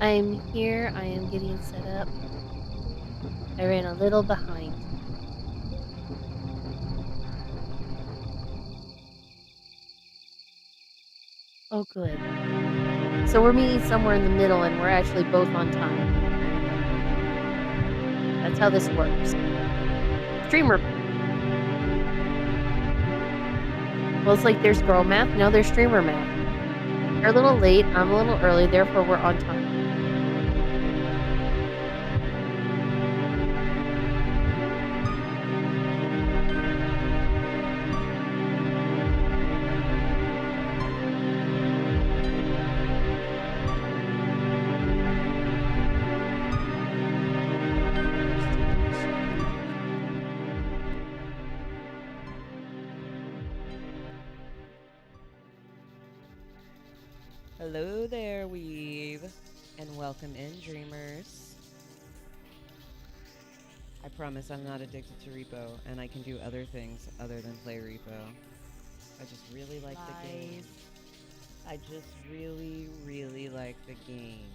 I'm here. I am getting set up. I ran a little behind. Oh, good. So we're meeting somewhere in the middle and we're actually both on time. That's how this works. Streamer. Well, it's like there's girl math. No, there's streamer math. You're a little late. I'm a little early. Therefore, we're on time. Hello there, Weave, and welcome in, Dreamers. I promise I'm not addicted to Repo, and I can do other things other than play Repo. I just really like the game. I just really, really like the game.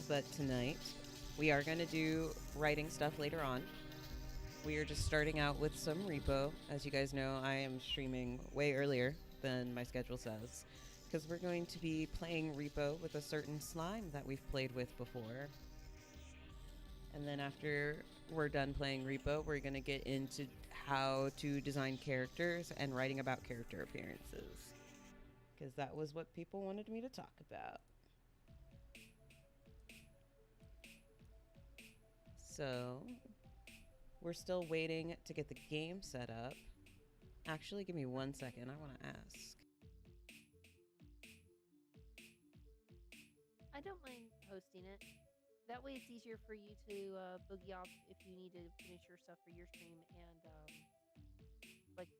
But tonight, we are going to do writing stuff later on. We are just starting out with some Repo. As you guys know, I am streaming way earlier than my schedule says, because we're going to be playing Repo with a certain slime that we've played with before. And then after we're done playing Repo, we're going to get into how to design characters and writing about character appearances, because that was what people wanted me to talk about. So, we're still waiting to get the game set up. Actually, give me 1 second. I want to ask. I don't mind hosting it. That way it's easier for you to boogie off if you need to finish your stuff for your stream and like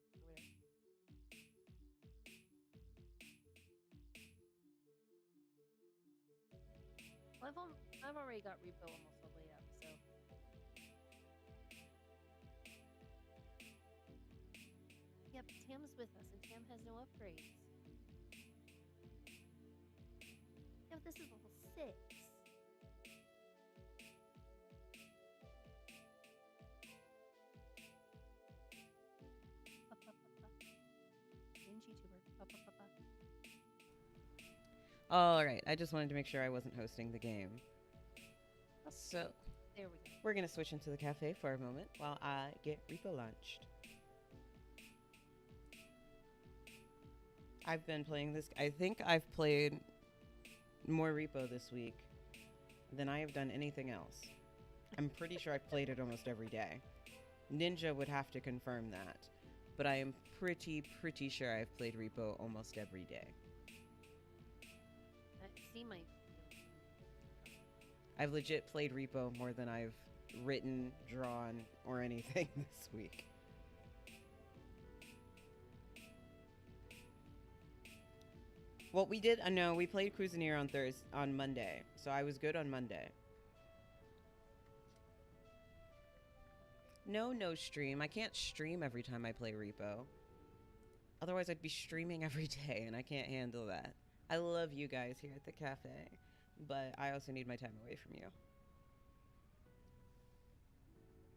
whatever. Well, I've already got repo almost all the way up, so yep. Tam's with us, and Tam has no upgrades. Yep, this is level 6. All right, I just wanted to make sure I wasn't hosting the game. So, There we go. we're going to switch into the cafe for a moment while I get Repo launched. I've been playing this. I think I've played more Repo this week than I have done anything else. I'm pretty sure I've played it almost every day. Ninja would have to confirm that, but I am pretty sure I've played Repo almost every day. See my. I've legit played Repo more than I've written, drawn, or anything this week. Well, we did. No, we played Cuisinier on Monday, so I was good on Monday. No stream. I can't stream every time I play Repo. Otherwise, I'd be streaming every day, and I can't handle that. I love you guys here at the cafe, but I also need my time away from you.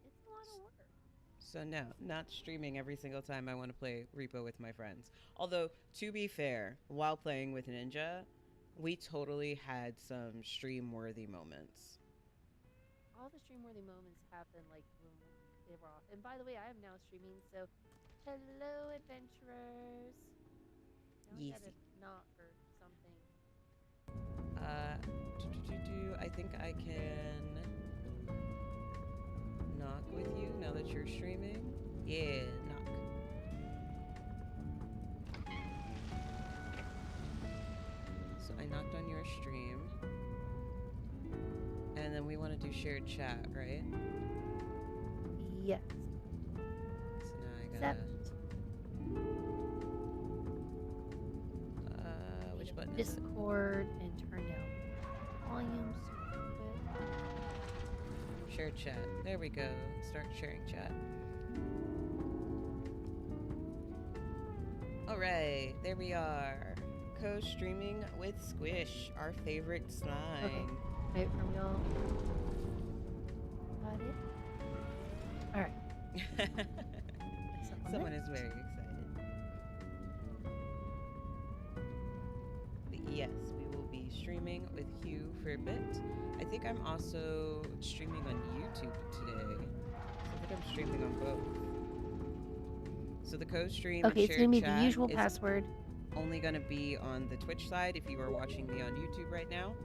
It's a lot of work. So no, not streaming every single time I want to play Repo with my friends. Although, to be fair, while playing with Ninja, we totally had some stream-worthy moments. All the stream-worthy moments happen like when they were off. And by the way, I am now streaming, so hello, adventurers. Now I gotta knock or something. I think I can knock with you now that you're streaming. Yeah, knock. So I knocked on your stream. And then we want to do shared chat, right? Yes. So now I gotta... which button is it? Discord and turn down volume super quick. Share chat. There we go. Start sharing chat. Alright, there we are. co-streaming with Squish, our favorite Okay. slime. Wait from y'all. Got it. All right. Someone is very excited. But yes, we will be streaming with Hugh for a bit. I think I'm also streaming on YouTube today. So I think I'm streaming on both. So the co-stream and Okay, it's gonna shared be the chat usual is password. only going to be on the Twitch side if you are watching me on YouTube right now.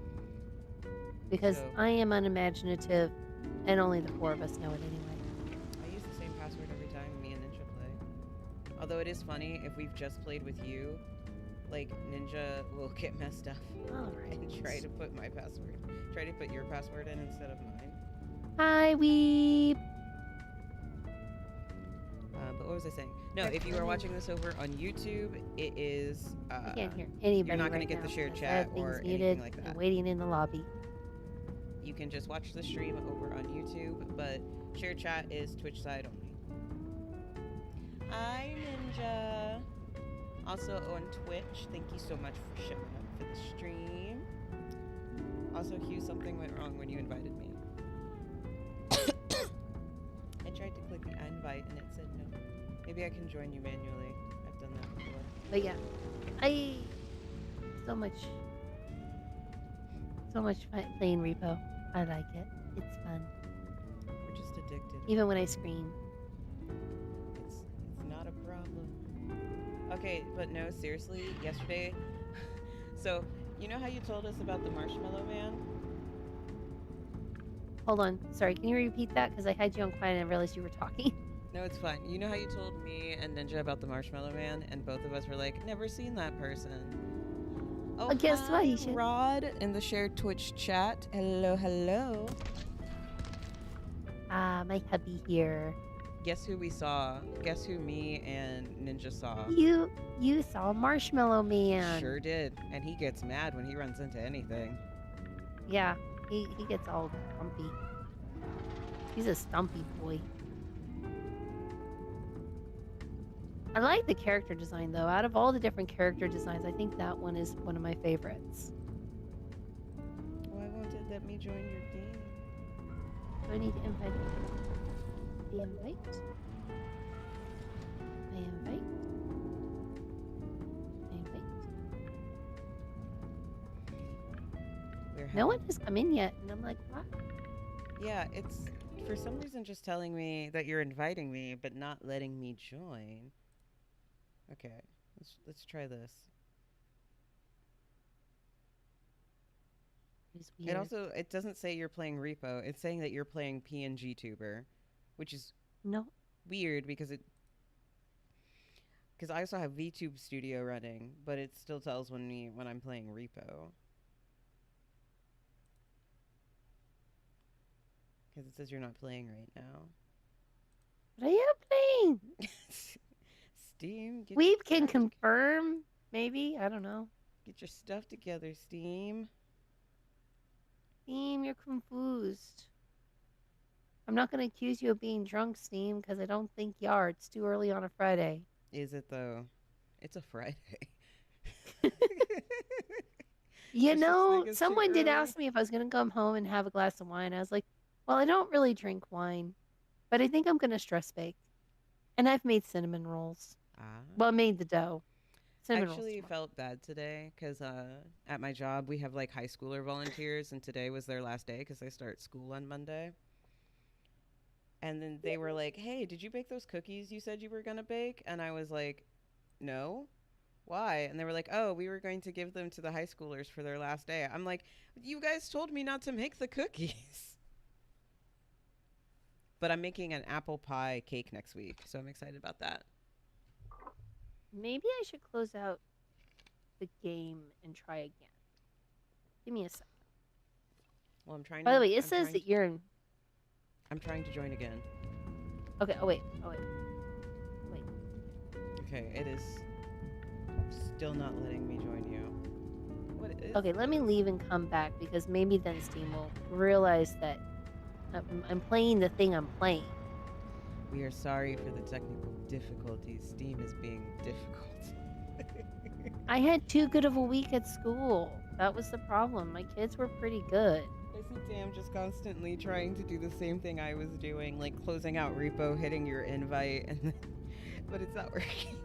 Because So- I am unimaginative, and only the 4 of us know it anyway. I use the same password every time me and Ninja play. Although it is funny, if we've just played with you, like Ninja will get messed up and try to put my password. Try to put your password in instead of mine. Hi, Weeb. But what was I saying? No, if you are watching this over on YouTube, it is. I can't hear anybody. You're not going to get the shared I chat have or things muted anything like that. and waiting in the lobby. You can just watch the stream over on YouTube, but shared chat is Twitch side only. Hi, Ninja. Also on Twitch, thank you so much for showing up for the stream. Also, Hugh, something went wrong when you invited me. I tried to click the invite and it said no. Maybe I can join you manually. I've done that before. But yeah, so much fun playing Repo. I like it. It's fun. We're just addicted. Even when I scream. It's not a problem. Okay, but no, seriously, yesterday. So, you know how you told us about the Marshmallow Man? Hold on. Sorry, can you repeat that? Because I had you on quiet and I realized you were talking. No, it's fine. You know how you told me and Ninja about the Marshmallow Man, and both of us were like, never seen that person. Oh, guess what? hi, Rod in the shared Twitch chat. Hello, hello. My hubby here. Guess who we saw? Guess who me and Ninja saw? You saw Marshmallow Man. Sure did. And he gets mad when he runs into anything. Yeah, he gets all grumpy. He's a stumpy boy. I like the character design, though. Out of all the different character designs, I think that one is one of my favorites. Why won't it let me join your game? Do I need to invite the invite? I invite. No one has come in yet, and I'm like, what? Yeah, it's for some reason just telling me that you're inviting me, but not letting me join. Okay, let's try this. It doesn't say you're playing Repo. It's saying that you're playing PNG Tuber, which is weird because I also have VTube Studio running, but it still tells when I'm playing Repo. Because it says you're not playing right now. What are you playing? Steam. We can confirm, maybe. I don't know. Get your stuff together, Steam. Steam, you're confused. I'm not going to accuse you of being drunk, Steam, because I don't think you are. It's too early on a Friday. Is it, though? It's a Friday. You know, someone did ask me if I was going to come home and have a glass of wine. I was like, well, I don't really drink wine, but I think I'm going to stress bake. And I've made cinnamon rolls. Well, I made the dough. I actually felt bad today because at my job, we have like high schooler volunteers, and today was their last day because they start school on Monday. And then they were like, hey, did you bake those cookies you said you were going to bake? And I was like, no. Why? And they were like, oh, we were going to give them to the high schoolers for their last day. I'm like, you guys told me not to make the cookies. But I'm making an apple pie cake next week, so I'm excited about that. Maybe I should close out the game and try again. Give me a second. Well, I'm trying. By the way, it says that you're in. I'm trying to join again. Okay. Oh wait. Okay, it is still not letting me join you. What is? Okay, let me leave and come back because maybe then Steam will realize that I'm playing the thing I'm playing. We are sorry for the technical difficulties. Steam is being difficult. I had too good of a week at school. That was the problem. My kids were pretty good. I see Tam just constantly trying to do the same thing I was doing, like closing out Repo, hitting your invite, and but it's not working.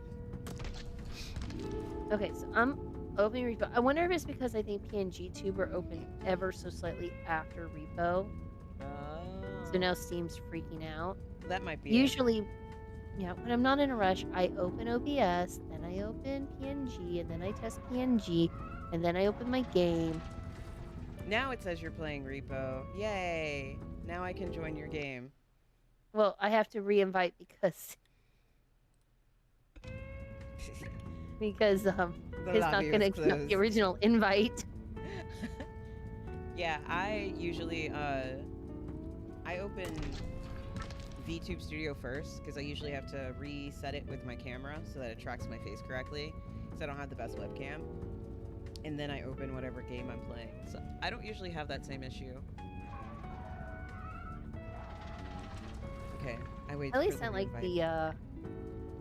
Okay, so I'm opening Repo. I wonder if it's because I think PNG Tube are open ever so slightly after Repo. So now Steam's freaking out. That might be Usually, yeah, when I'm not in a rush, I open OBS, then I open PNG, and then I test PNG, and then I open my game. Now it says you're playing Repo. Yay! Now I can join your game. Well, I have to re-invite because it's not going to accept the original invite. Yeah, I usually I open VTube Studio first because I usually have to reset it with my camera so that it tracks my face correctly, because I don't have the best webcam. And then I open whatever game I'm playing. So I don't usually have that same issue. Okay, I wait. At least I like the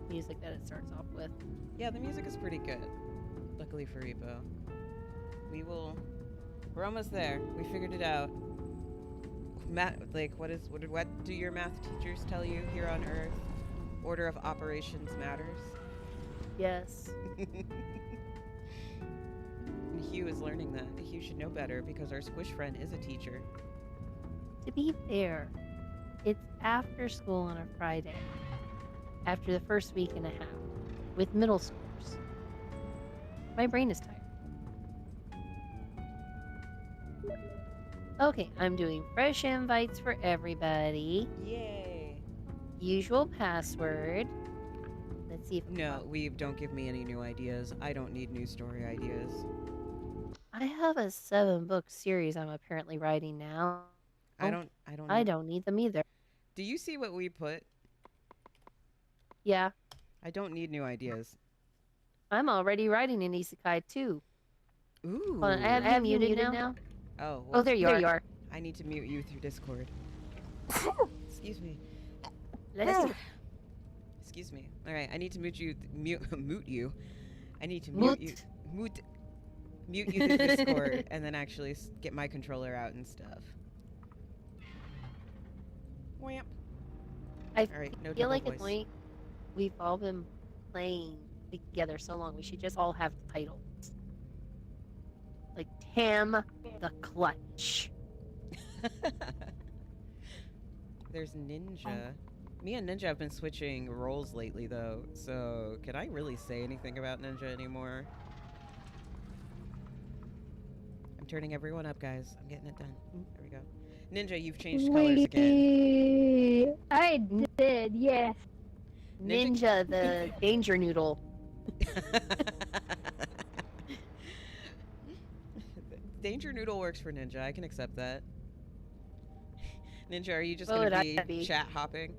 music that it starts off with. Yeah, the music is pretty good. Luckily for Repo. We're almost there. We figured it out. What do your math teachers tell you here on Earth? Order of operations matters. Yes. And Hugh is learning that. Hugh should know better because our squish friend is a teacher. To be fair, it's after school on a Friday, after the first week and a half, with middle schoolers. My brain is tired. Okay, I'm doing fresh invites for everybody. Yay! Usual password. Let's see if don't give me any new ideas. I don't need new story ideas. I have a 7-book series I'm apparently writing now. I don't I don't need them either. Do you see what we put? Yeah. I don't need new ideas. I'm already writing an isekai too. Ooh. Hold on, I have you muted now. Oh, well, there you are. I need to mute you through Discord. Excuse me. Excuse me. All right, I need to mute you. Mute you. I need to mute you. Mute you through Discord, and then actually get my controller out and stuff. Whamp. I feel like at this point we've all been playing together so long. We should just all have titles. Like Tam the Clutch. There's Ninja. Me and Ninja have been switching roles lately, though, so can I really say anything about Ninja anymore? I'm turning everyone up, guys. I'm getting it done. There we go. Ninja, you've changed colors again. I did, yes. Ninja the Danger Noodle. Danger Noodle works for Ninja. I can accept that. Ninja, are you just going to be chat hopping?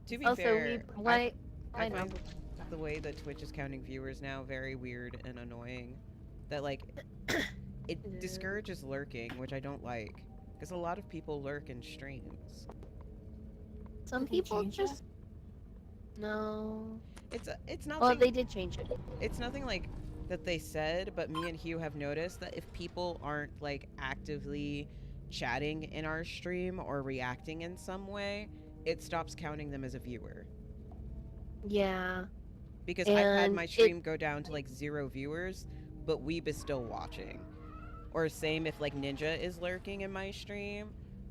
To be fair, I find the way that Twitch is counting viewers now very weird and annoying. That, like, it discourages lurking, which I don't like. Because a lot of people lurk in streams. Some people just... No. It's not. Well, they did change it. It's nothing like that they said, but me and Hugh have noticed that if people aren't like actively chatting in our stream or reacting in some way, it stops counting them as a viewer. Yeah. Because I've had my stream go down to like 0 viewers, but Weeb is still watching. Or same if like Ninja is lurking in my stream,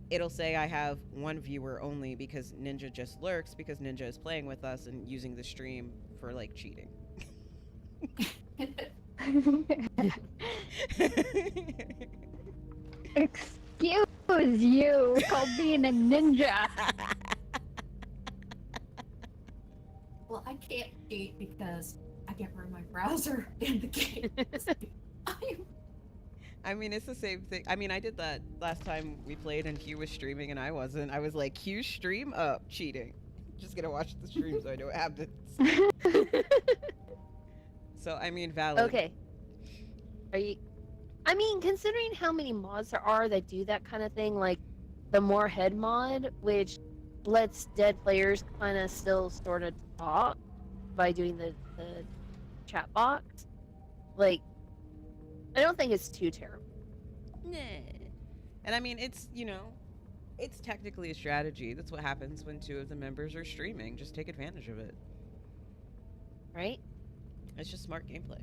it'll say I have 1 viewer only because Ninja just lurks because Ninja is playing with us and using the stream for like cheating. Excuse you, it's called being a ninja. Well, I can't cheat because I can't run my browser in the game. I mean, it's the same thing. I mean, I did that last time we played and Hugh was streaming and I wasn't. I was like, Hugh stream up, cheating. Just gonna watch the stream so I know what happens. So, I mean, valid. Okay. I mean, considering how many mods there are that do that kind of thing, like the More Head mod, which lets dead players kind of still sort of talk, by doing the chat box. Like, I don't think it's too terrible. Nah. And I mean, it's, it's technically a strategy. That's what happens when two of the members are streaming. Just take advantage of it. Right? It's just smart gameplay.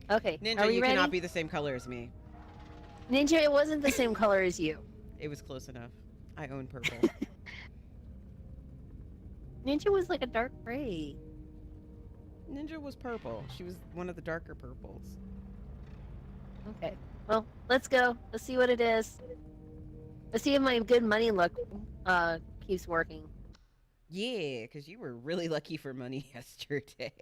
Okay. Ninja, Are we you ready? cannot be the same color as me. Ninja, it wasn't the same color as you. It was close enough. I own purple. Ninja was like a dark gray. Ninja was purple. She was one of the darker purples. Okay. Well, let's go. Let's see what it is. Let's see if my good money luck keeps working. Yeah, because you were really lucky for money yesterday.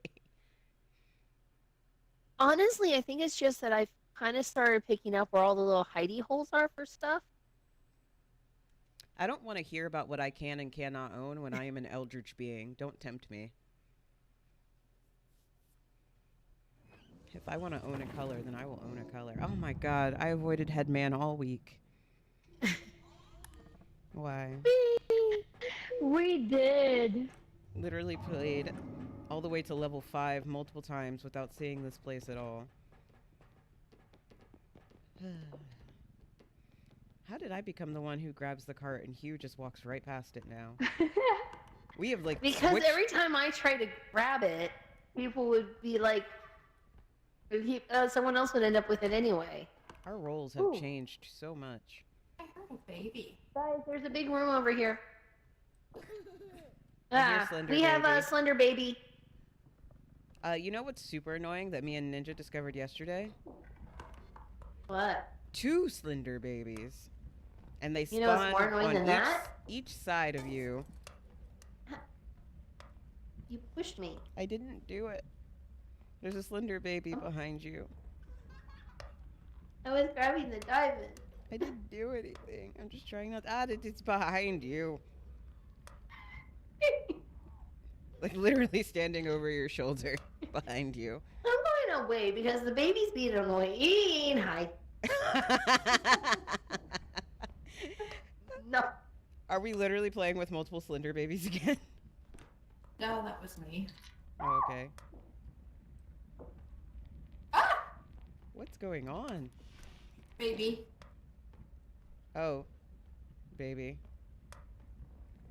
Honestly, I think it's just that I've kind of started picking up where all the little hidey holes are for stuff. I don't want to hear about what I can and cannot own when I am an eldritch being. Don't tempt me. If I want to own a color, then I will own a color. Oh my god, I avoided Headman all week. Why? We did. Literally played all the way to level 5 multiple times without seeing this place at all. How did I become the one who grabs the cart and Hugh just walks right past it now? We have like Because switched... every time I try to grab it, people would be like, someone else would end up with it anyway. Our roles have changed so much. I heard a baby. Guys, there's a big room over here. We have a slender baby. You know what's super annoying that me and Ninja discovered yesterday? What? 2 slender babies. And they spawn what's more annoying on than that? each side of you. You pushed me. I didn't do it. There's a slender baby behind you. I was grabbing the diamond. I didn't do anything. I'm just trying not... it's behind you. Like literally standing over your shoulder behind you. I'm going away because the baby's being annoying. Hi. No. Are we literally playing with multiple slender babies again? No, that was me. Oh, okay. Ah! What's going on? Baby. Oh, baby.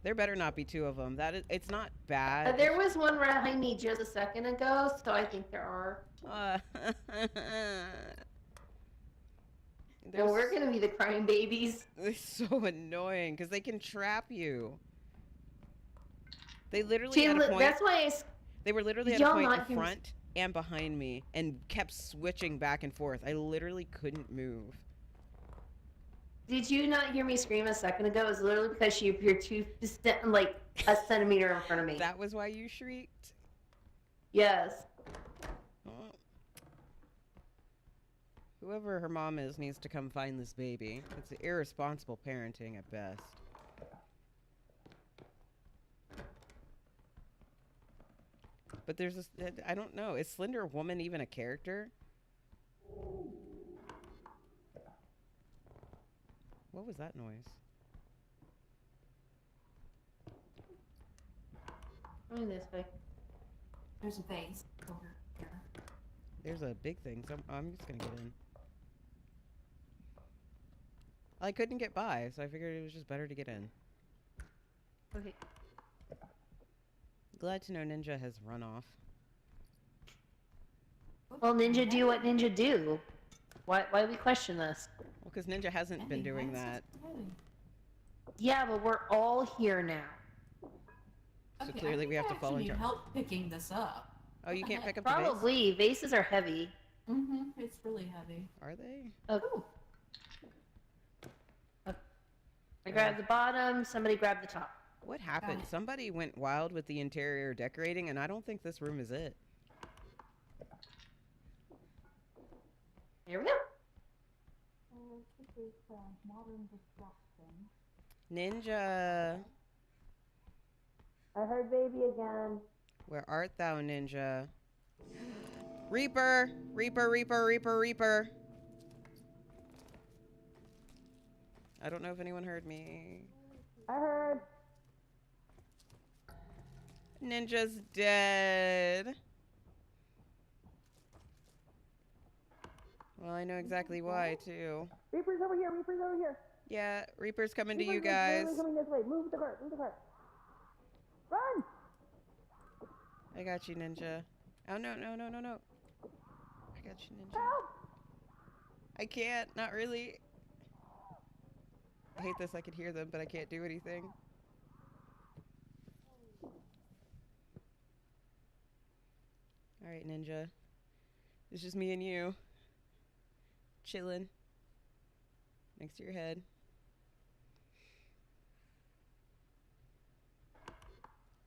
There better not be 2 of them. It's not bad. There was one behind me just a second ago, so I think there are. No, we're gonna be the crying babies. They're so annoying because they can trap you. They literally had a point. That's why they were literally at a point in front and behind me and kept switching back and forth. I literally couldn't move. Did you not hear me scream a second ago? It was literally because she appeared like a centimeter in front of me. That was why you shrieked? Yes. Oh. Whoever her mom is needs to come find this baby. It's irresponsible parenting at best. But there's this... I don't know. Is Slender Woman even a character? What was that noise? Going this way. There's a vase over here. There's a big thing. So I'm just gonna get in. I couldn't get by, so I figured it was just better to get in. Okay. Glad to know Ninja has run off. Well, Ninja do what Ninja do. Why we question this? Well, because Ninja hasn't been doing that. Yeah, but we're all here now. So clearly we have to follow each other. Help picking this up. Oh, you can't pick up the vase? Probably. Vases are heavy. Mm-hmm. It's really heavy. Are they? Oh. I grabbed the bottom. Somebody grabbed the top. What happened? Somebody went wild with the interior decorating, and I don't think this room is it. Here we go. This is modern destruction. Ninja! I heard baby again. Where art thou, Ninja? Reaper! Reaper, Reaper, Reaper, Reaper! I don't know if anyone heard me. I heard. Ninja's dead. Well, I know exactly why, too. Reaper's over here. Reaper's over here. Yeah, Reaper's coming Reaper's to you guys. literally coming this way. Move the cart. Move the cart. Run! I got you, Ninja. Oh, no, no, no, no, no. I got you, Ninja. Help! I can't. Not really. I hate this. I can hear them, but I can't do anything. Alright, Ninja. It's just me and you. Chilling. Next to your head.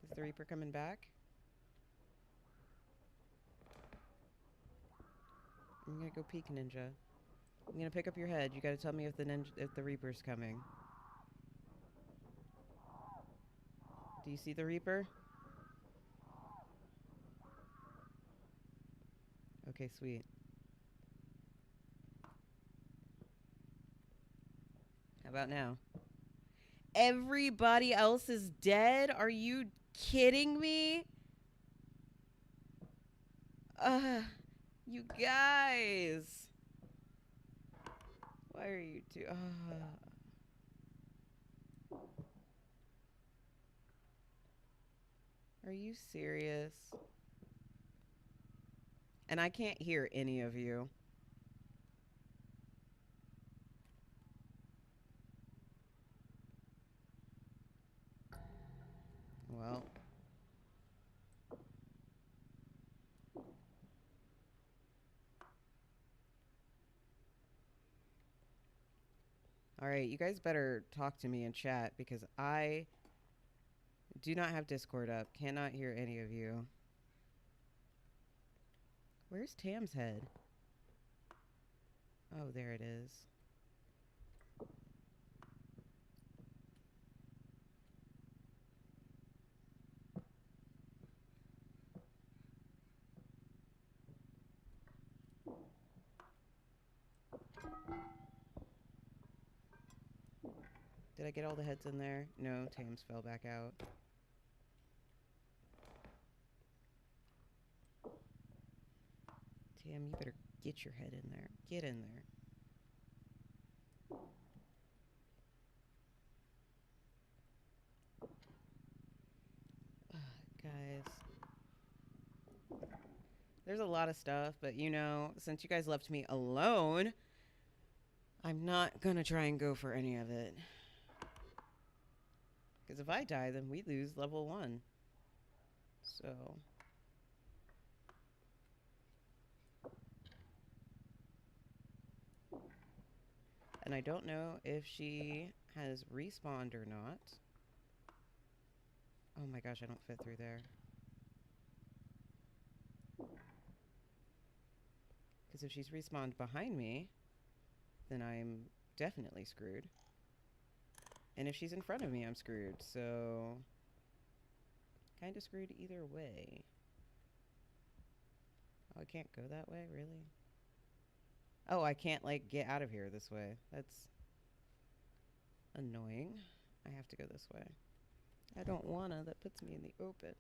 Is the Reaper coming back? I'm gonna go peek, Ninja. I'm gonna pick up your head. You gotta tell me if the Reaper's coming. Do you see the Reaper? Okay, sweet. How about now? Everybody else is dead? Are you kidding me? You guys. Why are you two? Are you serious? And I can't hear any of you. Well. Alright, you guys better talk to me in chat because I do not have Discord up. Cannot hear any of you. Where's Tam's head? Oh, there it is. Did I get all the heads in there? No, Tam's fell back out. Tam, you better get your head in there. Get in there. Guys. There's a lot of stuff, but you know, since you guys left me alone, I'm not gonna try and go for any of it. Because if I die, then we lose level 1. So. And I don't know if she has respawned or not. Oh my gosh, I don't fit through there. Because if she's respawned behind me, then I'm definitely screwed. And if she's in front of me, I'm screwed. So, kind of screwed either way. Oh, I can't go that way? Really? Oh, I can't, like, get out of here this way. That's annoying. I have to go this way. I don't wanna. That puts me in the open.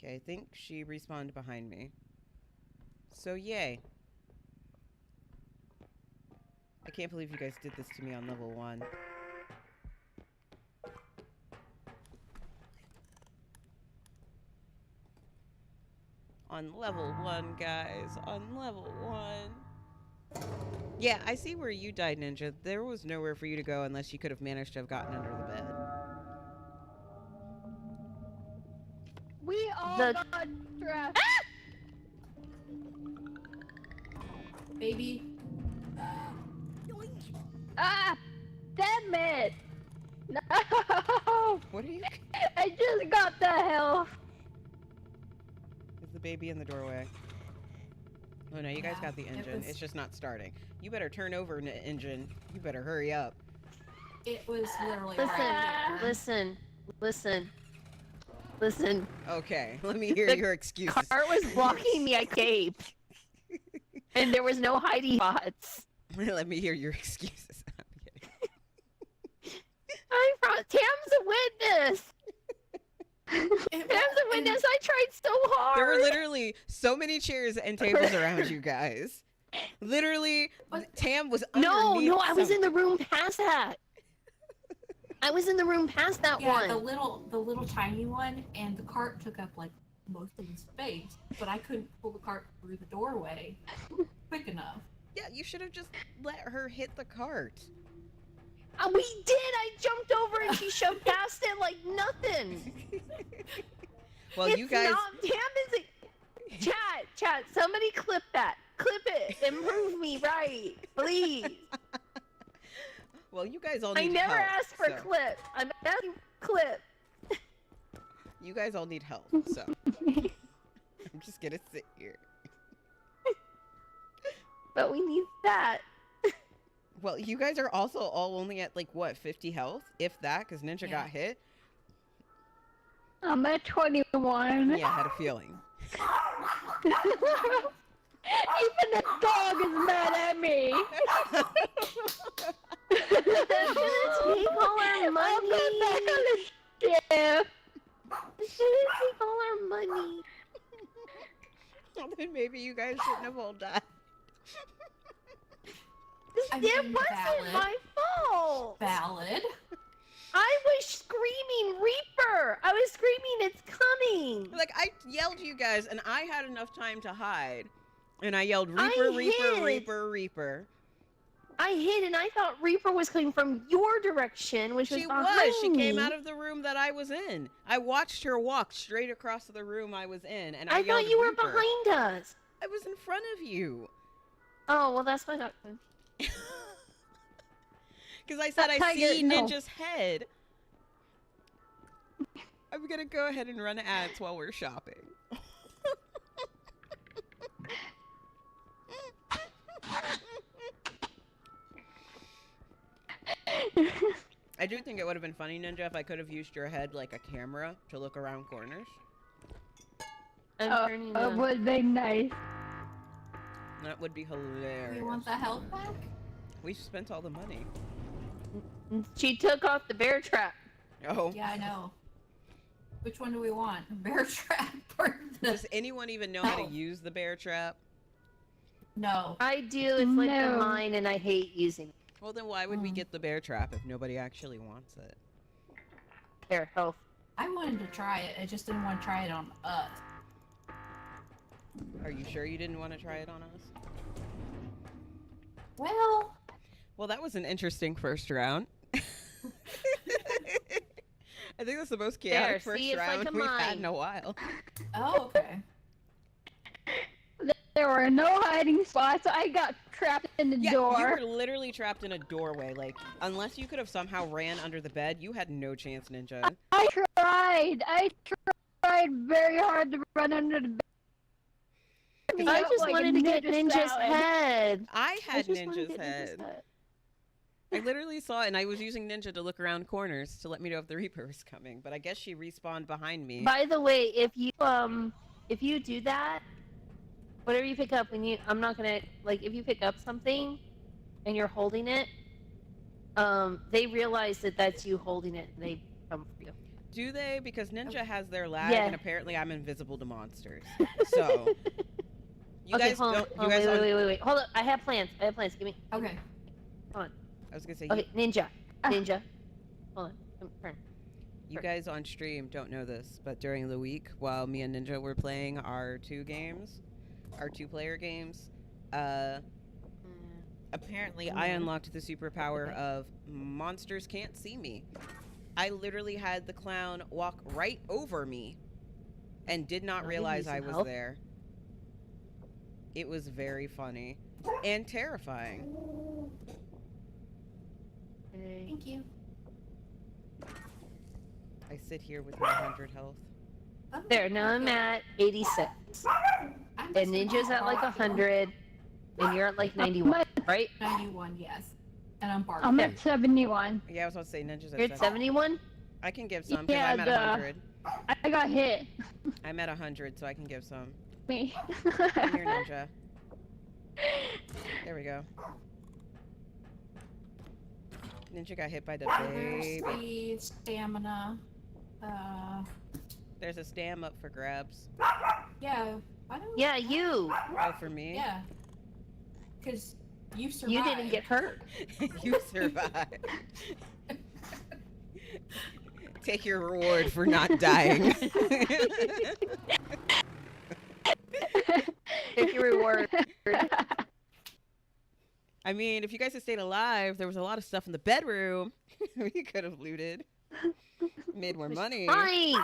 Okay, I think she respawned behind me. So, yay. I can't believe you guys did this to me on level 1. On level 1, guys. On level 1. Yeah, I see where you died, Ninja. There was nowhere for you to go unless you could have managed to have gotten under the bed. We all got stressed. Baby. Ah! Damn it! No! What are you... I just got the health. Is the baby in the doorway? Oh no, you guys got the engine. It's just not starting. You better turn over an engine. You better hurry up. It was literally Listen, right here. listen. Okay, let me hear The your excuses. Cart was blocking me. I caved. And there was no hiding spots. Let me hear your excuses. I'm kidding. Tam's a witness. Tam's a witness. I tried so hard. There were literally so many chairs and tables around you guys. Literally, Tam was underneath. No, I was in the room past that. I was in the room past that one. The little tiny one, and the cart took up like most of the space, but I couldn't pull the cart through the doorway quick enough. Yeah, you should have just let her hit the cart. We did. I jumped over and she shoved past it like nothing. Well, it's you guys. Tam is a... Chat. Somebody clip that. Clip it. Improve me, right? Please. Well, you guys all need I never help, asked for so. clip. I'm asking clip. You guys all need help, so. I'm just gonna sit here. But we need that. Well, you guys are also all only at, like, what, 50 health? If that, because Ninja got hit? I'm at 21. Yeah, I had a feeling. Even the dog is mad at me. Take all our money. Yeah. Take all our money. Well, then maybe you guys shouldn't have all died. It wasn't my fault. Valid. I was screaming Reaper. I was screaming it's coming. Like, I yelled to you guys, and I had enough time to hide. And I yelled, Reaper, Reaper, Reaper, Reaper. I hid, and I thought Reaper was coming from your direction, which was behind She me. came out of the room that I was in. I watched her walk straight across the room I was in, and I yelled, thought you were Reaper. behind us. I was in front of you. Oh, well, that's what I got. Because I said I Tiger, see no. Ninja's head. I'm going to go ahead and run ads while we're shopping. I do think it would have been funny, Ninja, if I could have used your head like a camera to look around corners. It would be nice. That would be hilarious. You want the health back? We spent all the money. She took off the bear trap. Oh. Yeah, I know. Which one do we want? A bear trap or the... Does anyone even know how to use the bear trap? No. I do. It's like No. the mine, and I hate using it. Well, then why would we get the bear trap if nobody actually wants it? There, health. I wanted to try it. I just didn't want to try it on us. Are you sure you didn't want to try it on us? Well... Well, that was an interesting first round. I think that's the most chaotic first it's round like a we've had mine. in a while. Oh, okay. There were no hiding spots. I got trapped in the Yeah, door. you were literally trapped in a doorway. Like, unless you could have somehow ran under the bed, you had no chance, Ninja. I tried very hard to run under the bed. I just Like a wanted to get ninja Ninja's salad. head. I I had just wanted to Ninja's get head. I literally saw it, and I was using Ninja to look around corners to let me know if the Reaper was coming. But I guess she respawned behind me. By the way, if you do that, whatever you pick up when you, I'm not gonna like if you pick up something, and you're holding it, they realize that that's you holding it, and they come for you. Do they? Because Ninja has their lag, Yeah. and apparently I'm invisible to monsters. So you Okay, guys hold on, don't. hold You on, guys. wait. Hold on, I have plans. Give me. Okay. I was gonna say. Okay, Ninja. Hold on, turn. You guys on stream don't know this, but during the week, while me and Ninja were playing our two-player games, apparently I unlocked the superpower of monsters can't see me. I literally had the clown walk right over me and did not I'll give realize you I some was help. there. It was very funny and terrifying. Okay. Thank you. I sit here with my 100 health. Oh, There, now I'm at 86, I'm and Ninja's at like 100, and you're at like 91, right? 91, yes. And I'm barking. I'm at 71. Yeah, I was about to say Ninja's at You're at 70. 71. I can give some because Yeah, I'm at 100. I got hit. I'm at 100, so I can give some. Me. Come here, Ninja. There we go. Ninja got hit by the There's baby. the stamina. There's a stam up for grabs. Yeah. I don't. Yeah, you. Oh, for me? Yeah. Because you survived. You didn't get hurt. You survived. Take your reward for not dying. Take your reward. I mean, if you guys had stayed alive, there was a lot of stuff in the bedroom we could have looted. Made more money. Fine.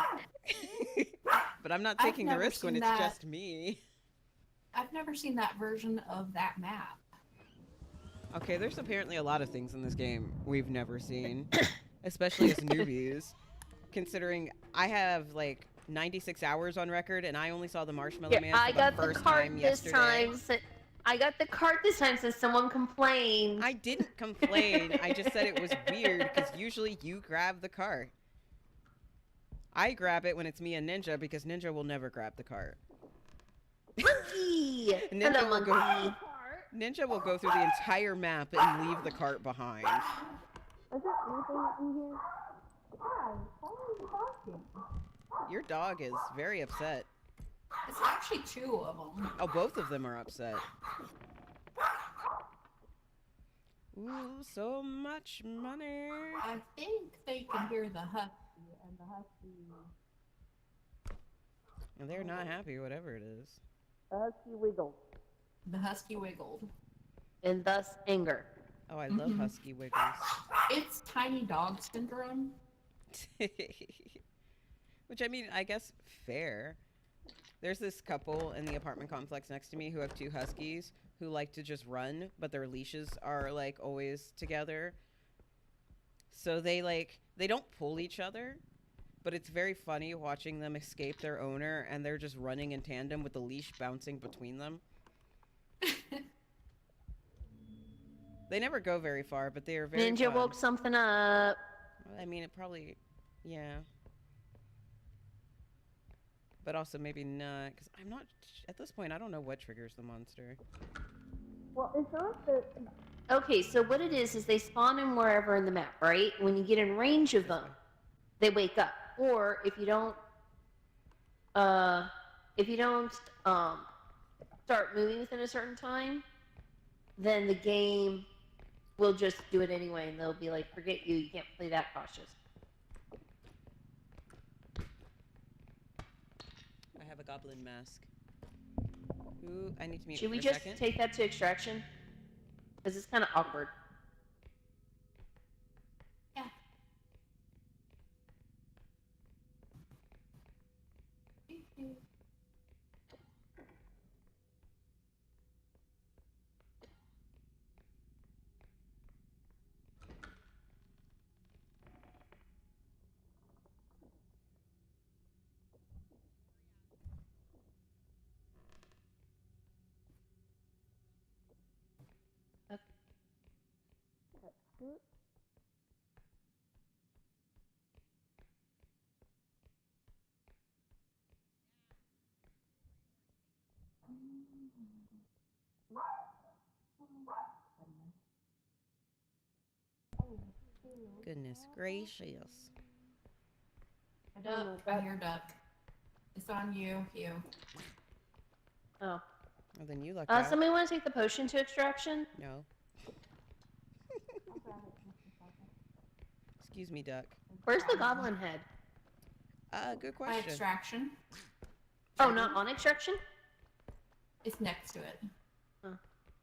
But I'm not I've taking the never risk when seen it's that. just me. I've never seen that version of that map. Okay, there's apparently a lot of things in this game we've never seen, especially as newbies. Considering I have like 96 hours on record and I only saw the Marshmallow Here, Man I for got the the first cart time this yesterday. time. I got the cart this time since someone complained. I didn't complain. I just said it was weird because usually you grab the cart. I grab it when it's me and Ninja because Ninja will never grab the cart. Monkey! Ninja Hello, will go. monkey. Ninja will go through the entire map and leave the cart behind. Is there anything in here? Why? Why are you barking? Your dog is very upset. It's actually 2 of them. Oh, both of them are upset. Ooh, so much money. I think they can hear the husky, and the husky. And they're not happy, whatever it is. A husky wiggle. The husky wiggled. And thus anger. Oh, I love Mhm. husky wiggles. It's tiny dog syndrome. Which, I mean, I guess fair. There's this couple in the apartment complex next to me who have 2 huskies who like to just run, but their leashes are like always together. So they don't pull each other, but it's very funny watching them escape their owner and they're just running in tandem with the leash bouncing between them. They never go very far, but they are very Ninja fun. woke something up. I mean, it probably, yeah. But also maybe not, because I'm not, at this point, I don't know what triggers the monster. Well, it's not the. Okay, so what it is they spawn in wherever in the map, right? When you get in range of them, they wake up. Or if you don't start moving within a certain time, then the game will just do it anyway, and they'll be like, forget you, you can't play that cautious. I have a goblin mask. Ooh, I need to mute Should for we a just second. take that to extraction? Because it's kind of awkward. Yeah. Goodness gracious. I hear duck. It's on you, Hugh. Oh. Well, then you lucked out. Somebody want to take the potion to extraction? No. Excuse me, duck. Where's the goblin head? Good By question. extraction. Oh, not on extraction? It's next to it.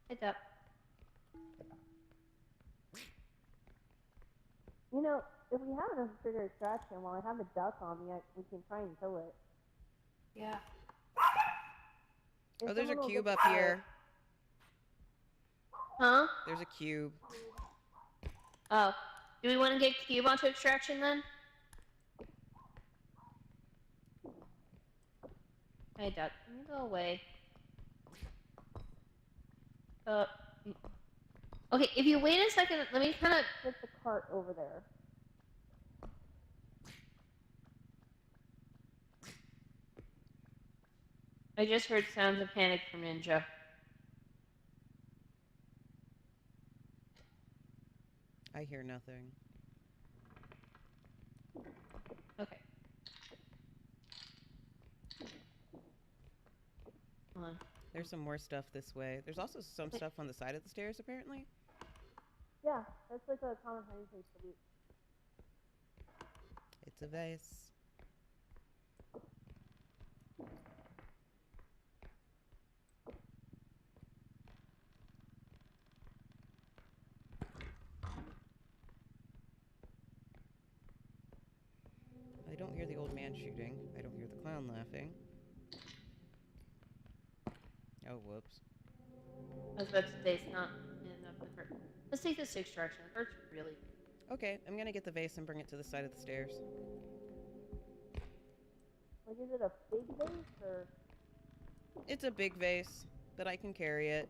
Hit up. You know, if we have enough trigger extraction, while I have a duck on me, we can try and kill it. Yeah. If Oh, there's a someone will cube get up the- here. Huh? There's a cube. Oh. Do we want to get cube onto extraction then? Hey, duck. Can you go away? Okay, if you wait a second, let me kind of... Get the cart over there. I just heard sounds of panic from Ninja. I hear nothing. Okay. Hold on. There's some more stuff this way. There's also some stuff on the side of the stairs, apparently. Yeah, that's like a common hiding place for loot. It's a vase. I don't hear the old man shooting. I don't hear the clown laughing. Oh, whoops. I was about to say it's not enough to hurt. Let's take this extraction. It hurts really bad. Okay, I'm gonna get the vase and bring it to the side of the stairs. Like, is it a big vase or? It's a big vase, but I can carry it.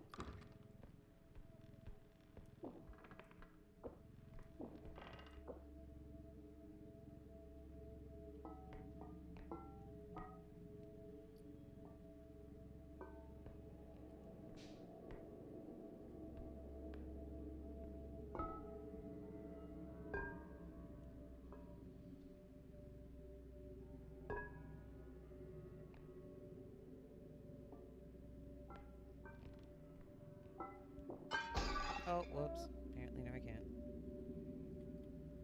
Oh, whoops. Apparently, no, I can't.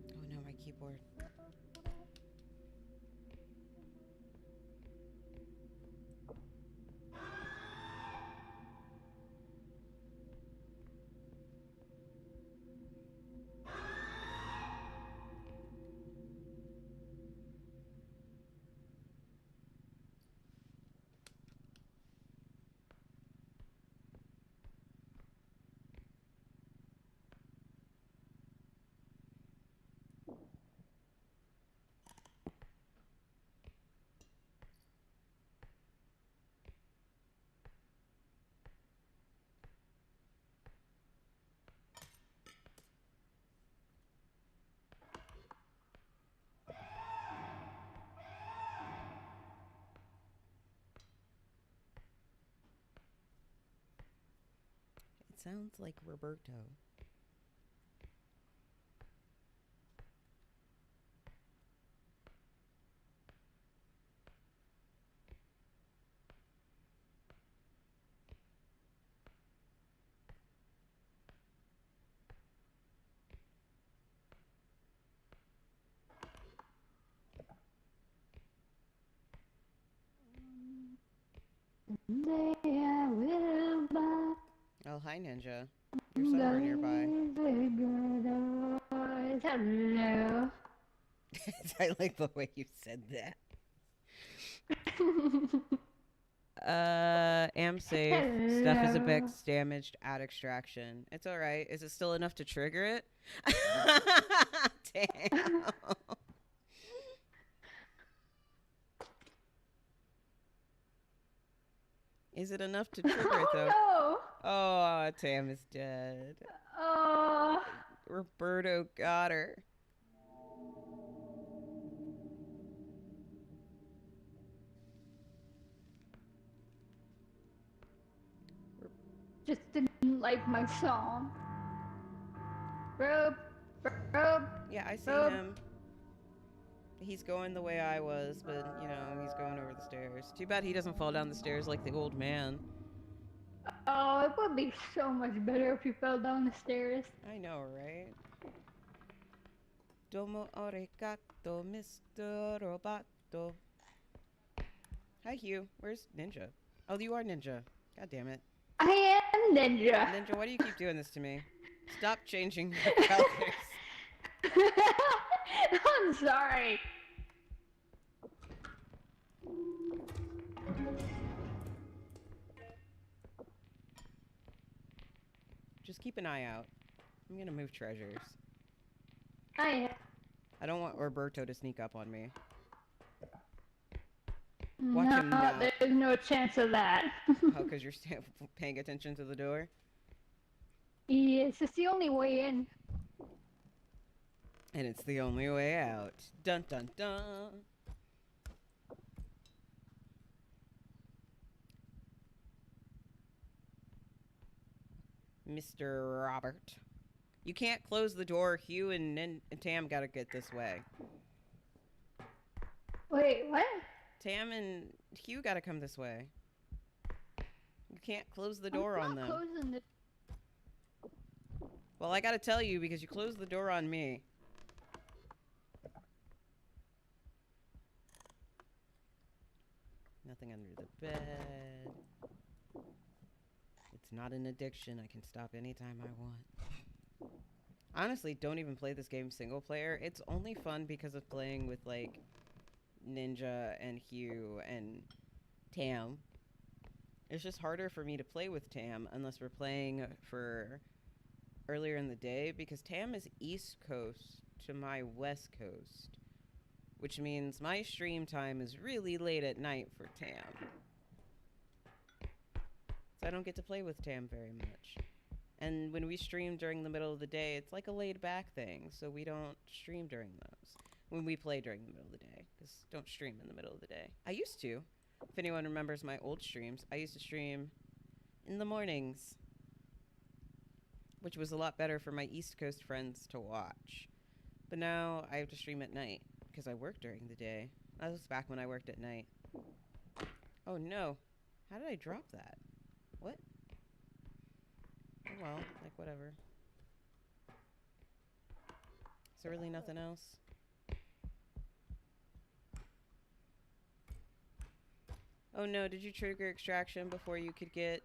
Oh no, my keyboard. It sounds like Roberto. Someday I will buy Oh, hi, Ninja. You're somewhere nearby. Hello. I like the way you said that. Am safe. Stuff is a bit damaged at extraction. It's alright. Is it still enough to trigger it? Damn. Is it enough to trigger it, though? Oh Oh, Tam is dead. no! Oh. Roberto got her. Just didn't like my song. Rope. Yeah, I see Rope. him. He's going the way I was, but, you know, he's going over the stairs. Too bad he doesn't fall down the stairs like the old man. Oh, it would be so much better if you fell down the stairs. I know, right? Domo arigato, Mr. Roboto. Hi, Hugh. Where's Ninja? Oh, you are Ninja. God damn it. I am Ninja. Ninja, why do you keep doing this to me? Stop changing your colors. I'm sorry. Just keep an eye out. I'm gonna move treasures. I I don't want Roberto to sneak up on me. Watch him no, now. there's no chance of that. Oh, because you're paying attention to the door? Yes, it's the only way in. And it's the only way out. Dun dun dun. Mr. Robert. You can't close the door. Hugh and Tam gotta get this way. Wait, what? Tam and Hugh gotta come this way. You can't close the door I'm on not them. closing the. Well, I gotta tell you because you closed the door on me. Nothing under the bed. It's not an addiction. I can stop anytime I want. Honestly, don't even play this game single player. It's only fun because of playing with, like, Ninja and Hugh and Tam. It's just harder for me to play with Tam unless we're playing for earlier in the day because Tam is East Coast to my West Coast, which means my stream time is really late at night for Tam. So I don't get to play with Tam very much. And when we stream during the middle of the day, it's like a laid back thing, so we don't stream during those. When we play during the middle of the day, because don't stream in the middle of the day. I used to. If anyone remembers my old streams, I used to stream in the mornings, which was a lot better for my East Coast friends to watch. But now I have to stream at night because I work during the day. That was back when I worked at night. Oh no. How did I drop that? What? Oh well, like whatever. Is there really nothing else? Oh no, did you trigger extraction before you could get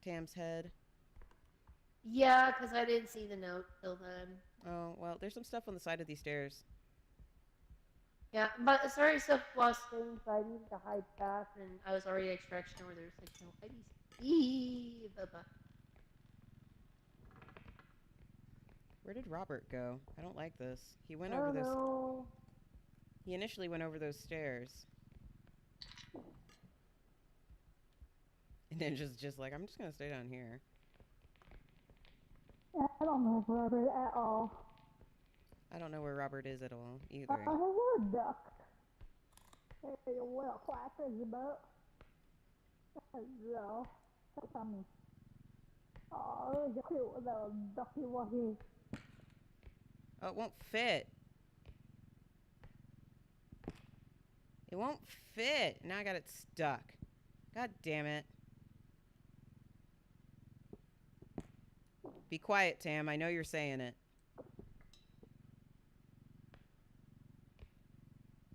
Tam's head? Yeah, because I didn't see the note till then. Oh, well, there's some stuff on the side of these stairs. Yeah, but sorry, stuff was things I needed to hide fast, and I was already at extraction where there's like no hidey. Where did Robert go? I don't like this. He went over those. No. He initially went over those stairs. And then just like, I'm just gonna stay down here. I don't know Robert at all. I don't know where Robert is at all either. You're a duck. Hey, well, quack is about. Hello. Tell me. Oh, you're cute with a ducky wacky. Oh, it won't fit. It won't fit. Now I got it stuck. God damn it. Be quiet, Tam. I know you're saying it.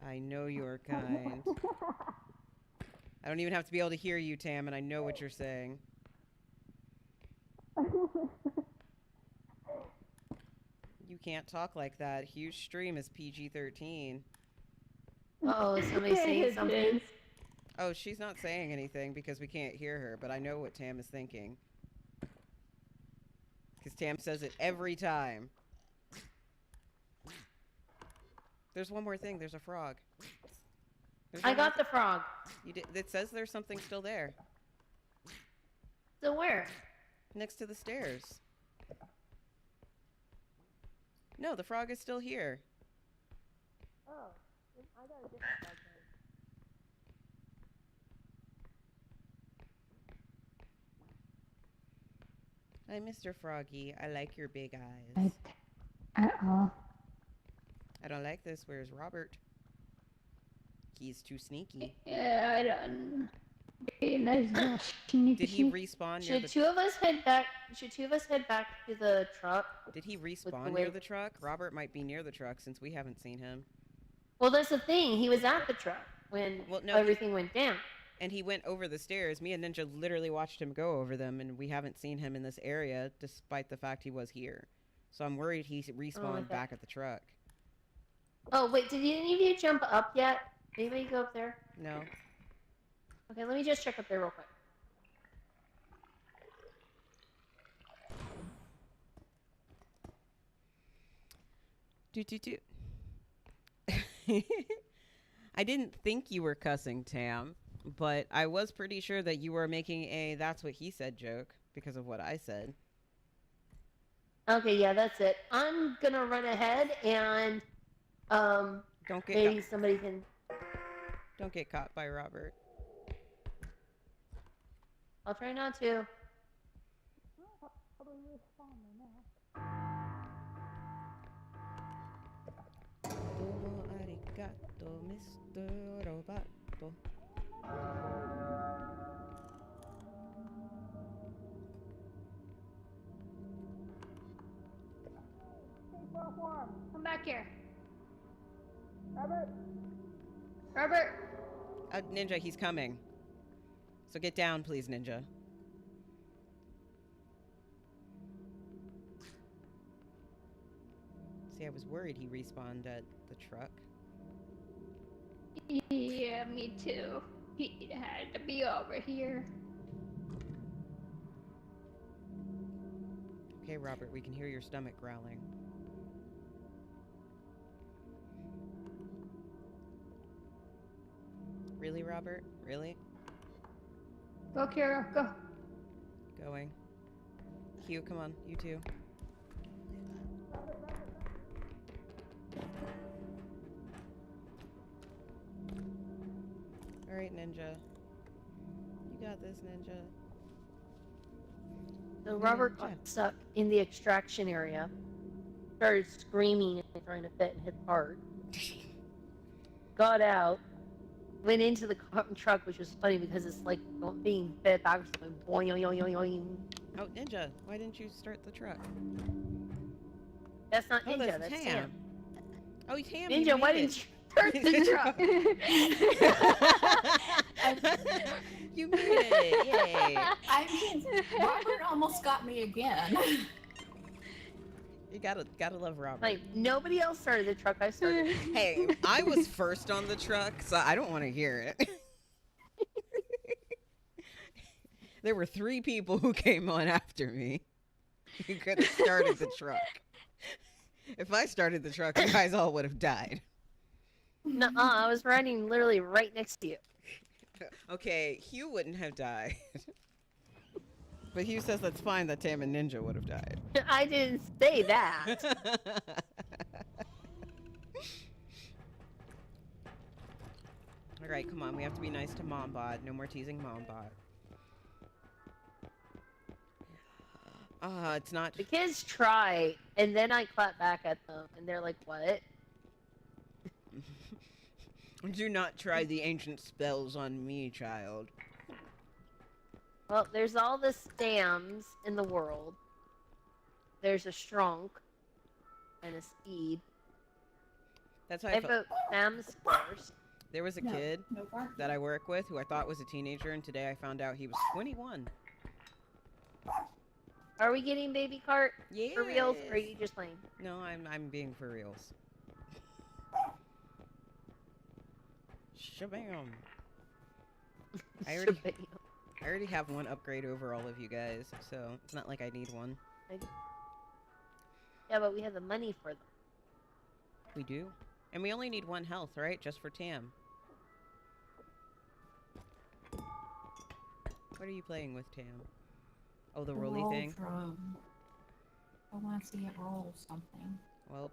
I know you're kind. I don't even have to be able to hear you, Tam, and I know what you're saying. You can't talk like that. Huge stream is PG-13. Oh, is somebody saying something? Oh, she's not saying anything because we can't hear her, but I know what Tam is thinking. Because Tam says it every time. There's one more thing. There's a frog. I got the frog. You did. It says there's something still there. So where? Next to the stairs. No, the frog is still here. Oh, I got a different frog Hi, Mr. Froggy. I like your big eyes. At all. I don't like this. Where's Robert? He's too sneaky. Yeah, I don't. Nice little sneaky. Did he respawn near the... Should two of us head back to the truck? Did he respawn near the truck? Robert might be near the truck since we haven't seen him. Well, that's the thing. He was at the truck when everything went down. And he went over the stairs. Me and Ninja literally watched him go over them, and we haven't seen him in this area despite the fact he was here. So I'm worried he respawned back at the truck. Oh, wait. Did any of you jump up yet? Anybody go up there? No. Okay, let me just check up there real quick. I didn't think you were cussing, Tam, but I was pretty sure that you were making a "that's what he said" joke because of what I said. Okay, yeah, that's it. I'm gonna run ahead and don't get maybe somebody can. Don't get caught by Robert. I'll try not to. Domo arigato, Mr. Roboto. Come back here. Robert. Robert. Ninja, he's coming. So get down, please, Ninja. See, I was worried he respawned at the truck. Yeah, me too. He had to be over here. Okay, Robert, we can hear your stomach growling. Really, Robert? Really? Go, Kira, go. Going. Q, come on, you too. Alright, Ninja. You got this, Ninja. So Robert got stuck in the extraction area. Started screaming and trying to fit and hit the heart. Got out. Went into the truck, which was funny because it's like being fed backwards, going boing, boing, boing, boing. Oh, Ninja, why didn't you start the truck? That's not Ninja, that's that's Tam. Sam. Oh, Tam, Ninja, why didn't you start the truck? You made it! Yay! I mean, Robert almost got me again. You gotta love Robert. Like, nobody else started the truck, I started it. Hey, I was first on the truck, so I don't want to hear it. There were 3 people who came on after me. You could have started the truck. If I started the truck, you guys all would have died. Nuh-uh, I was riding literally right next to you. Okay, Hugh wouldn't have died. But Hugh says that's fine that Tam and Ninja would have died. I didn't say that. Alright, come on, we have to be nice to Mombot. No more teasing Mombot. It's not... The kids try, and then I clap back at them, and they're like, what? Do not try the ancient spells on me, child. Well, there's all the Stams in the world. There's a Strunk and a Speed. That's how I I felt. vote Stams first. There was a kid that I work with who I thought was a teenager, and today I found out he was 21. Are we getting baby cart Yeah. for reals, or are you just playing? No, I'm being for reals. Shabam. I already have one upgrade over all of you guys, so it's not like I need one. Yeah, but we have the money for them. We do. And we only need 1 health, right? Just for Tam. What are you playing with, Tam? Oh, the rolly roll thing? From... I want to see it roll something. Well,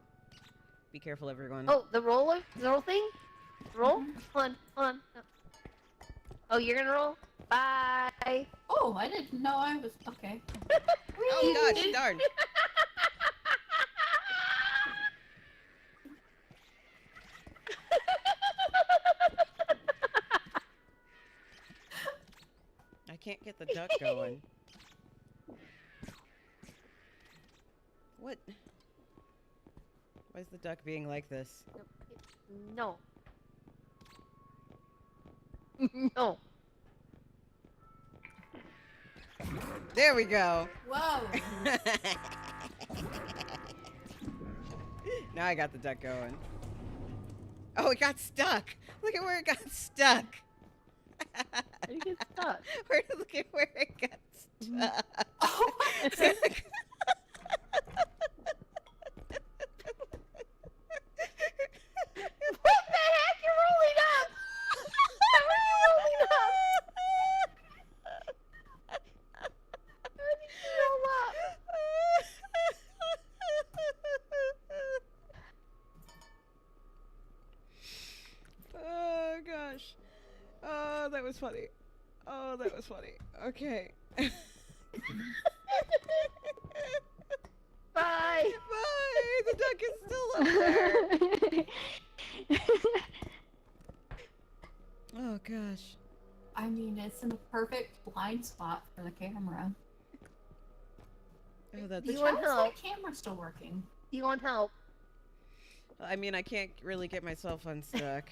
be careful, everyone. Oh, the roll thing? Roll? Hold on. No. Oh, you're gonna roll? Bye. Oh, I didn't know I was... Okay. Oh gosh, darn. I can't get the duck going. What? Why is the duck being like this? No. No. There we go. Whoa! Now I got the duck going. Oh, it got stuck. Look at where it got stuck. How do you get stuck? Look at where it got stuck. Oh, What the heck? You're rolling up! How are you rolling up? How did you roll up? Oh gosh. Oh, that was funny. Oh, that was funny. Okay. Bye. Bye. the duck is still up there. Oh gosh. I mean, it's in the perfect blind spot for the camera. Oh, that's. You want help? The camera's still working. Do you want help? I mean, I can't really get myself unstuck.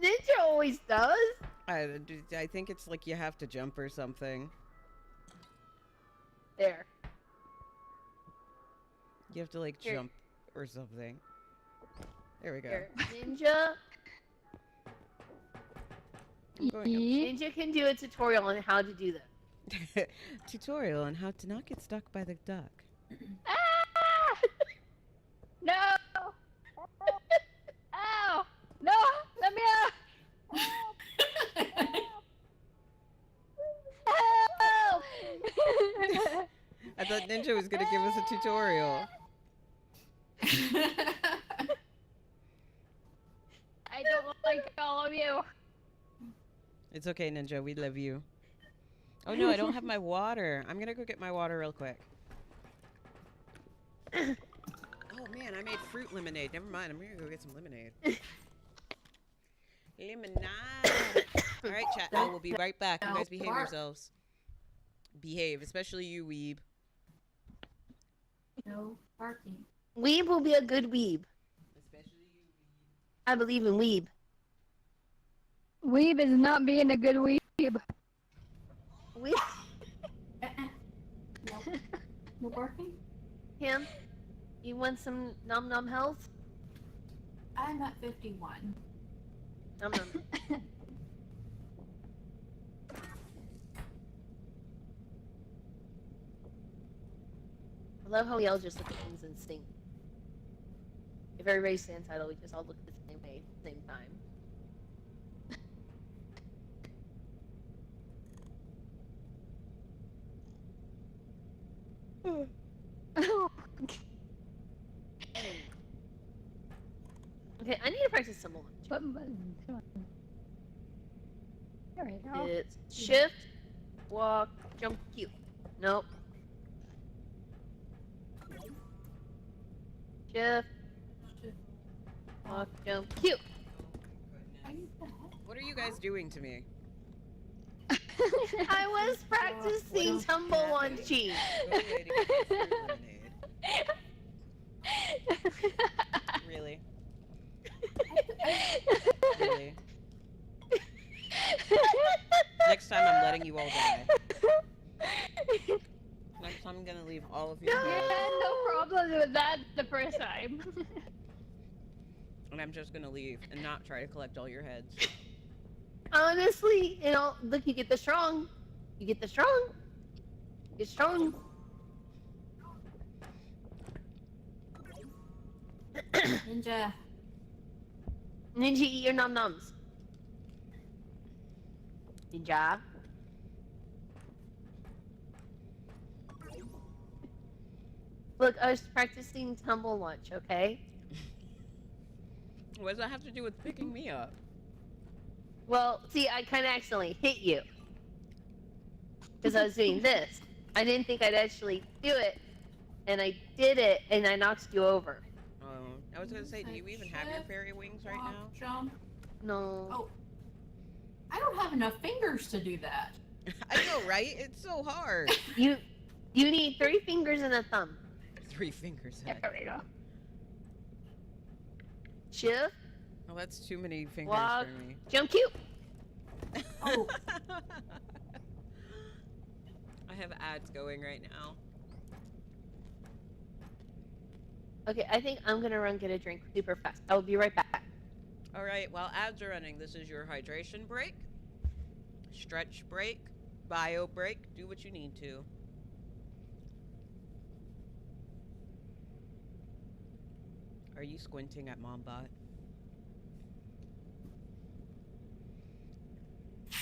Ninja always does. I think it's like you have to jump or something. There. You have to like Here. jump or something. There we go. Here. Ninja. I'm going up. Ninja can do a tutorial on how to do that. Tutorial on how to not get stuck by the duck. Ah! No! Ow! No! Let me out! Help! I thought Ninja was gonna give us a tutorial. I don't like all of you. It's okay, Ninja. We love you. Oh no, I don't have my water. I'm gonna go get my water real quick. Oh man, I made fruit lemonade. Never mind. I'm gonna go get some lemonade. Lemonade. All right, chat. I will be right back. You guys behave yourselves. Behave, especially you, weeb. No barking. Weeb will be a good weeb. Especially you, weeb. I believe in weeb. Weeb is not being a good weeb. Weeb. No. No barking? Him. You want some nom nom health? I'm at 51. Nom nom. I love how we all just look at things in sync. If everybody's stand title, we just all look at the same way at the same time. Okay, I need to practice some more. What button? Come on. There we go. It's shift, walk, jump, Q. Nope. Shift, walk, jump, Q. What are you guys doing to me? I was practicing tumble on cheese. Go away to get some fruit lemonade. Really? Really? Next time I'm letting you all die. Next time I'm gonna leave all of you Yeah, dead. no problem with that the first time. And I'm just gonna leave and not try to collect all your heads. Honestly, you know, look, you get the strong. You get the strong. You get strong. Ninja. Ninja, eat your nom noms. Ninja. Look, I was practicing tumble launch, okay? What does that have to do with picking me up? Well, see, I kind of accidentally hit you. Because I was doing this. I didn't think I'd actually do it. And I did it, and I knocked you over. I was gonna say, do you even have your fairy wings right Walk, now? Jump. No. Oh. I don't have enough fingers to do that. I know, right? It's so hard. You need 3 fingers and a thumb. 3 fingers. There we go. Shift, Oh, that's too many fingers walk, for me. jump, cute. Oh. I have ads going right now. Okay, I think I'm gonna run get a drink super fast. I will be right back. All right, while ads are running, this is your hydration break, stretch break, bio break. Do what you need to. Are you squinting at Mombot?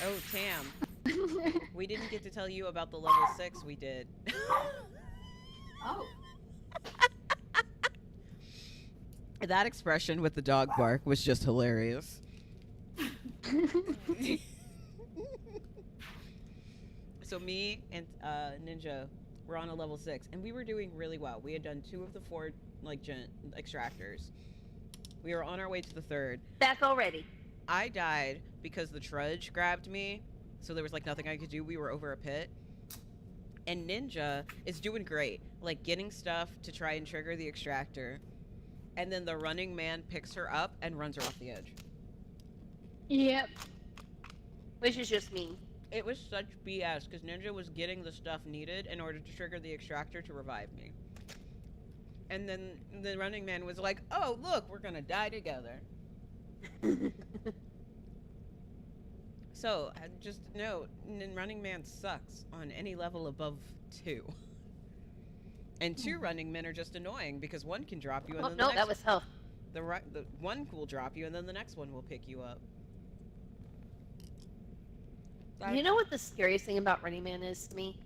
Oh, Tam. We didn't get to tell you about the level 6 we did. Oh. That expression with the dog bark was just hilarious. So me and Ninja We're on a level 6, and we were doing really well. We had done 2 of the 4 like extractors. We were on our way to the 3rd. Back already. I died because the trudge grabbed me, so there was like nothing I could do. We were over a pit. And Ninja is doing great, like getting stuff to try and trigger the extractor. And then the running man picks her up and runs her off the edge. Yep. Which is just mean. It was such BS because Ninja was getting the stuff needed in order to trigger the extractor to revive me. And then the running man was like, oh, look, we're gonna die together. So, just note, running man sucks on any level above 2. And 2 running men are just annoying because 1 can drop you and then the next that was health. The one will drop you and then the next one will pick you up. You know what the scariest thing about Running Man is to me?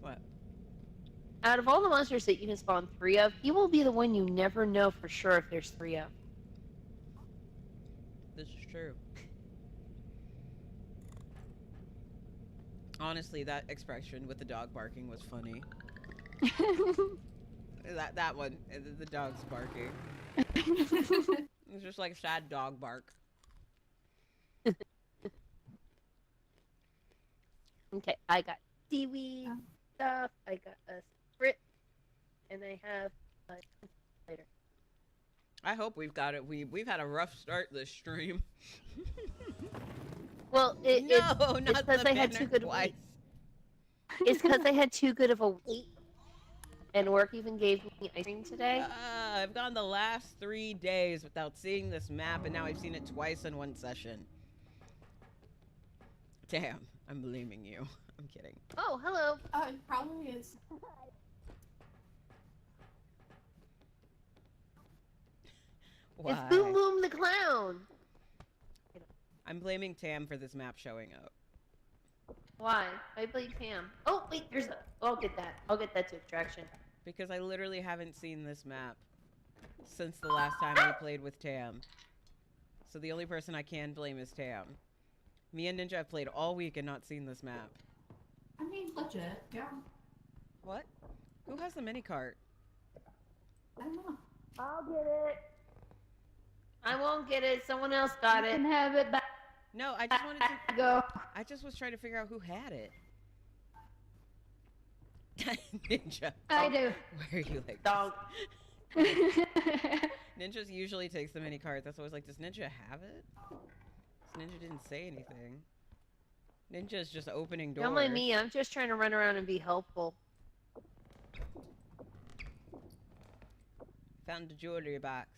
What? Out of all the monsters that you can spawn 3 of, he will be the one you never know for sure if there's 3 of. This is true. Honestly, that expression with the dog barking was funny. that one, the dog's barking. It's just like a sad dog bark. Okay, I got seaweed stuff, I got a sprit, and I have a later. I hope we've got it. We've had a rough start this stream. Well, it's because I had too good of a twice. week. It's because I had too good of a week, and work even gave me ice cream today. I've gone the last 3 days without seeing this map, and now I've seen it twice in one session. Damn, I'm blaming you. I'm kidding. Oh, hello. It probably is. Why? It's Boom Boom the Clown. I'm blaming Tam for this map showing up. Why? I blame Pam. Oh, wait, there's a... I'll get that. I'll get that to extraction. Because I literally haven't seen this map since the last time we played with Tam. So the only person I can blame is Tam. Me and Ninja have played all week and not seen this map. I mean, legit, yeah. What? Who has the mini cart? I don't know. I'll get it. I won't get it. Someone else got You it. can have it back. No, I just wanted to... Go. I just was trying to figure out who had it. Ninja. I do. Where are you like Dog. Ninja usually takes the mini cart. That's always like, does Ninja have it? Ninja didn't say anything. Ninja's just opening doors. Don't mind me. I'm just trying to run around and be helpful. Found a jewelry box.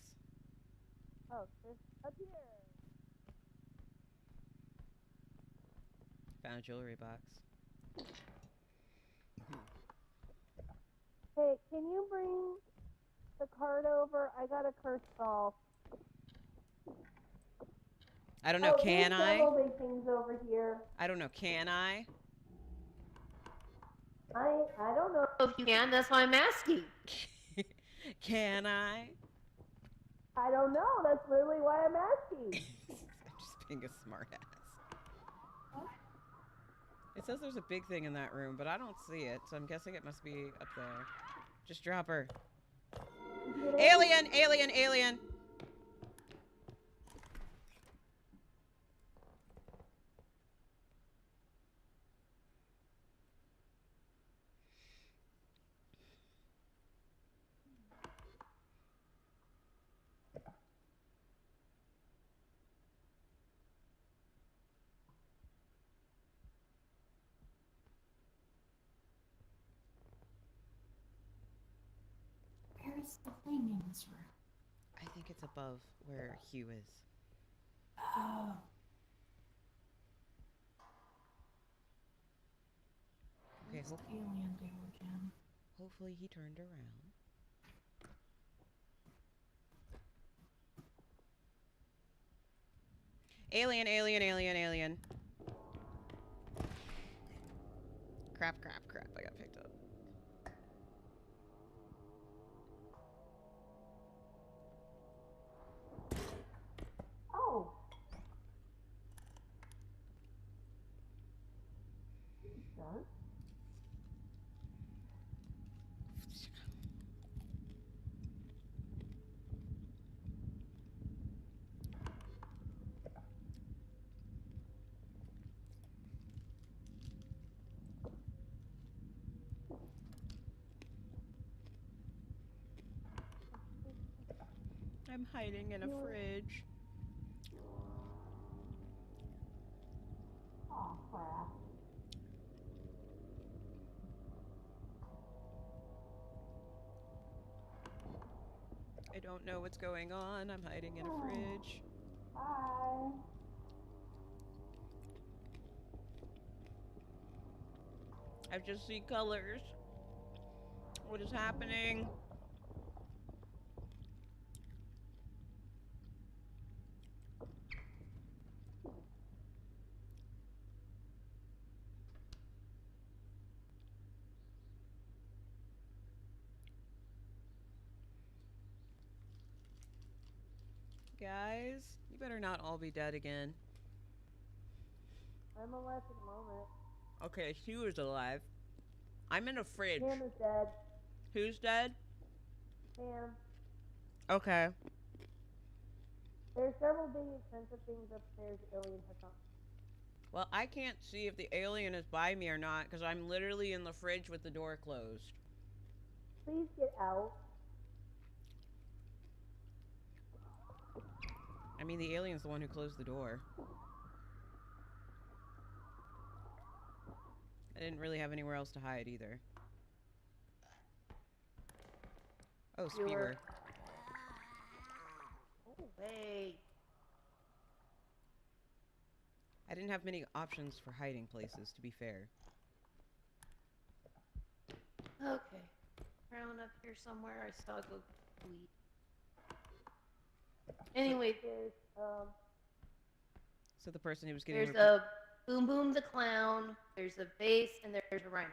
Oh, sis, up here. Found a jewelry box. Hey, can you bring the card over? I got a curse ball. I don't know, can there's I? several big things over here. I don't know, can I? I don't know. If you can, that's why I'm asking. Can I? I don't know. That's literally why I'm asking. I'm just being a smart ass. It says there's a big thing in that room, but I don't see it, so I'm guessing it must be up there. Just drop her. Alien! Alien! Alien! Where's the thing in this room? I think it's above where Hugh is. Oh. Okay, Where's the alien do again? hopefully he turned around. Alien, alien, alien, alien. Crap, crap, crap. I got picked up. Oh. Done? I'm hiding in a fridge. Oh, crap. I don't know what's going on. I'm hiding in a fridge. Bye. I just see colors. What is happening? Guys, you better not all be dead again. I'm alive at the moment. Okay, she was alive. I'm in a fridge. Pam is dead. Who's dead? Pam. Okay. There's several big expensive things upstairs the alien has not. Well, I can't see if the alien is by me or not because I'm literally in the fridge with the door closed. Please get out. I mean, the alien's the one who closed the door. I didn't really have anywhere else to hide either. Oh, Spewer. Oh, wait. I didn't have many options for hiding places, to be fair. Okay. Around up here somewhere, I saw go tweet. Anyway, So the person who was getting... there's a Boom Boom the Clown, there's a vase, and there's a rhino.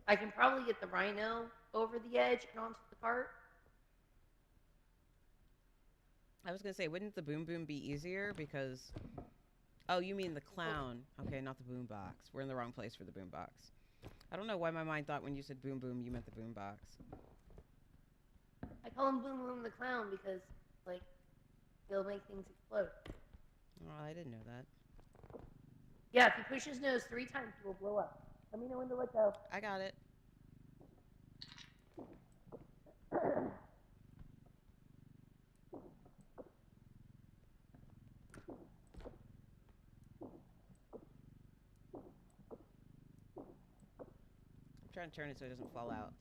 I can probably get the rhino over the edge and onto the cart. I was going to say, wouldn't the Boom Boom be easier? Because... Oh, you mean the clown. Okay, not the boom box. We're in the wrong place for the boom box. I don't know why my mind thought when you said boom boom, you meant the boom box. I call him Boom Boom the Clown because, like, he'll make things explode. Oh, I didn't know that. Yeah, if you push his nose 3 times, he will blow up. Let me know when to let go. I got it. I'm trying to turn it so it doesn't fall out.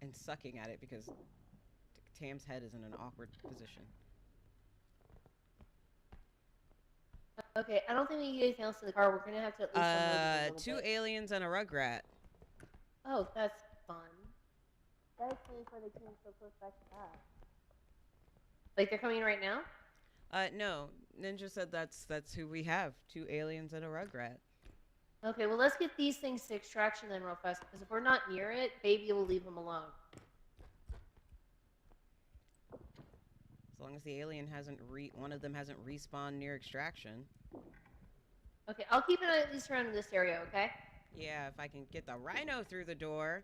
And sucking at it because Tam's head is in an awkward position. Okay, I don't think we can get anything else in the car. We're gonna have to at least unload it a little 2 bit. aliens and a rugrat. Oh, that's fun. That explains why they came so close back to back. Like, they're coming right now? No. Ninja said that's who we have. 2 aliens and a rugrat. Okay, well, let's get these things to extraction then real fast, because if we're not near it, baby will leave them alone. As long as the alien hasn't one of them hasn't respawned near extraction. Okay, I'll keep an eye at least around this area, okay? Yeah, if I can get the rhino through the door.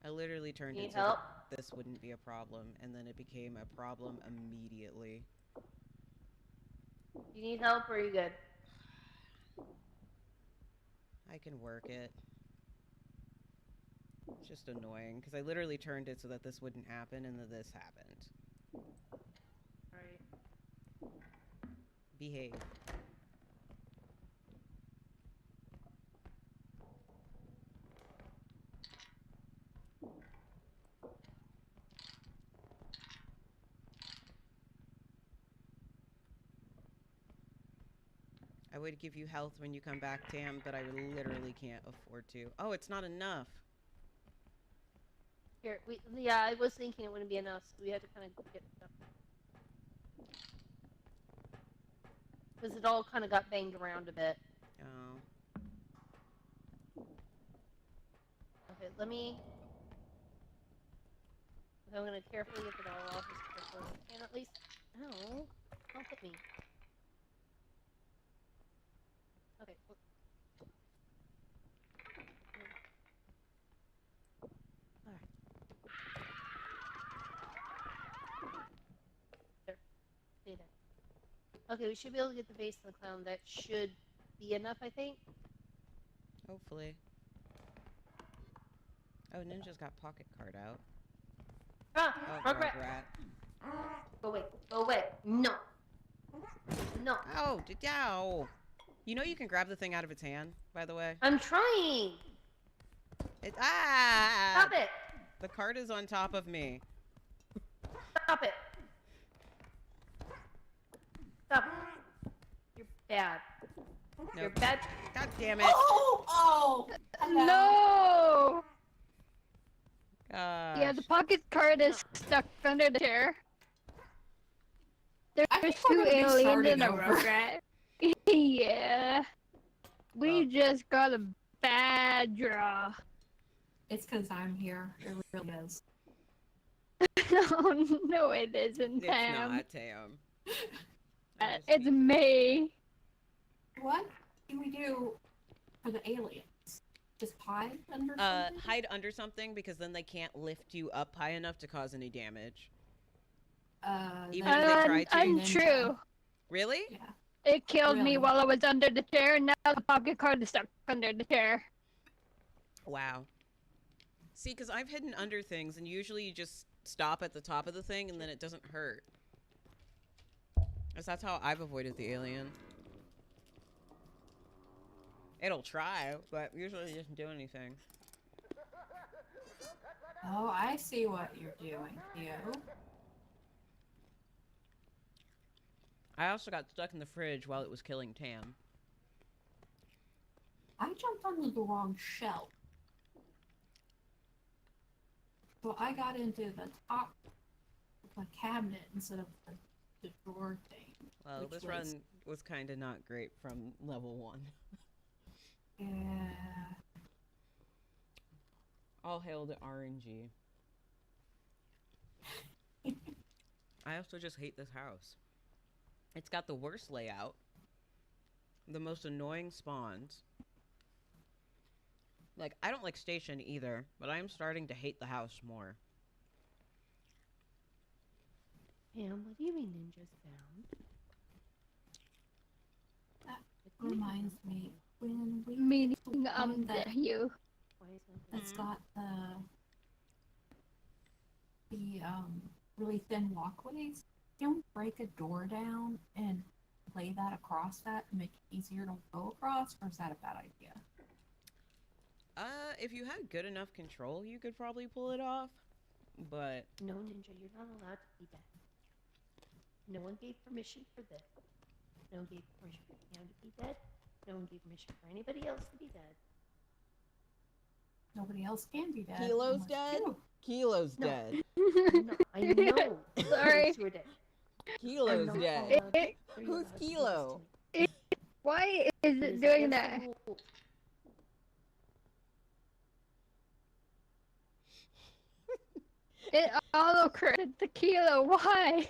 I literally turned Need it so help? that this wouldn't be a problem, and then it became a problem immediately. You need help, or are you good? I can work it. It's just annoying, because I literally turned it so that this wouldn't happen, and then this happened. Alright. Behave. I would give you health when you come back, Tam, but I literally can't afford to. Oh, it's not enough. Here, yeah, I was thinking it wouldn't be enough, so we had to kind of get stuff. Because it all kind of got banged around a bit. Oh. Okay, let me... Okay, I'm going to carefully get the doll off as carefully as I can, at least. No, don't hit me. Okay, well, alright. There. Stay there. Okay, we should be able to get the face of the clown. That should be enough, I think. Hopefully. Oh, Ninja's got pocket card out. Ah, Oh, Rugrat. Rugrat. Go away. Go away. No. No. Ow! Ow! You know you can grab the thing out of its hand, by the way? I'm trying. Ah! Stop it. The card is on top of me. Stop it. Stop it. You're bad. Nope. You're bad. God damn it. Oh! Hello. No! Gosh. Yeah, the pocket card is stuck under the chair. I There's think we're 2 gonna be aliens starting and a over. Rugrat. Yeah. We Oh. just got a bad draw. It's because I'm here. It really is. No, no, it isn't, It's Tam. not, Tam. It's me. What can we do for the aliens? Just hide under something? Hide under something because then they can't lift you up high enough to cause any damage. Even if they try to. Untrue. Really? Yeah. It killed me Really? while I was under the chair, and now the pocket card is stuck under the chair. Wow. See, because I've hidden under things, and usually you just stop at the top of the thing, and then it doesn't hurt. Because that's how I've avoided the alien. It'll try, but usually it doesn't do anything. Oh, I see what you're doing, you. I also got stuck in the fridge while it was killing Tam. I jumped onto the wrong shelf. So I got into the top of the cabinet instead of the drawer thing. Well, which this was- run was kind of not great from level 1. Yeah. All hail to RNG. I also just hate this house. It's got the worst layout, the most annoying spawns. Like, I don't like Station either, but I'm starting to hate the house more. Pam, what do you mean ninjas found? That reminds me when we Meaning, one that you. Why is that? that's got the really thin walkways. Don't break a door down and lay that across that to make it easier to go across, or is that a bad idea? If you had good enough control, you could probably pull it off, but... No, Ninja, you're not allowed to be dead. No one gave permission for this. No one gave permission for Pam to be dead. No one gave permission for anybody else to be dead. Nobody else can be dead. Kilo's unless dead? you. Kilo's No. dead. No, I know. Sorry. You were dead. Kilo's I'm not dead. allowed- It- are you Who's allowed to do this Kilo? to me? Why is It it is doing against that? the rules. It auto-corrected the kilo. Why?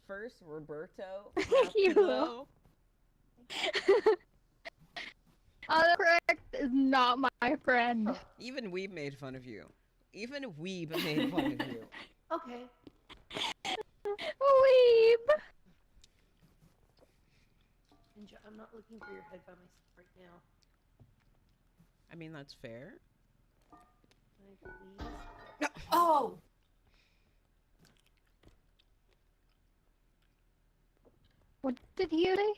First, Roberto. Kilo. Autocorrect is not my friend. Even Weeb made fun of you. Even Weeb made fun of you. Okay. Weeb. Ninja, I'm not looking for your head by myself right now. I mean, that's fair. Can I please? Oh! What did you say?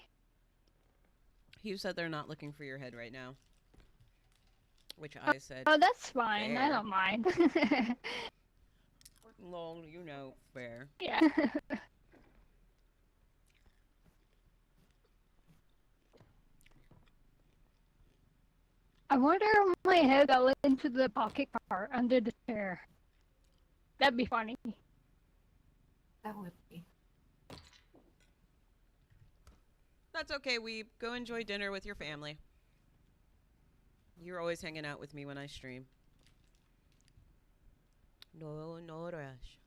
You said they're not looking for your head right now. Which I said, Oh, that's fine. I Fair. don't mind. lol, you know, fair. Yeah. I wonder if my head got into the pocket part under the chair. That'd be funny. That would be. That's okay, Weeb. Go enjoy dinner with your family. You're always hanging out with me when I stream. No rush.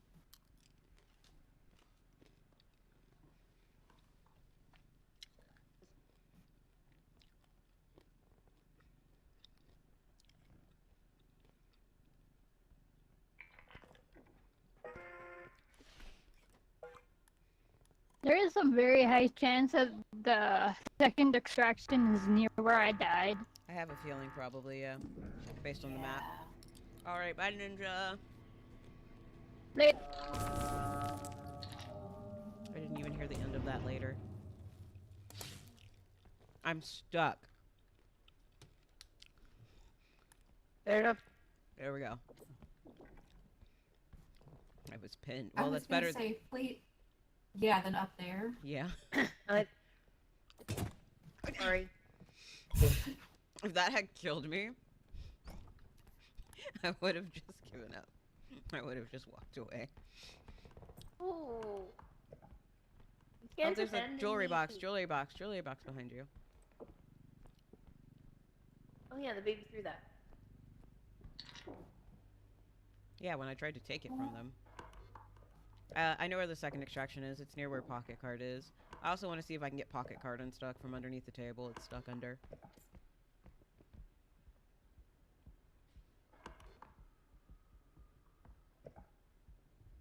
There is a very high chance that the second extraction is near where I died. I I have a feeling probably, yeah. Based on the map. Yeah. Alright, bye, Ninja. Later. I didn't even hear the end of that later. I'm stuck. Fair enough. There we go. I was pinned. I Well, was that's gonna better. say, please. Yeah, then up there. Yeah. Sorry. If that had killed me, I would have just given up. I would have just walked away. Ooh. You Oh, can't there's a defend jewelry me. box behind you. Oh yeah, the baby threw that. Yeah, when I tried to take it from them. I know where the second extraction is. It's near where pocket card is. I also want to see if I can get pocket card unstuck from underneath the table. It's stuck under.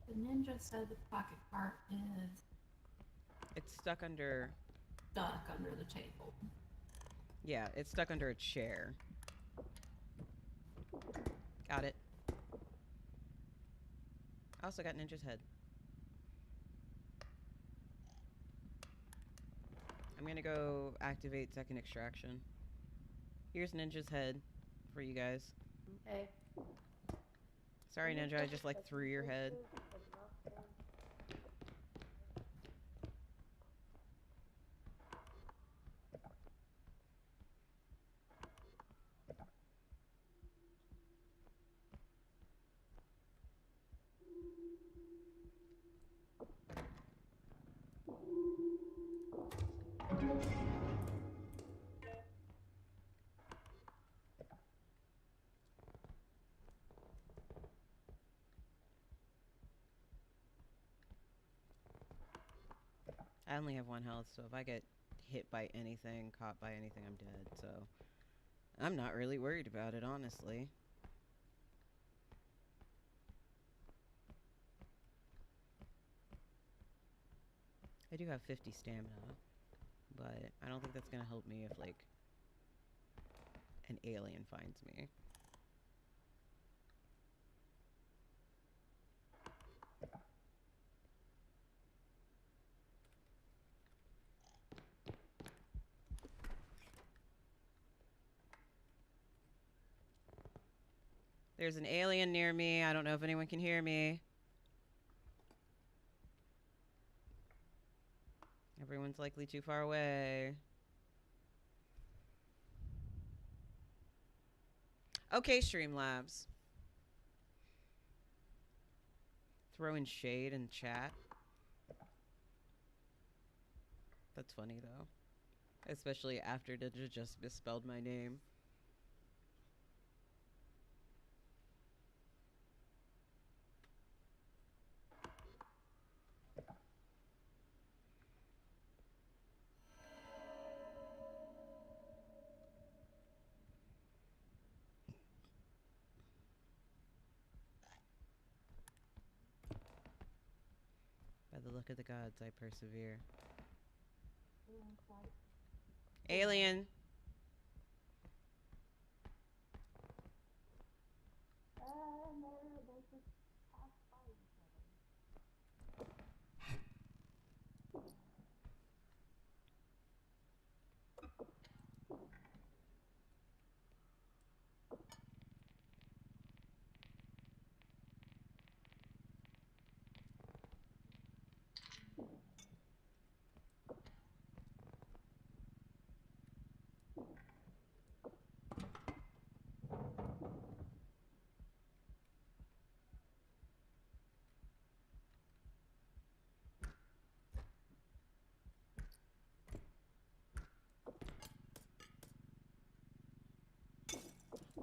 The ninja said the pocket part is It's stuck under... stuck under the table. Yeah, it's stuck under a chair. Got it. I also got Ninja's head. I'm gonna go activate second extraction. Here's Ninja's head for you guys. Okay. Sorry, Ninja, I just like threw your head. I only have 1 health, so if I get hit by anything, caught by anything, I'm dead, so... I'm not really worried about it, honestly. I do have 50 stamina, but I don't think that's gonna help me if, like, an alien finds me. There's an alien near me. I don't know if anyone can hear me. Everyone's likely too far away. Okay, Streamlabs. Throwing shade in chat. That's funny, though. Especially after Ninja just misspelled my name. By the look of the gods, I persevere. Alien!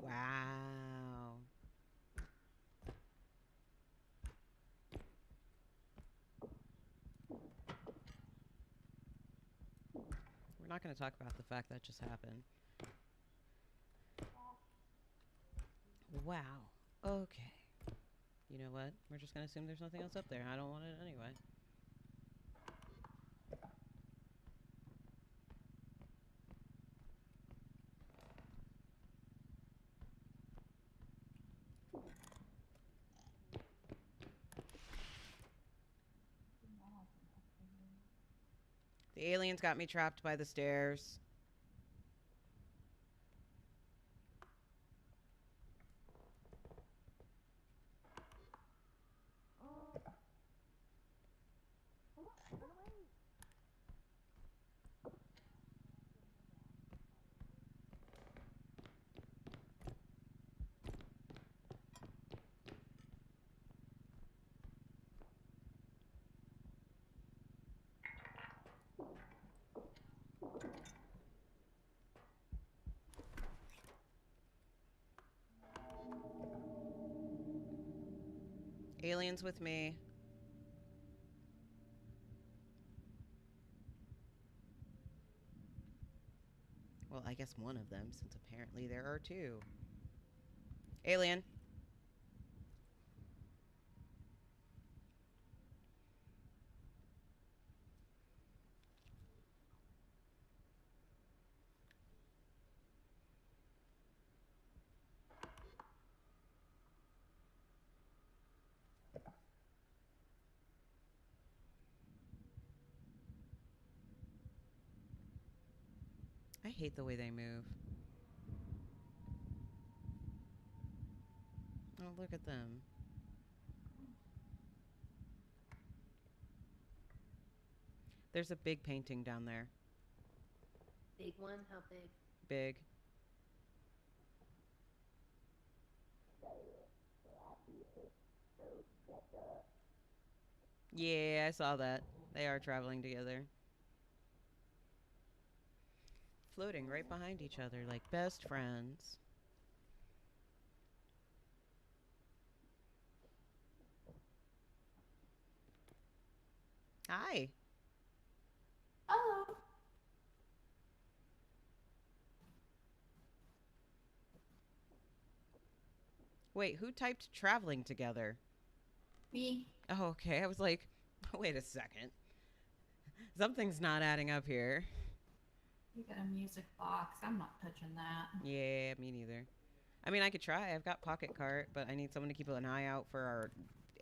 Wow. We're not going to talk about the fact that just happened. Wow. Okay. You know what? We're just going to assume there's nothing else up there. I don't want it anyway. The aliens got me trapped by the stairs. Aliens with me. Well, I guess one of them, since apparently there are two. Alien. I hate the way they move. Oh, look at them. There's a big painting down there. Big one? How big? Big. Yeah, I saw that. They are traveling together. Floating right behind each other like best friends. Hi. Hello. Wait, who typed traveling together? Me. Oh, okay. I was like, wait a second. Something's not adding up here. You got a music box. I'm not touching that. Yeah, me neither. I mean, I could try. I've got Pocket Cart, but I need someone to keep an eye out for our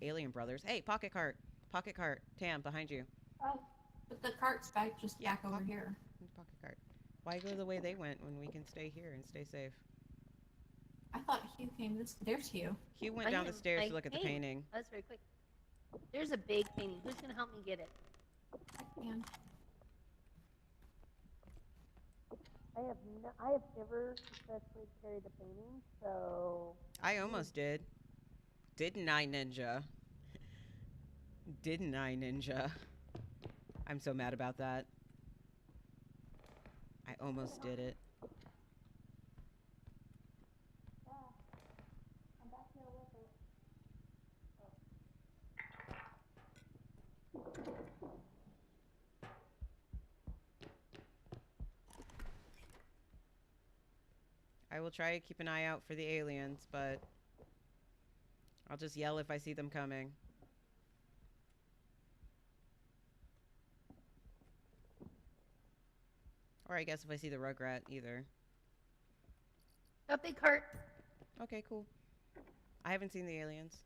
alien brothers. Hey, Pocket Cart. Pocket Cart. Tam, behind you. Oh, but the cart's back back over here. Pocket Cart. Why go the way they went when we can stay here and stay safe? I thought Hugh came this. There's Hugh. Hugh went down the stairs to look at the painting. That's very quick. There's a big painting. Who's gonna help me get it? I can. I have never successfully carried a painting, so I almost did. Didn't I, Ninja? Didn't I, Ninja? I'm so mad about that. I almost did it. I'm back here with it. I will try to keep an eye out for the aliens, but I'll just yell if I see them coming. Or I guess if I see the Rugrat either. A big heart. Okay, cool. I haven't seen the aliens.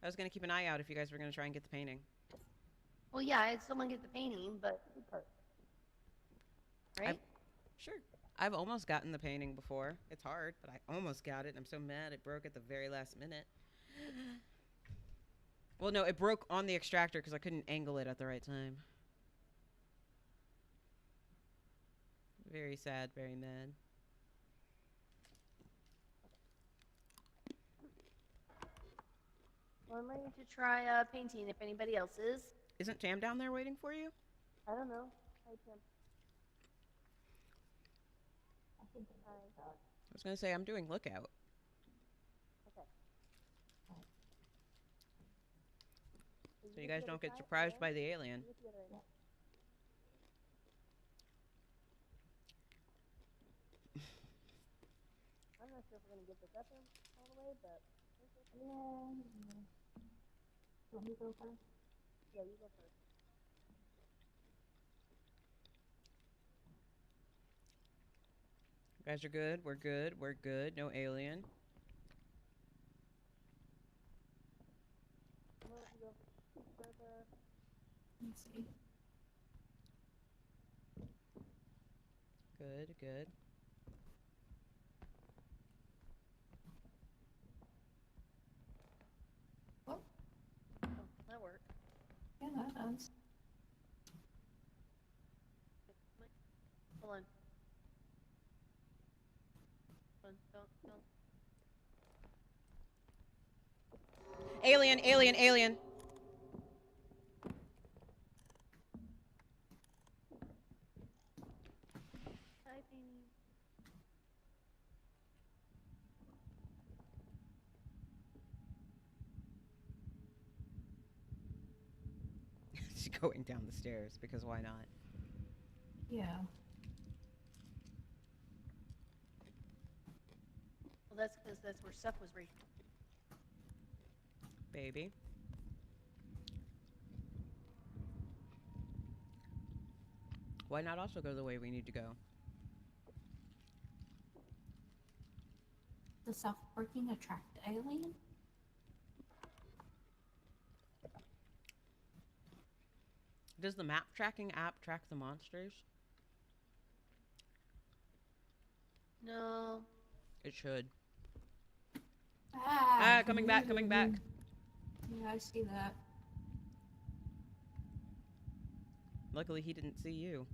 I was going to keep an eye out if you guys were going to try and get the painting. Well, yeah, I had someone get the painting, but big heart. Right? Sure. I've almost gotten the painting before. It's hard, but I almost got it. I'm so mad it broke at the very last minute. Well, no, it broke on the extractor because I couldn't angle it at the right time. Very sad, very mad. Well, I'm ready to try painting if anybody else is. Isn't Tam down there waiting for you? I don't know. Hi, Tim. I was going to say, I'm doing lookout. Okay. So you guys don't get surprised by the alien. I'm not sure if we're gonna get this up all the way, but Yeah. You want me to go first? yeah, you go first. You guys are good. We're good. We're good. No alien. Well, you go further. Let me see. Good, good. Oh, Oh, that worked. yeah, that does. Hold on. Hold on. Don't. Alien, alien, alien. Typing. She's going down the stairs because why not? Yeah. Well, that's because that's where stuff was right. Baby. Why not also go the way we need to go? Does self-working attract alien? Does the map tracking app track the monsters? No. It should. Coming back, coming back. Yeah, I see that. Luckily, he didn't see you.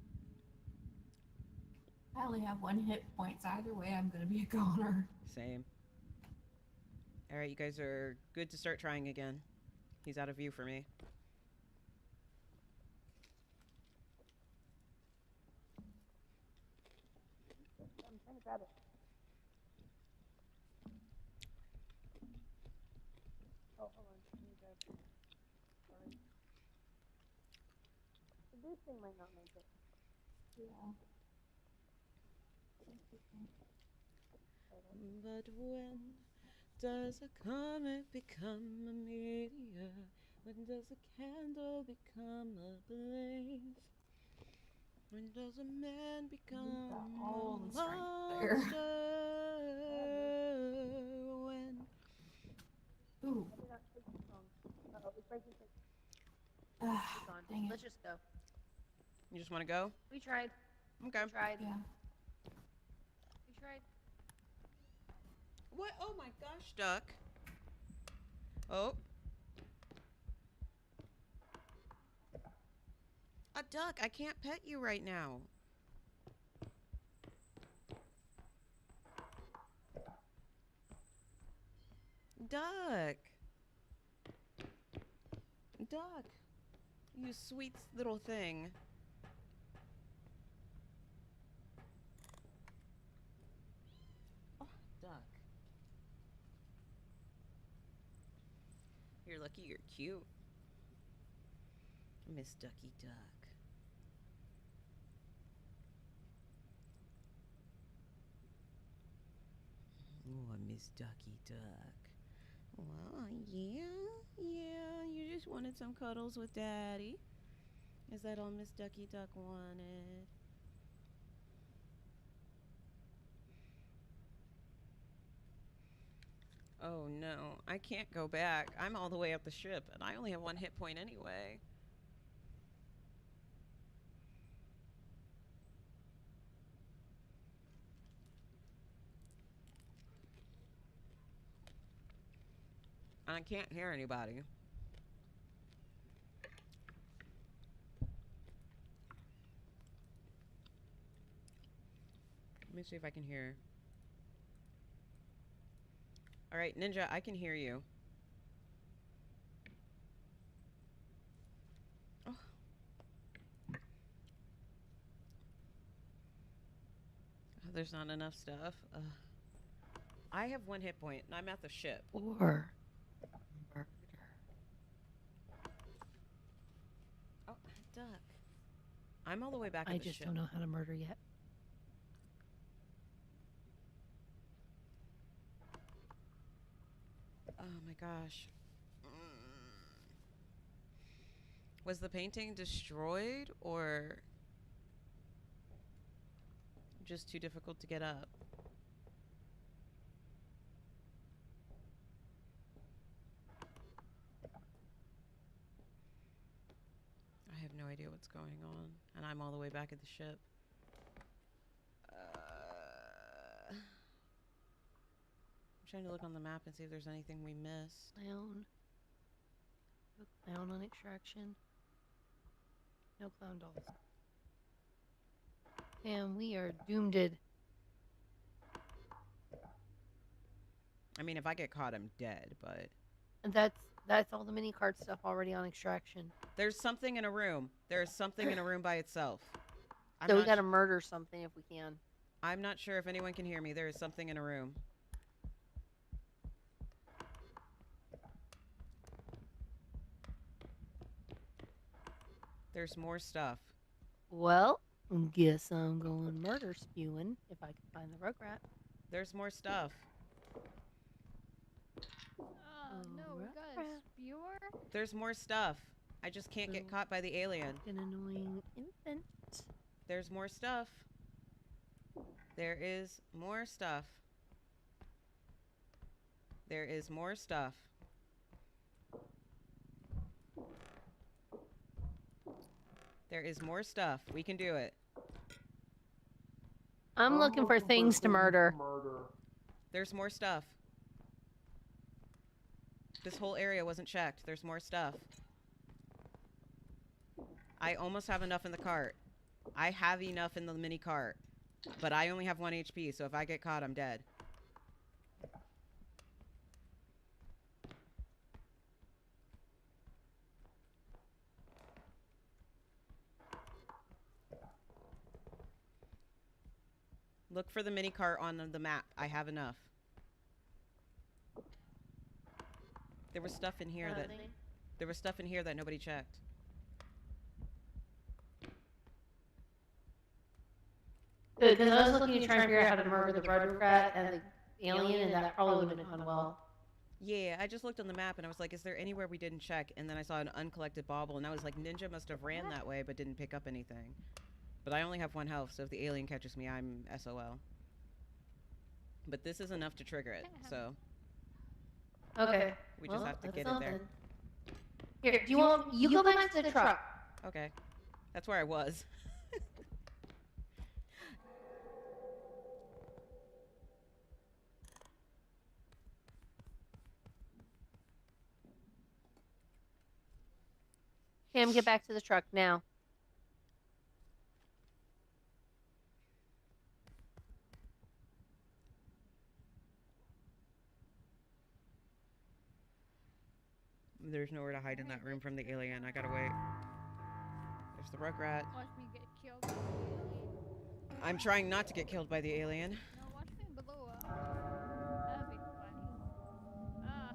I only have 1 hit points. Either way, I'm gonna be a goner. Same. Alright, you guys are good to start trying again. He's out of view for me. I'm trying to grab it. Oh, hold on. Let me grab it. Sorry. This thing might not make it. Yeah. But when does a comet become a meteor? When does a candle become a blaze? When does a man become all a the strength there. monster? When? Ooh. I did not take the song. Uh-oh, it's breaking. It's gone. Dang it. Let's just go. You just want to go? We tried. Okay. We tried. Yeah. We tried. What? Oh my gosh, duck. Oh. A duck. I can't pet you right now. Duck. Duck. You sweet little thing. Oh, duck. You're lucky you're cute. Miss Ducky Duck. Oh, Miss Ducky Duck. Well, yeah. You just wanted some cuddles with Daddy. Is that all Miss Ducky Duck wanted? Oh no, I can't go back. I'm all the way up the ship, and I only have 1 hit point anyway. I can't hear anybody. Let me see if I can hear. All right, Ninja, I can hear you. Oh. Oh, there's not enough stuff. I have 1 hit point, and I'm at the ship. Or murder. Oh, duck. I'm all the way back I at the just ship. don't know how to murder yet. Oh my gosh. Was the painting destroyed or just too difficult to get up? I have no idea what's going on, and I'm all the way back at the ship. trying to look on the map and see if there's anything we missed. Clown. No clown on extraction. No clown dolls. And we are doomed. I mean, if I get caught, I'm dead, but... And that's all the mini cart stuff already on extraction. There's something in a room. There's something in a room by itself. So we gotta murder something if we can. I'm not sure if anyone can hear me. There is something in a room. There's more stuff. Well, guess I'm going murder spewing if I can find the rugrat. There's more stuff. No, we got a spewer. There's more stuff. I just can't get caught by the alien. An annoying infant. There's more stuff. There is more stuff. There is more stuff. There is more stuff. We can do it. I'm looking for things to murder. There's more stuff. This whole area wasn't checked. There's more stuff. I almost have enough in the cart. I have enough in the mini cart. But I only have 1 HP, so if I get caught, I'm dead. Look for the mini cart on the map. I have enough. There was stuff in here that nobody checked. Good, because I was looking to try and figure out how to murder the rugrat and the alien, and that probably would have gone well. Yeah, I just looked on the map and I was like, is there anywhere we didn't check? And then I saw an uncollected bauble and I was like, Ninja must have ran that way but didn't pick up anything. But I only have 1 health, so if the alien catches me, I'm SOL. But this is enough to trigger it, so... Okay. We just have to get it there. Here, do you want... You go back to the truck. Okay. That's where I was. Cam, get back to the truck now. There's nowhere to hide in that room from the alien. I gotta wait. There's the rugrat. Watch me get killed by the alien. I'm trying not to get killed by the alien. No, watch me blow up. That'd be funny. Ah.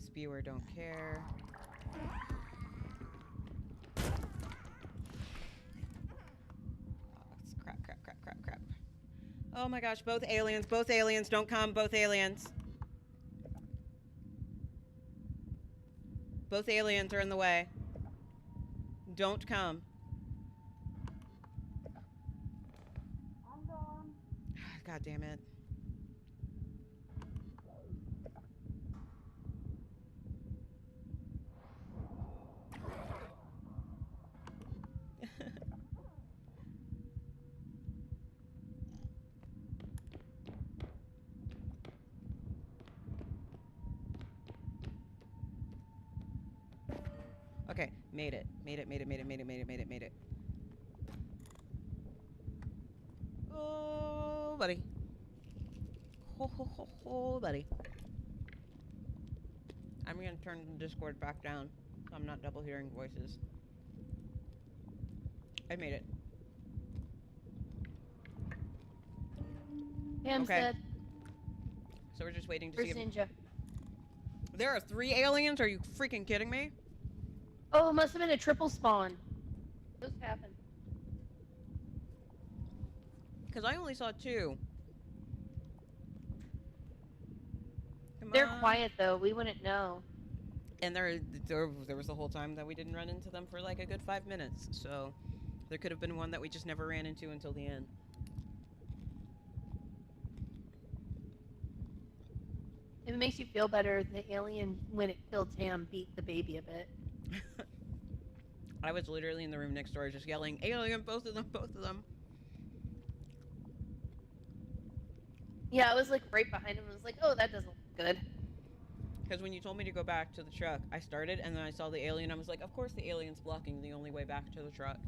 Spewer don't care. Crap. Oh my gosh, both aliens, don't come, both aliens. Both aliens are in the way. Don't come. I'm gone. God damn it. Okay, made it. Made it. Oh, buddy. Oh, buddy. I'm gonna turn the Discord back down so I'm not double hearing voices. I made it. Cam Okay. said, So we're just waiting to "Where's see if... Ninja?" There are 3 aliens? Are you freaking kidding me? Oh, it must have been a triple spawn. Those happen. Because I only saw 2. Come They're on. quiet though. We wouldn't know. And there was the whole time that we didn't run into them for like a good 5 minutes. So there could have been one that we just never ran into until the end. If it makes you feel better, the alien, when it killed Tam, beat the baby a bit. I was literally in the room next door just yelling, alien, both of them, both of them. Yeah, I was like right behind him. I was like, oh, that doesn't look good. Because when you told me to go back to the truck, I started and then I saw the alien. I was like, of course the alien's blocking the only way back to the truck.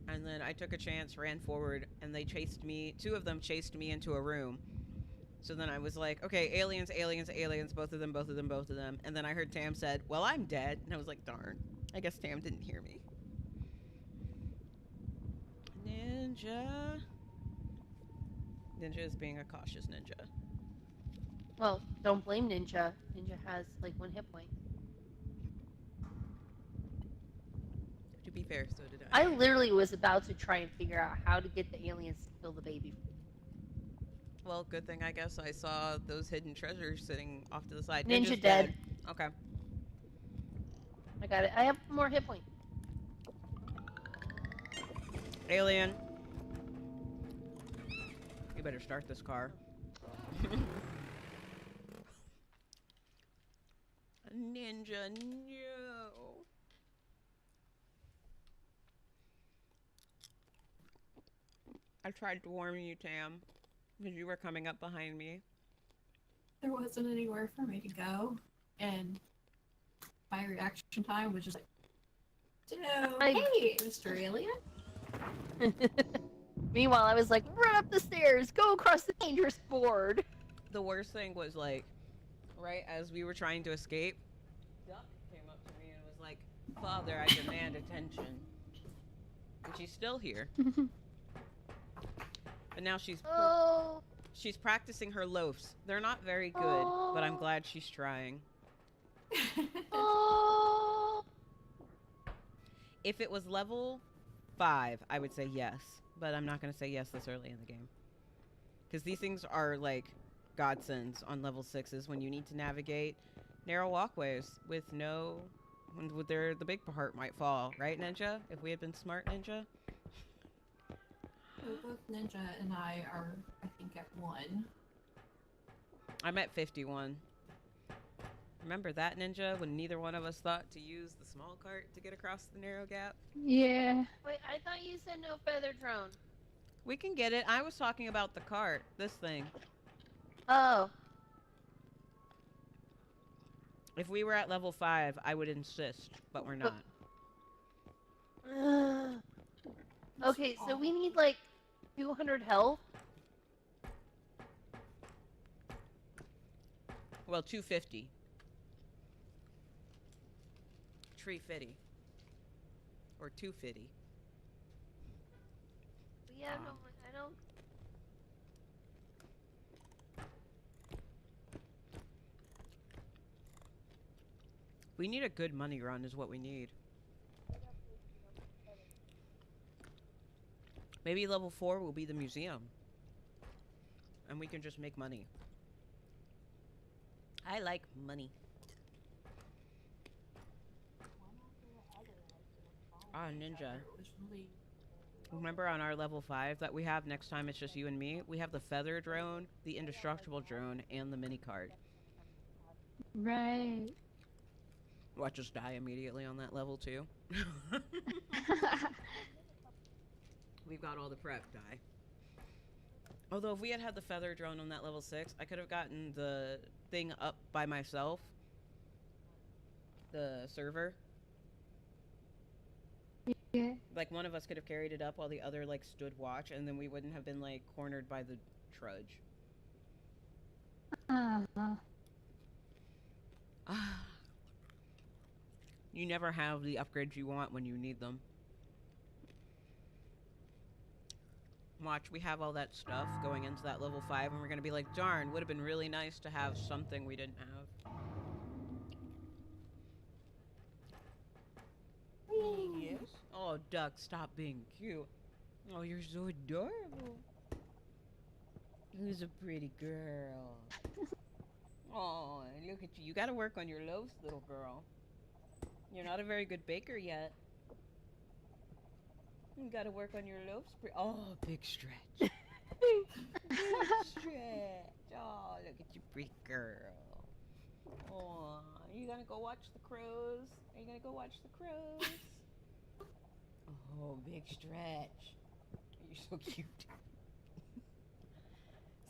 And then I took a chance, ran forward, and they chased me. 2 of them chased me into a room. So then I was like, okay, aliens, aliens, aliens, both of them, both of them, both of them. And then I heard Tam said, well, I'm dead. And I was like, darn. I guess Tam didn't hear me. Ninja. Ninja is being a cautious ninja. Well, don't blame Ninja. Ninja has like 1 hit point. To be fair, so did I. I literally was about to try and figure out how to get the aliens to kill the baby. Well, good thing I guess I saw those hidden treasures sitting off to the side. Ninja Ninja's dead. Okay. I got it. I have more hit points. Alien. You better start this car. Ninja, no. I tried to warn you, Tam, because you were coming up behind me. There wasn't anywhere for me to go, and my reaction time was just like, so, hey, Mr. Alien. Meanwhile, I was like, run up the stairs, go across the dangerous board. The worst thing was, like, right as we were trying to escape, Duck came up to me and was like, Father, I demand attention. And she's still here. But now she's she's practicing her loafs. They're not very good, but I'm glad she's trying. If it was level 5, I would say yes. But I'm not going to say yes this early in the game. Because these things are like godsends on level 6s when you need to navigate narrow walkways with no... the big part might fall. Right, Ninja? If we had been smart, Ninja? So both Ninja and I are, I think, at 1. I'm at 51. Remember that, Ninja, when neither one of us thought to use the small cart to get across the narrow gap? Yeah. Wait, I thought you said no feather drone. We can get it. I was talking about the cart. This thing. Oh. If we were at level 5, I would insist, but we're not. Okay, so we need like 200 health. Well, 250. 350. Or 250. Yeah, no, I don't. We need a good money run is what we need. Maybe level 4 will be the museum. And we can just make money. I like money. Ah, Ninja. Remember on our level 5 that we have next time it's just you and me? We have the feather drone, the indestructible drone, and the mini cart. Right. Watch us die immediately on that level too. We've got all the prep die. Although if we had had the feather drone on that level 6, I could have gotten the thing up by myself. The server. Yeah. Like one of us could have carried it up while the other like stood watch, and then we wouldn't have been like cornered by the trudge. You never have the upgrades you want when you need them. Watch, we have all that stuff going into that level 5, and we're gonna be like, darn, would have been really nice to have something we didn't have. Yes? Oh, Duck, stop being cute. Oh, you're so adorable. Who's a pretty girl? Oh, look at you. You gotta work on your loaves, little girl. You're not a very good baker yet. You gotta work on your loaves. Oh, big stretch. Big stretch. Oh, look at you, pretty girl. Oh, Are you gonna go watch the crows? Are you gonna go watch the crows? Oh, big stretch. You're so cute.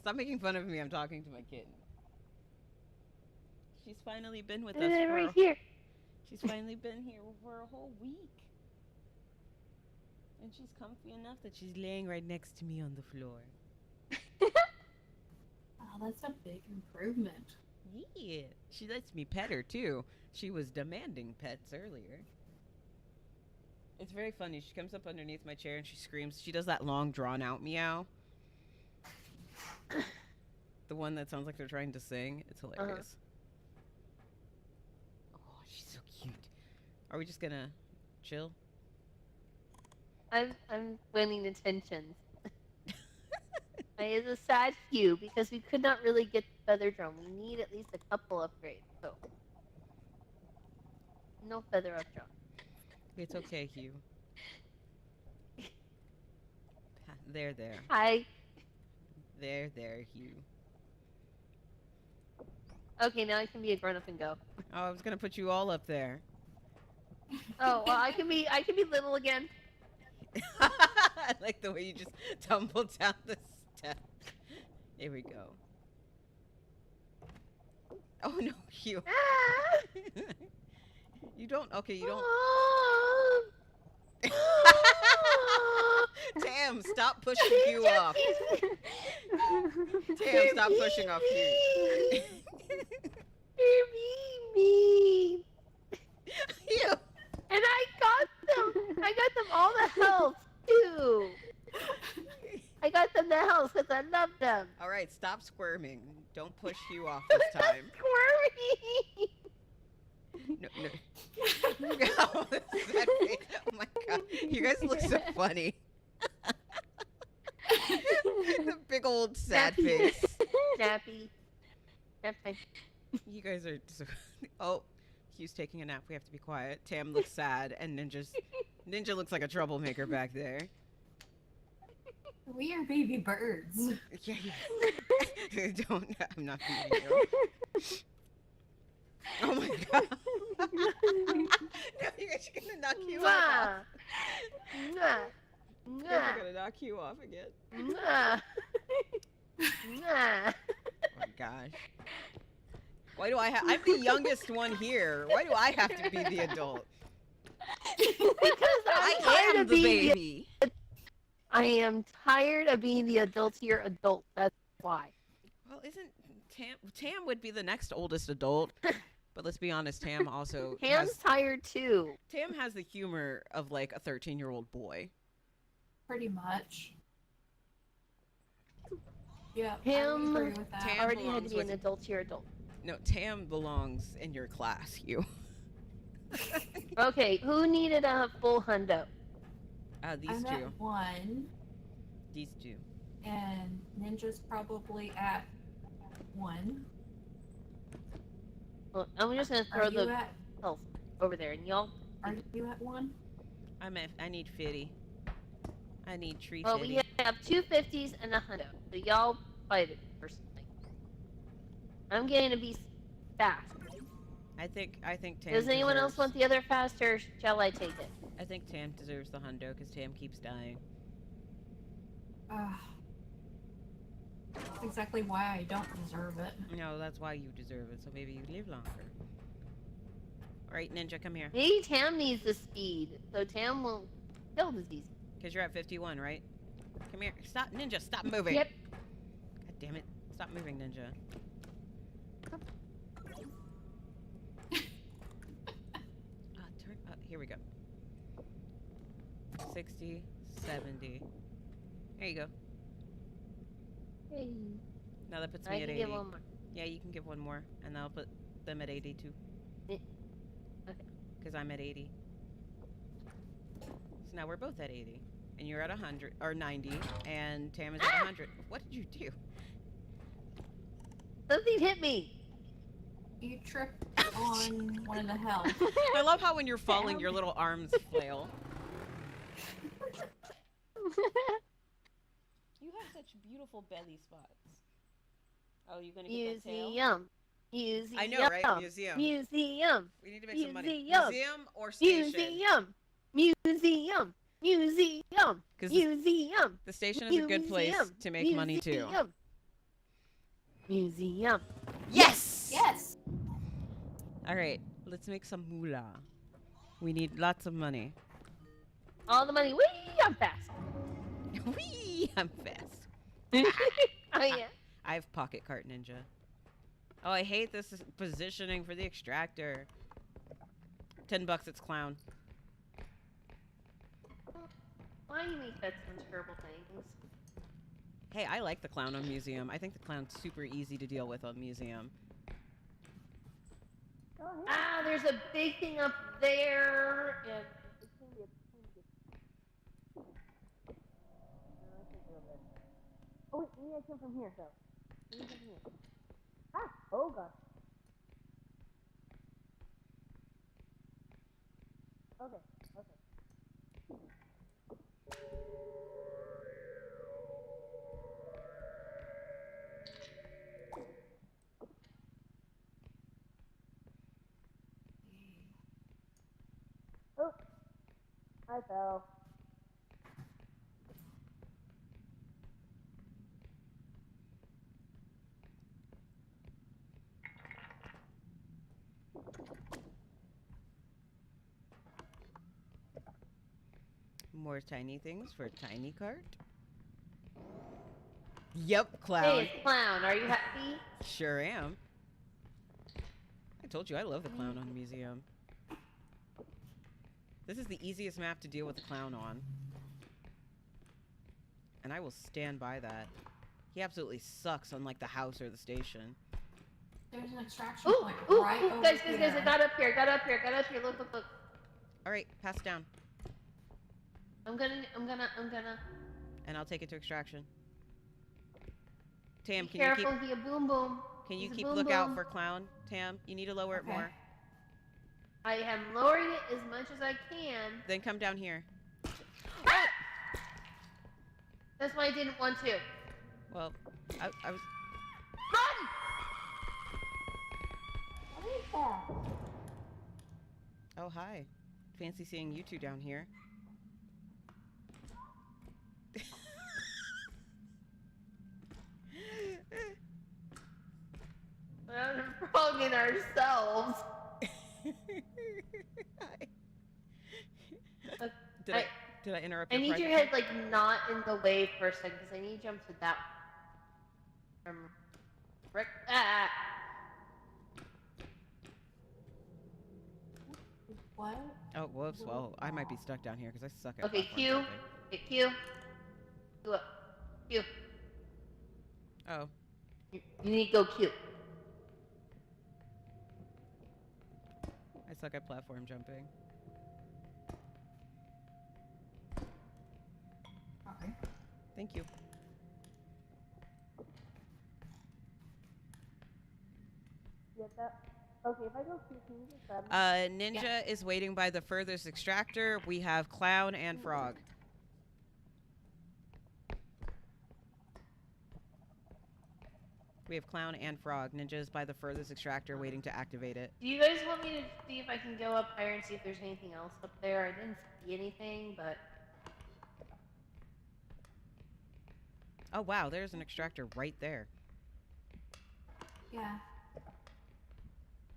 Stop making fun of me. I'm talking to my kitten. She's finally been with us And then for. right here. She's finally been here for a whole week. And she's comfy enough that she's laying right next to me on the floor. Oh, that's a big improvement. Yeah. She lets me pet her too. She was demanding pets earlier. It's very funny. She comes up underneath my chair and she screams. She does that long drawn out meow. The one that sounds like they're trying to sing. It's hilarious. Oh, she's so cute. Are we just gonna chill? I'm winning attentions. It's a sad few because we could not really get the feather drone. We need at least a couple upgrades. So no feather up drone. It's okay, Hugh. There, Hi. there, Hugh. Okay, now I can be a grown up and go. Oh, I was gonna put you all up there. Oh well, I can be little again. I like the way you just tumbled down the steps. Here we go. Oh no, Hugh. You don't. Okay, you don't. Tam, stop pushing Hugh off. Tam, stop pushing off Hugh. You're mean. Hugh. And I got them all the health too. I got them the health because I love them. All right, stop squirming. Don't push Hugh off this time. Squirmy. No. Oh, that face. Oh my god, you guys look so funny. The big old sad face. Nappy. Nap time. You guys are so. Oh, Hugh's taking a nap. We have to be quiet. Tam looks sad, and Ninja looks like a troublemaker back there. We are baby birds. Yeah. Don't. I'm not feeding you. Oh my god. No, you guys are gonna knock you off. Mwah. You guys are gonna knock you off again. Mwah. Mwah. Oh my gosh. Why do I'm the youngest one here. Why do I have to be the adult? Because I am the baby. I am tired of being the adultier adult. That's why. Well, isn't Tam would be the next oldest adult. But let's be honest, Tam also Tam's tired too. Tam has the humor of like a 13-year-old boy. Pretty much. Yeah, Him I agree with that. Tam already had to belongs be an with- adultier adult. No, Tam belongs in your class, you. Okay, who needed a full hundo? These I'm two. at 1, These two. and Ninja's probably at 1. Well, I'm just gonna Are throw you the at? health over there, and y'all. Are you at 1? I need 50. I need tree Well, 50. we have 250s and a hundo, so y'all fight it personally. I'm getting to be fast. I think Tam Does anyone else deserves- want the other fast, or shall I take it? I think Tam deserves the hundo because Tam keeps dying. That's exactly why I don't deserve it. No, that's why you deserve it, so maybe you live longer. Alright, Ninja, come here. Maybe Tam needs the speed, so Tam won't kill disease. Because you're at 51, right? Come here. Stop, Ninja, stop moving. Yep. God damn it. Stop moving, Ninja. Turn up. Here we go. 60, 70. There you go. Hey. Now that puts I me at can 80. get one more. Yeah, you can give one more, and I'll put them at 80 too. Okay. Because I'm at 80. So now we're both at 80. And you're at 100, or 90, and Tam is at 100. What did you do? Something hit me. You tripped on one of the health. I love how when you're falling, your little arms flail. You have such beautiful belly spots. Oh, you gonna get that tail? Museum. Museum. I know, right? Museum. Museum. We need to make some money. Museum. Museum or station? Museum. Museum. Because Museum. the station is a good place to make money too. Museum. Yes! Yes. All right, let's make some moolah. We need lots of money. All the money. Whee! I'm fast. Whee! I'm fast. Oh yeah. I have pocket cart ninja. Oh, I hate this positioning for the extractor. $10, it's clown. Why do you make that some terrible things? Hey, I like the clown on Museum. I think the clown's super easy to deal with on Museum. Ah, there's a big thing up there, and it's gonna be a pain to get. No, I can't go there. Oh wait, maybe I come from here though. Maybe from here. Ah! Oh gosh. Okay. Okay. Oh! I fell. More tiny things for tiny cart. Yep, clown. Hey, it's clown. Are you happy? Sure am. I told you I love the clown on Museum. This is the easiest map to deal with the clown on. And I will stand by that. He absolutely sucks on like the house or the station. There's an extraction Ooh, point ooh, right ooh, over guys, here. I got up here, got up here. Look. All right, pass it down. I'm gonna. And I'll take it to extraction. Tam, Be can you careful, keep? he a boom boom. Can you He's a keep boom lookout boom. for clown? Tam, you need to lower it Okay. more. I am lowering it as much as I can. Then come down here. That's why I didn't want to. Well, I was. Run! What is that? Oh, hi. Fancy seeing you two down here. We're frogging ourselves. Hi. Uh, Did I interrupt I your need your private head like not in the way for a second because I need to jump to that. Rick. Ah. What? Oh, whoops. Well, I might be stuck down here because I suck at Okay, platform Q. jumping. Okay, Q. Q up. Q. Oh. You need to go Q. I suck at platform jumping. Sorry. Thank you. Get that? Okay, if I go Q, can you just grab me? Ninja is waiting by the furthest extractor. We have clown and frog. We have clown and frog. Ninja is by the furthest extractor waiting to activate it. Do you guys want me to see if I can go up higher and see if there's anything else up there? I didn't see anything, but... Oh, wow. There's an extractor right there. Yeah.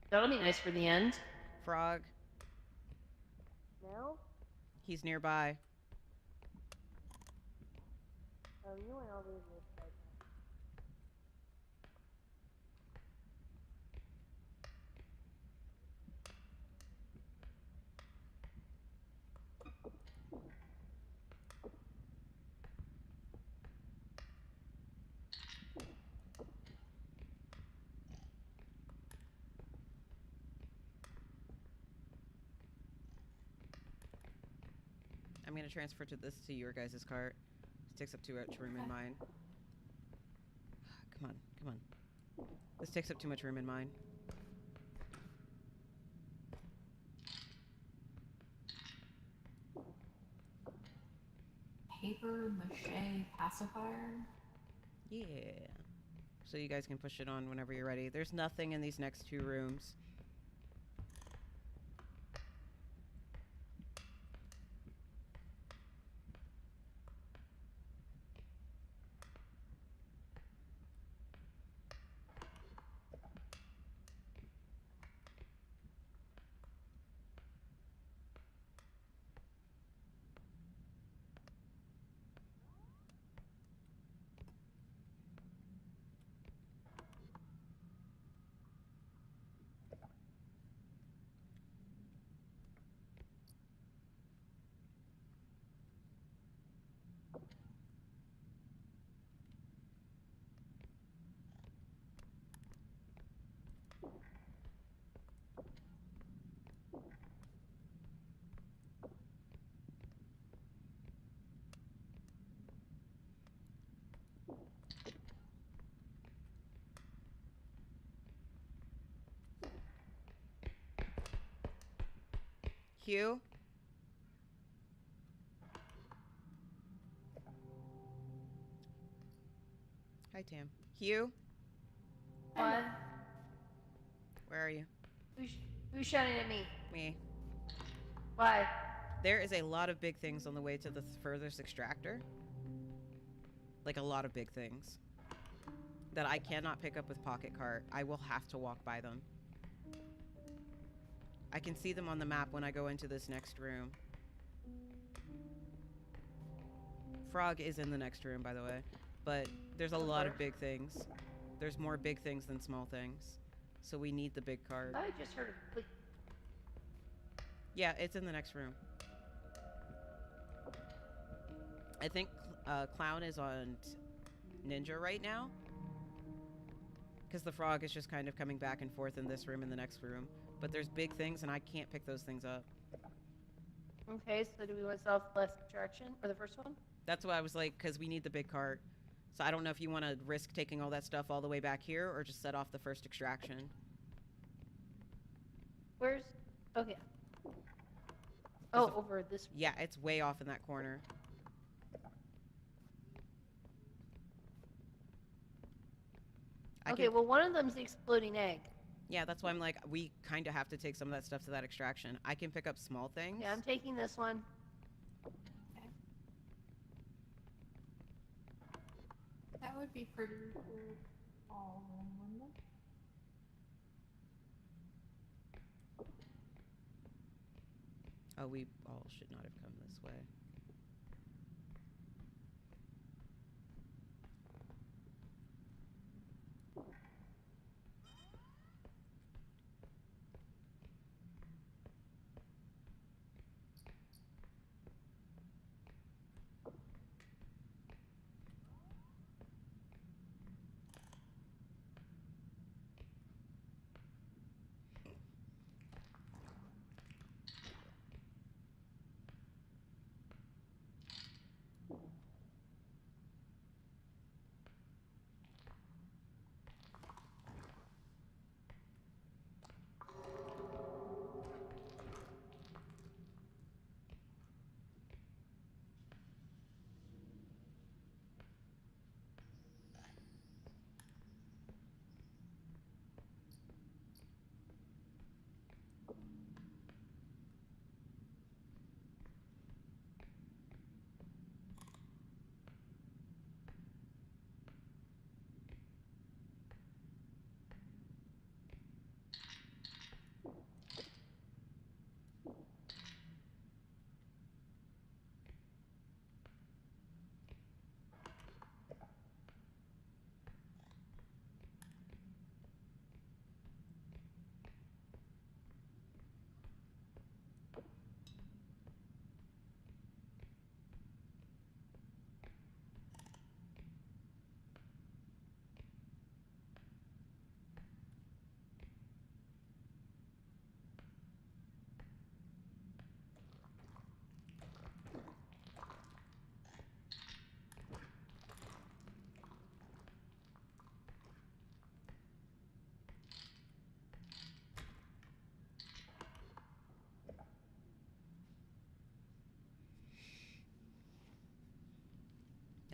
That'll be nice for the end. Frog. Now? He's nearby. Oh, you went all the way to this side. I'm going to transfer to your guys' cart. This takes up too much room in mine. Come on. This takes up too much room in mine. Paper mache pacifier. Yeah. so you guys can push it on whenever you're ready. There's nothing in these next 2 rooms. Hugh? Hi, Tam. Hugh? What? Where are you? Who's shouting at me? Me. Why? There is a lot of big things on the way to the furthest extractor. Like, a lot of big things. That I cannot pick up with Pocket Cart. I will have to walk by them. I can see them on the map when I go into this next room. Frog is in the next room, by the way. But there's a lot of big things. There's more big things than small things. So we need the big cart. I just heard a click. Yeah, it's in the next room. I think Clown is on Ninja right now. Because the frog is just kind of coming back and forth in this room and the next room. But there's big things and I can't pick those things up. Okay, so do we want self-less extraction for the first one? That's why I was like, because we need the big cart. So I don't know if you want to risk taking all that stuff all the way back here or just set off the first extraction. Where's... Okay. Oh, over this... Yeah, it's way off in that corner. Okay, well, one of them's the exploding egg. Yeah, that's why I'm like, we kind of have to take some of that stuff to that extraction. I can pick up small things. Yeah, I'm taking this one. Okay. That would be pretty good all in, wouldn't it? Oh, we all should not have come this way.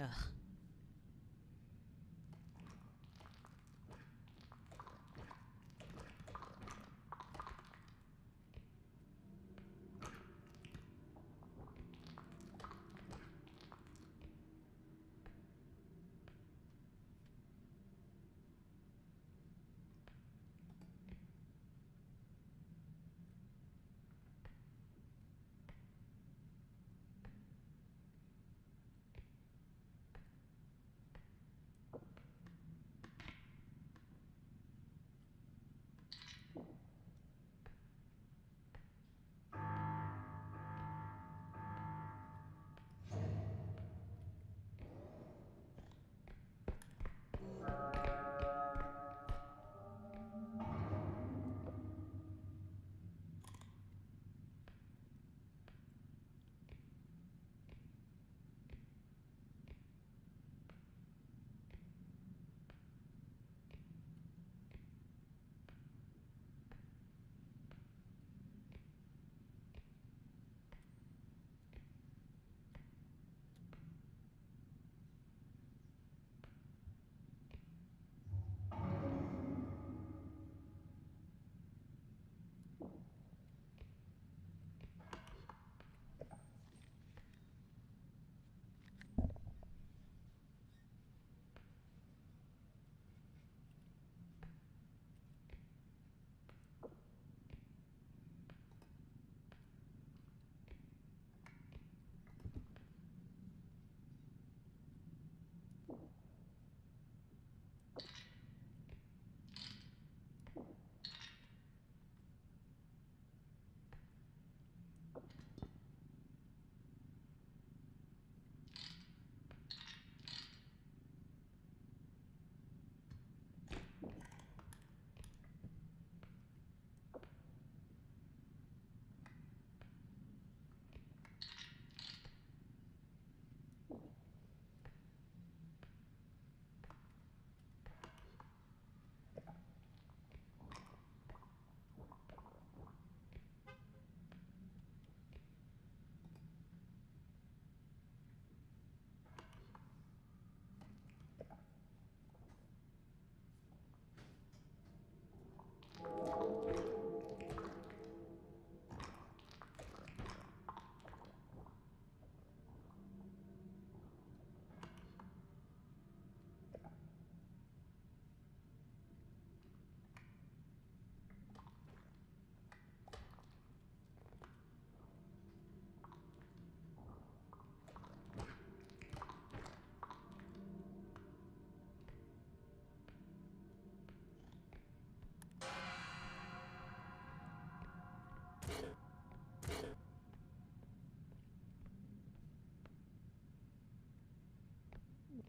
Ugh.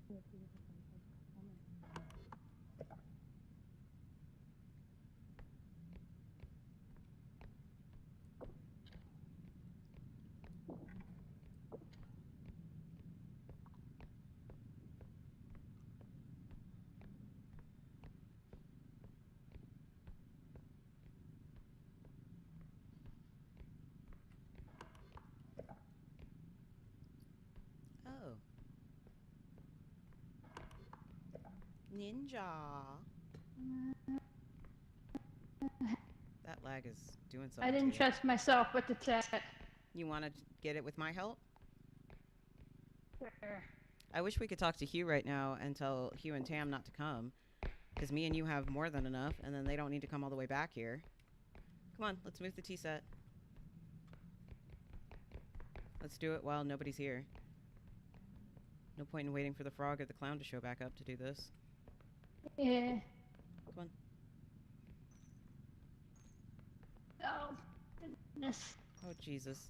Oh. Ninja. That lag is doing something I didn't to you. trust myself with the set. You want to get it with my help? Sure. I wish we could talk to Hugh right now and tell Hugh and Tam not to come. Because me and you have more than enough, and then they don't need to come all the way back here. Come on, let's move the tea set. Let's do it while nobody's here. No point in waiting for the frog or the clown to show back up to do this. Yeah. Come on. Oh, goodness. Oh, Jesus.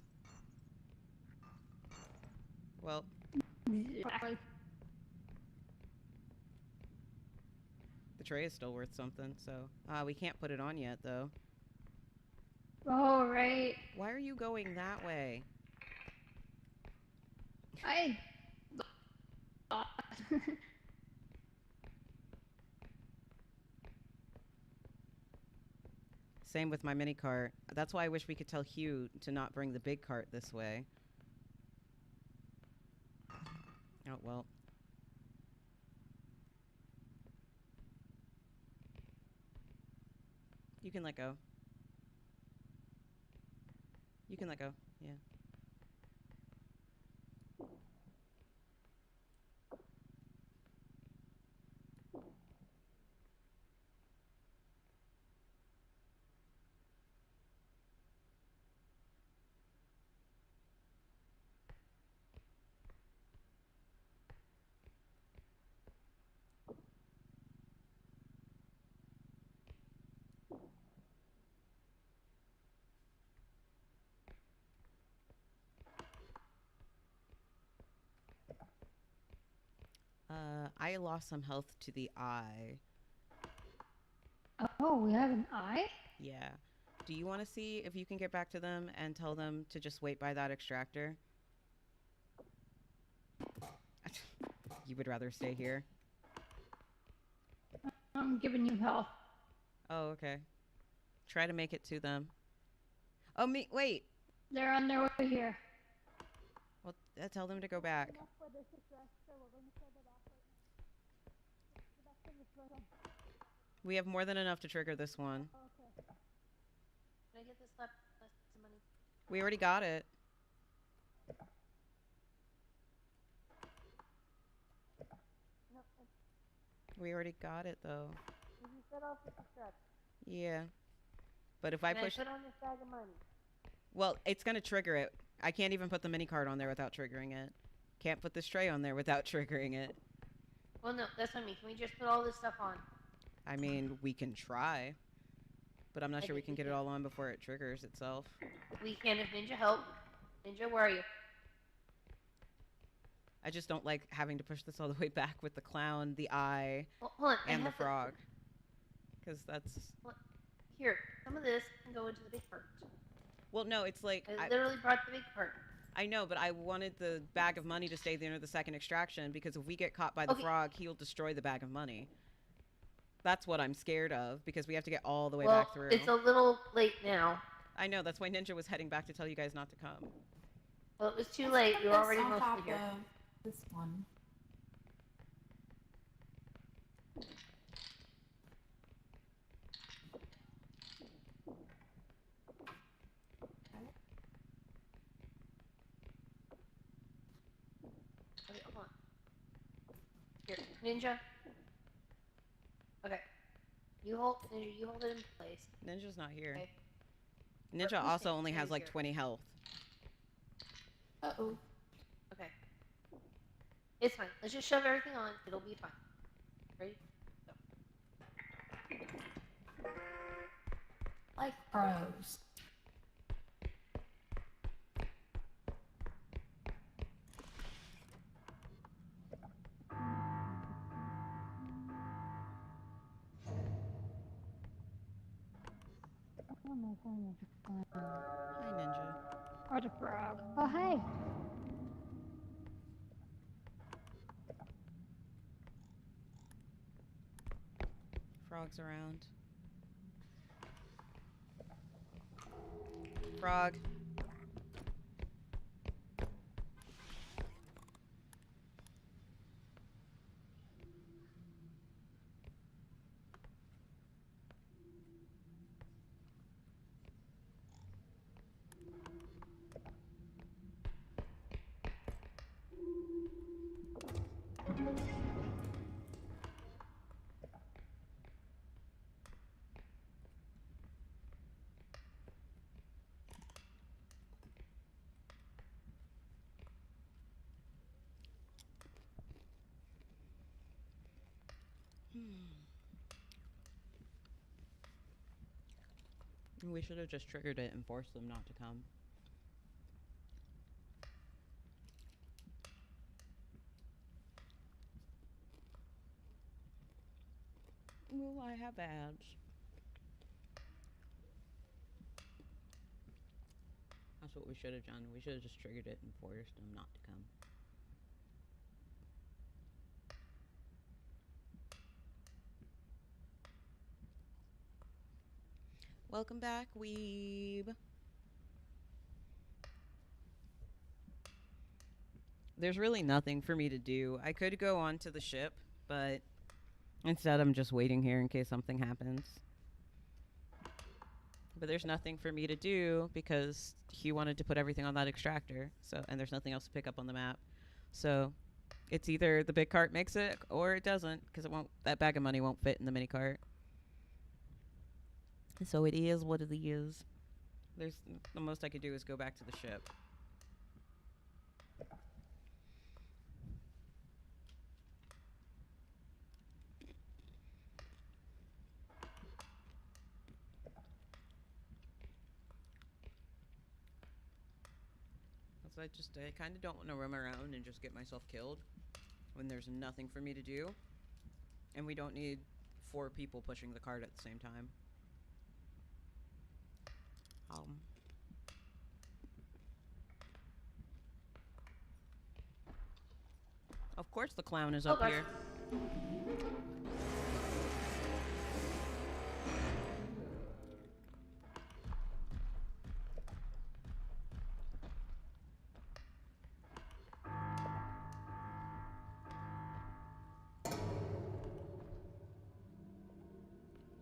Well, Yeah. the tray is still worth something, so... we can't put it on yet, though. Oh, right. Why are you going that way? I thought. Same with my mini cart. That's why I wish we could tell Hugh to not bring the big cart this way. Oh, well. You can let go. You can let go. Yeah. I lost some health to the eye. Oh, we have an eye? Yeah. Do you want to see if you can get back to them and tell them to just wait by that extractor? You would rather stay here? I'm giving you health. Oh, okay. Try to make it to them. Oh, wait! They're on their way here. Well, tell them to go back. We have more than enough to trigger this one. Can I get this left some money? We already got it. No, We already got it, though. you set off the stretch. Yeah. But if I Can push... I put on this bag of money? Well, it's going to trigger it. I can't even put the mini card on there without triggering it. Can't put this tray on there without triggering it. Well, no, that's what I mean. Can we just put all this stuff on? I mean, we can try. But I'm not I sure we think can we get it can. all on before it triggers itself. We can if Ninja help. Ninja, where are you? I just don't like having to push this all the way back with the clown, the eye, Well, hold on. and I the have frog. Because that's... Here, some of this can go into the big cart. Well, no, it's like... I literally brought the big cart. I know, but I wanted the bag of money to stay there the second extraction, because if we get caught by the frog, he'll destroy the bag of money. That's what I'm scared of, because we have to get all the way back through. It's a little late now. I know, that's why Ninja was heading back to tell you guys not to come. Well, it was too late. We were already on mostly top here. of this one. Okay, hold on. Here, Ninja. Okay. You hold it in place. Ninja's not here. Okay. Ninja Who's also here? only Who's has like here? 20 health. Uh-oh. Okay. It's fine. Let's just shove everything on. It'll be fine. Ready? Go. Like pros. Oh my goodness. Hi, Ninja. Or the frog. Oh, hi. Frog's around. Frog. We should have just triggered it and forced them not to come. Well, I have ads. That's what we should have done. We should have just triggered it and forced them not to come. Welcome back, weeb. There's really nothing for me to do. I could go onto the ship, but instead I'm just waiting here in case something happens. But there's nothing for me to do because he wanted to put everything on that extractor. So, and there's nothing else to pick up on the map. So it's either the big cart makes it or it doesn't, because it won't. That bag of money won't fit in the mini cart. So it is what it is. There's the most I could do is go back to the ship. So I kind of don't want to roam around and just get myself killed when there's nothing for me to do. And we don't need 4 people pushing the cart at the same time. Of course the clown is up here.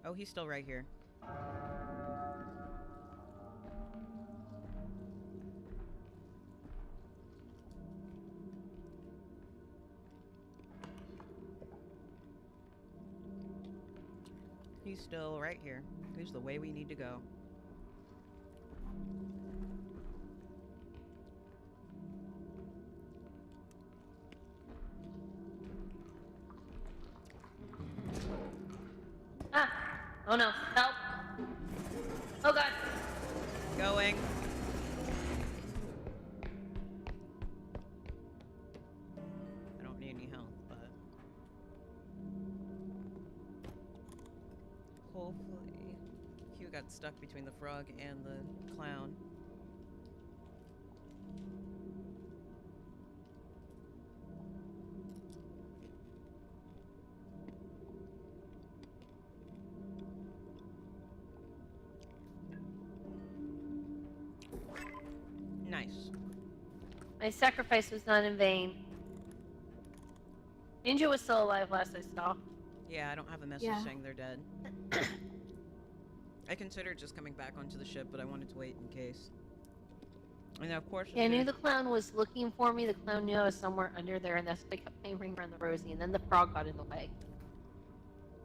Oh, he's still right here. He's still right here. Here's the way we need to go. Ah! Oh no! Help! Oh god! Going. I don't need any help, but hopefully Hugh got stuck between the frog and the clown. Nice. My sacrifice was not in vain. Ninja was still alive last I saw. Yeah, I don't have a message saying they're dead. I considered just coming back onto the ship, but I wanted to wait in case. And of course, Yeah, I knew the clown was looking for me. The clown knew I was somewhere under there, and that's why I kept playing Ring Around the Rosie, and then the frog got in the way.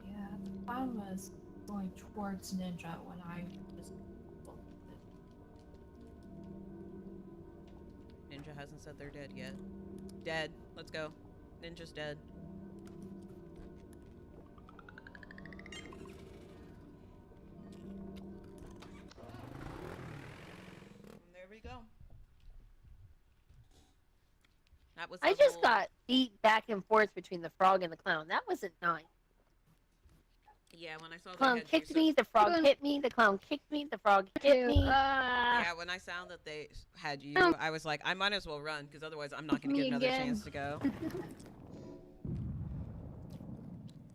Yeah, the clown was going towards Ninja when I was. Ninja hasn't said they're dead yet. Dead. Let's go. Ninja's dead. And there we go. That was. I just got beat back and forth between the frog and the clown. That wasn't nice. Yeah, Yeah, when I saw they Clown had kicked juice. me, the frog Clown- hit me, the clown kicked me, the frog hit me. Yeah, when I found that they had you, I was like, I might as well run, because otherwise I'm not going to Me get another again. chance to go.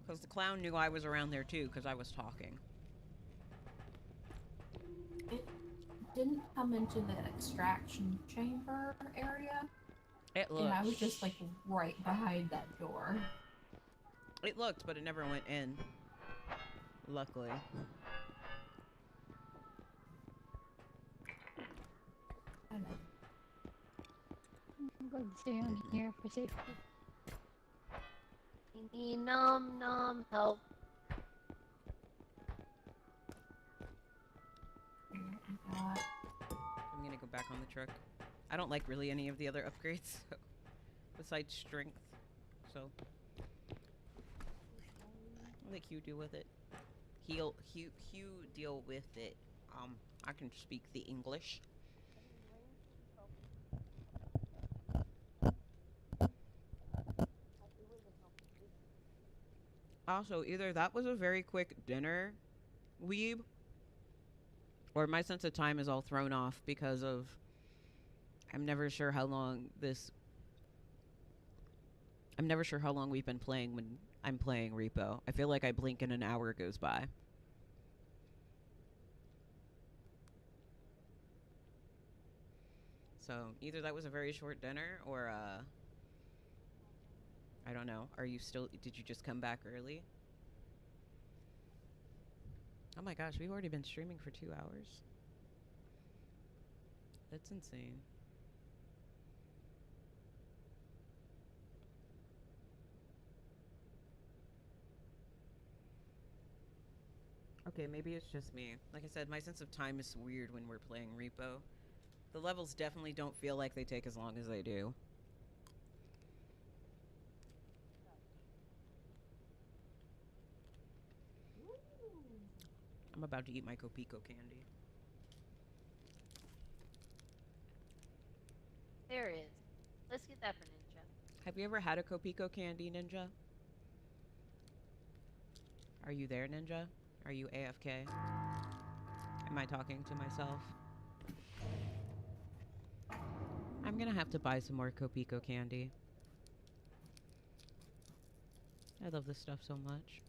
Because the clown knew I was around there too, because I was talking. It didn't come into the extraction chamber area, It looked. and I was just like right behind that door. It looked, but it never went in. Luckily. I know. I'm going to stay on here for safety. We need nom nom help. I'm going to go back on the truck. I don't like really any of the other upgrades, so, besides strength. So, I'll let Hugh deal with it. Hugh deal with it. I can speak the English. Also, either that was a very quick dinner, weeb, or my sense of time is all thrown off because of I'm never sure how long we've been playing when I'm playing Repo. I feel like I blink and an hour goes by. So either that was a very short dinner or I don't know. Did you just come back early? Oh my gosh, we've already been streaming for 2 hours. That's insane. Okay, maybe it's just me. Like I said, my sense of time is weird when we're playing Repo. The levels definitely don't feel like they take as long as they do. I'm about to eat my Copico candy. There is. Let's get that for Ninja. Have you ever had a Copico candy, Ninja? Are you there, Ninja? Are you AFK? Am I talking to myself? I'm gonna have to buy some more Copico candy. I love this stuff so much.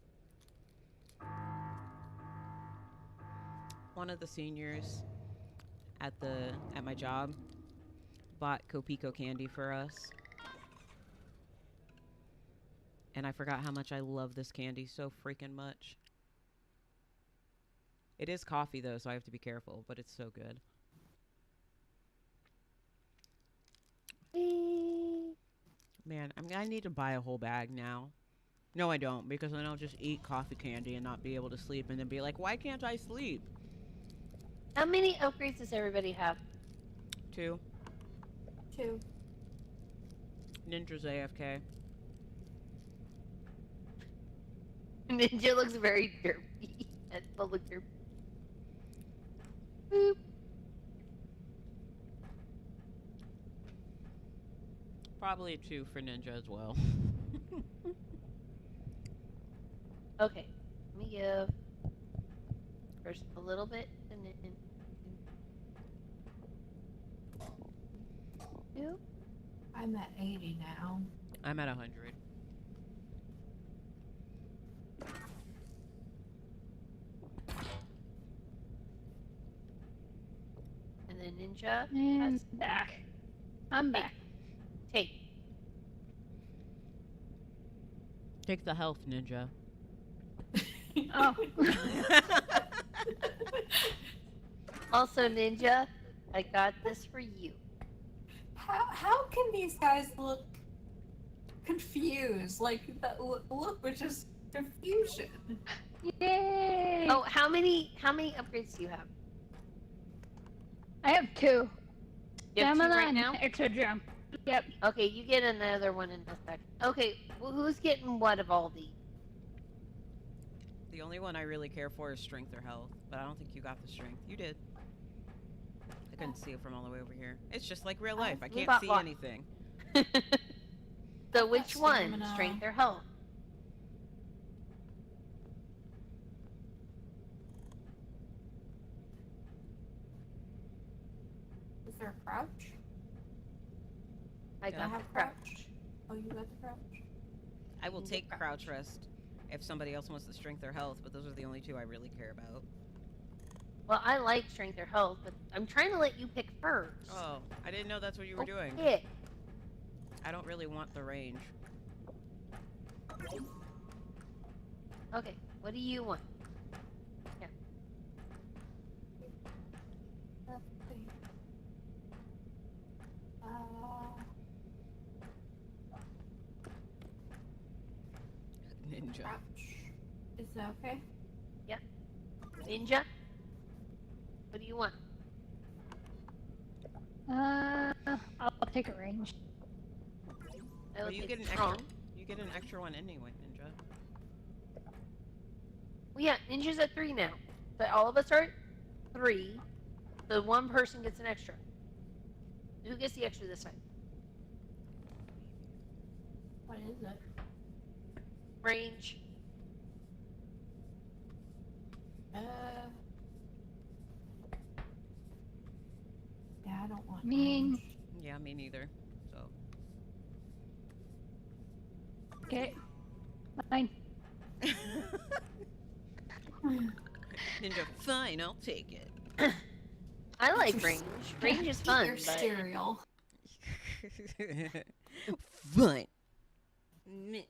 One of the seniors at my job bought Copico candy for us. And I forgot how much I love this candy so freaking much. It is coffee though, so I have to be careful, but it's so good. Man, I need to buy a whole bag now. No, I don't, because then I'll just eat coffee candy and not be able to sleep and then be like, why can't I sleep? How many upgrades does everybody have? 2. 2. Ninja's AFK. Ninja looks very derpy. That's public derpy. Boop. Probably 2 for Ninja as well. Okay, let me give first a little bit and then 2. I'm at 80 now. I'm at 100. And then Ninja. And has back. I'm back. Take. Take the health, Ninja. Oh. Also, Ninja, I got this for you. How can these guys look confused? Like, that look was just confusion. Yay! Oh, how many upgrades do you have? I have 2. You have 2 Stamina right and now? extra drum. Yep. Okay, you get another one in a sec. Okay, well, who's getting what of all these? The only one I really care for is strength or health, but I don't think you got the strength. You did. I couldn't see it from all the way over here. It's just like real life. I we can't bought see one. anything. So which one? Stamina. Strength or health? there a crouch? I Yeah. got have the crouch. crouch. Oh, you got the crouch? I will You take get crouch rest if somebody else wants the strength or health, but those are the only two I really care about. Well, I like strength or health, but I'm trying to let you pick first. Oh, I didn't know that's what you were doing. Pick. I don't really want the range. Okay, what do you want? Let's see. Ninja. Crouch. Is that okay? Ninja? What do you want? I'll take a range. I will Well, you take get an strong. extra. You get an extra one anyway, Ninja. Well, yeah, Ninja's at 3 now. But all of us are at 3. So one person gets an extra. Who gets the extra this time? What is it? Range. Yeah, I don't want Mean. range. Yeah, me neither. So. Okay. Fine. Ninja, fine, I'll take it. I like range. Range is fun, Eat your but cereal. Fine. Meh.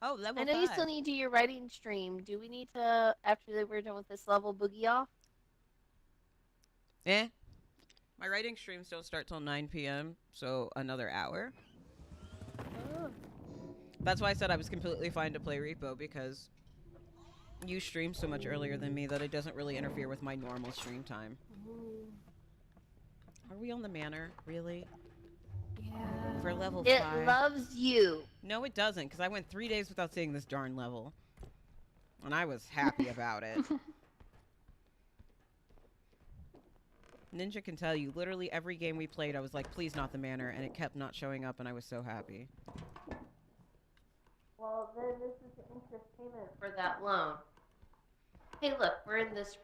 Oh, level I know 5. you still need to do your writing stream. Do we need to, after we're done with this level, boogie off? Eh. My writing streams don't start till 9 p.m., so another hour. Oh. That's why I said I was completely fine to play Repo, because you stream so much earlier than me that it doesn't really interfere with my normal stream time. Ooh, Are we on the manor? Really? yeah. For level It 5? loves you. No, it doesn't, because I went 3 days without seeing this darn level. And I was happy about it. Ninja can tell you, literally every game we played, I was like, please not the manor, and it kept not showing up, and I was so happy. Well, then this is the interest payment. For that loan. Hey, look, we're in this.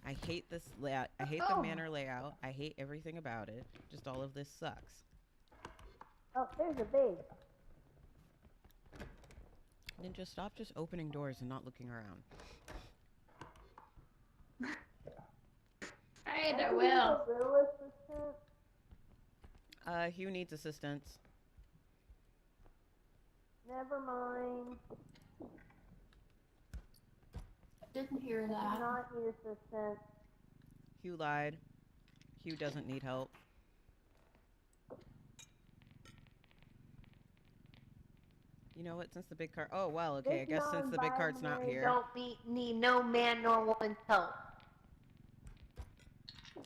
I hate this layout. I hate the manor layout. I hate everything about it. Just all of this sucks. Oh, there's a base. Ninja, stop just opening doors and not looking around. Alright, I Can you will. be a real assistant? Hugh needs assistance. Never mind. Didn't hear I do that. not need assistance. Hugh lied. Hugh doesn't need help. You know what? Since the big cart... Oh, well, okay. I guess since the big cart's not here. Don't need no man nor woman's help.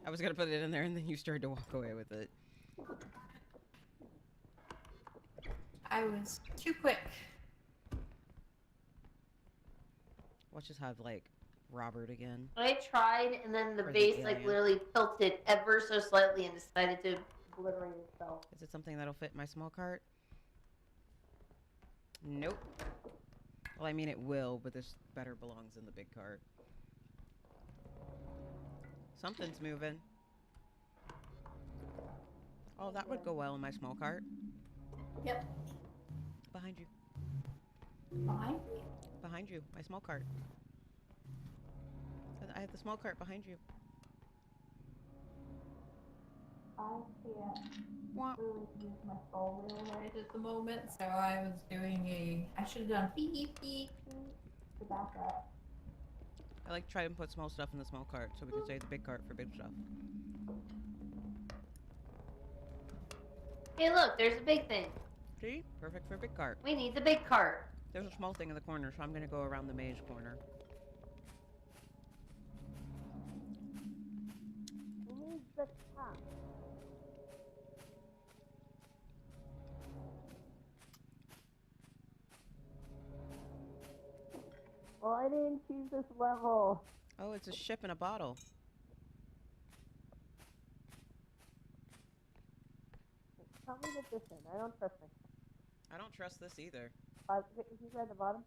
I was going to put it in there, and then you started to walk away with it. I was too quick. Watch us have, like, Robert again. I tried, and then the Or the base like alien. literally tilted ever so slightly and decided to obliterate itself. Is it something that'll fit my small cart? Nope. Well, I mean, it will, but this better belongs in the big cart. Something's moving. Oh, that would go well in my small cart. Yep. Behind you. Fine. Behind you. My small cart. I have the small cart behind you. I can't Wah. really use my skull wheel right at the moment, so I was doing I should have done beep beep beep to back up. I like to try and put small stuff in the small cart so we can save the big cart for big stuff. Hey, look, there's a big thing. See? Perfect for a big cart. We need the big cart. There's a small thing in the corner, so I'm going to go around the maze corner. Who needs the top? Well, I didn't choose this level. Oh, it's a ship in a bottle. Help me get this in. I don't trust me. I don't trust this either. He's at the bottom.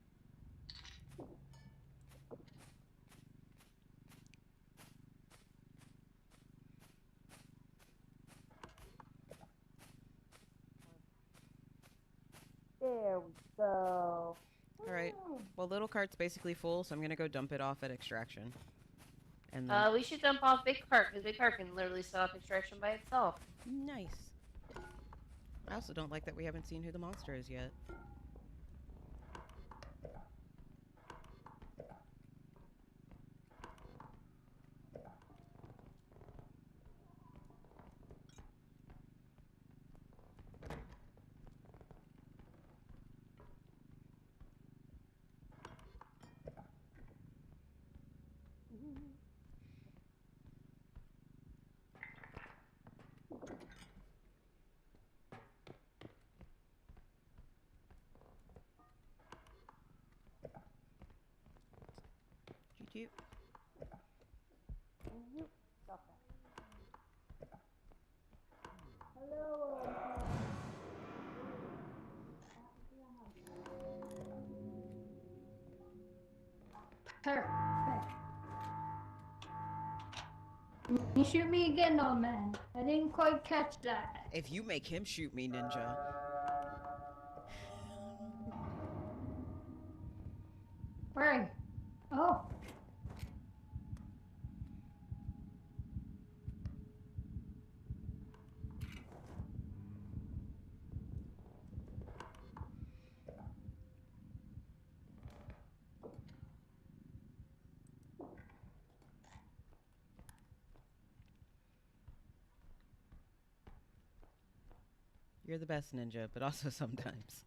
There we go. All right. Woo. Well, little cart's basically full, so I'm gonna go dump it off at extraction. And We should dump off Big Cart, because Big Cart can literally set off extraction by itself. nice. I also don't like that we haven't seen who the monster is yet. Toot toot. You stop that. Hello. Perfect. You shoot me again, old man. I didn't quite catch that. If you make him shoot me, ninja. Where? Oh. You're the best ninja, but also sometimes.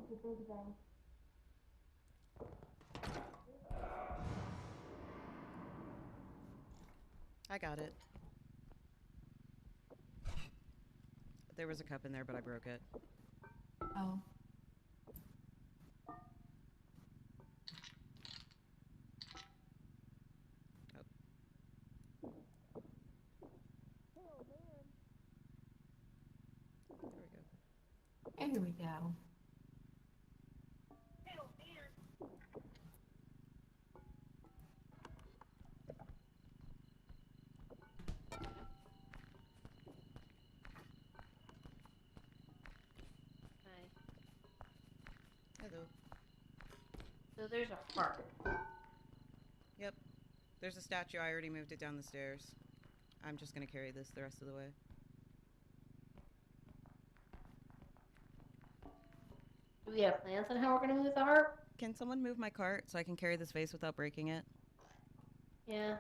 the big day. I got it. There was a cup in there, but I broke it. Oh. There we go. Here we go. Okay. Hello. So there's a heart. Yep. There's a statue. I already moved it down the stairs. I'm just going to carry this the rest of the way. Do we have plans on how we're gonna move the heart? Can someone move my cart so I can carry this vase without breaking it? Yeah.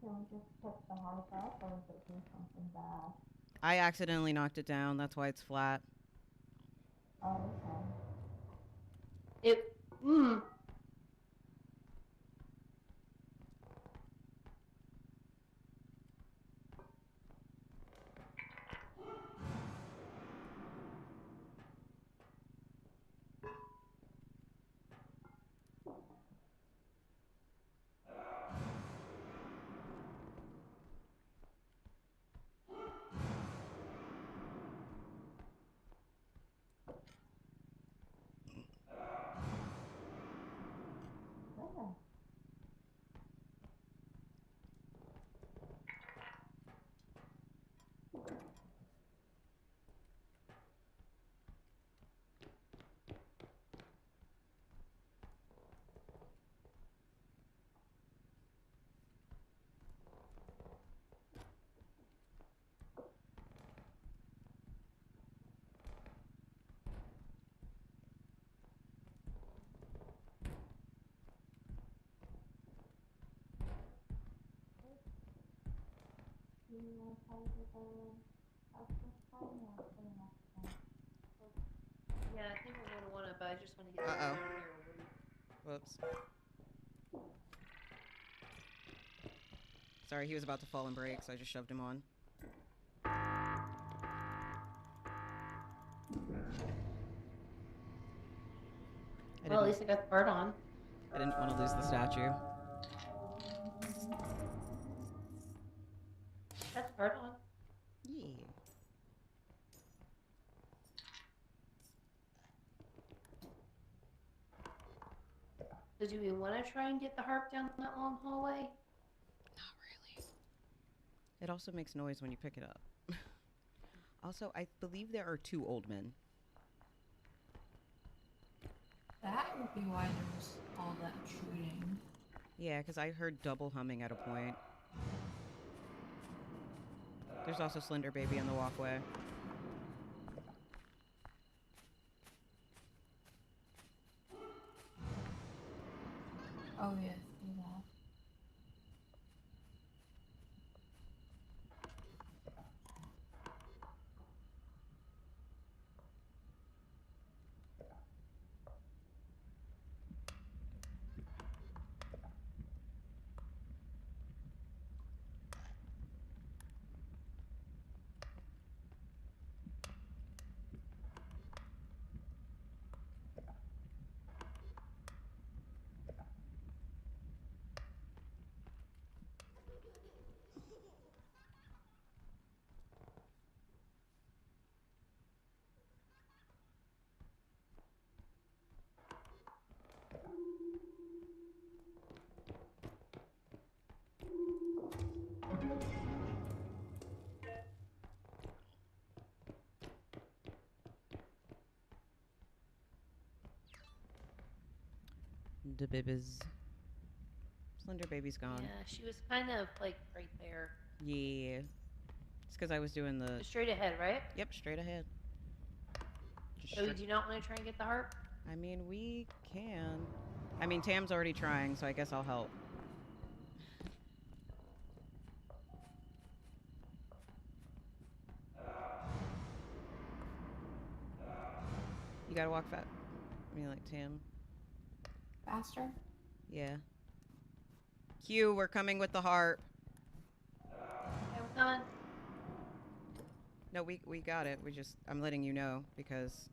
Can we just pick the house up, or is it do something bad? I accidentally knocked it down. That's why it's flat. Oh, okay. It. Mmm. Yeah. Do you want to try to get the house this time, or for the next time? Yeah, I think we're gonna want to, but I just want to get Uh-oh. here. Whoops. Sorry, he was about to fall and break, so I just shoved him on. Well, at least I got the part on. I didn't want to lose the statue. Got the part on. Yeah. So do we want to try and get the harp down that long hallway? Not really. It also makes noise when you pick it up. Also, I believe there are 2 old men. That would be why there was all that shooting. Yeah, because I heard double humming at a point. There's also Slender Baby in the walkway. Oh yeah, see that. The babies. Slender Baby's gone. Yeah, she was kind of like right there. Yeah. It's because I was doing the... Just straight ahead, right? Yep, straight ahead. Just So we do not want to try and get the harp? I mean, we can. I mean, Tam's already trying, so I guess I'll help. You gotta walk fast. I mean, like Tam. Faster? Yeah. Q, we're coming with the harp. Okay, we're coming. No, we got it. I'm letting you know because.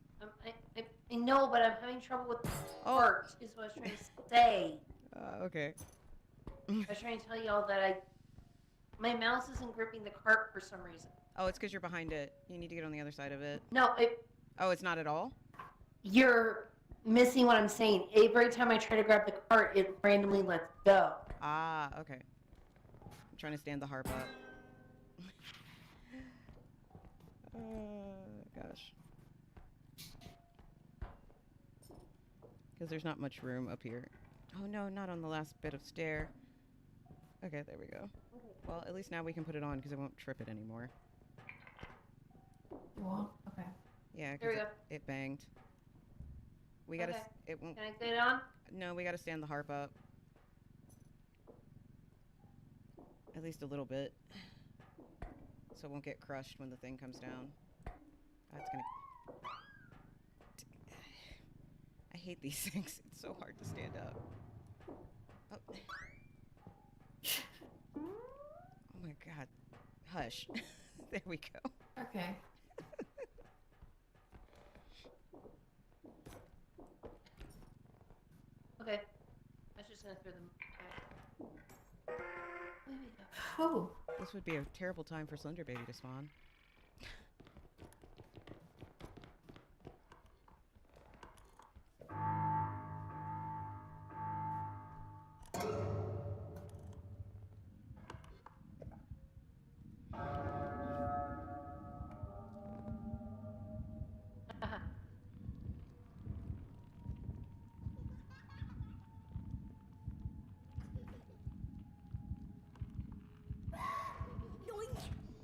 I know, but I'm having trouble with the Oh. heart, is what I was trying to say. Okay. I was trying to tell y'all that my mouse isn't gripping the cart for some reason. Oh, it's because you're behind it. You need to get on the other side of it. No, Oh, it's not at all? you're missing what I'm saying. Every time I try to grab the cart, it randomly lets go. Ah, okay. I'm trying to stand the harp up. Gosh. Because there's not much room up here. Oh no, not on the last bit of stair. Okay, there we go. Okay. Well, at least now we can put it on because it won't trip it anymore. You won't? Okay. Yeah, There we because go. it banged. We gotta. Okay. It won't. Can I get it on? No, we gotta stand the harp up. At least a little bit. So it won't get crushed when the thing comes down. That's gonna. I hate these things. It's so hard to stand up. Oh. Oh my god. Hush. There we go. Okay. Okay. I was just gonna throw them back. There we go. Oh. This would be a terrible time for Slender Baby to spawn.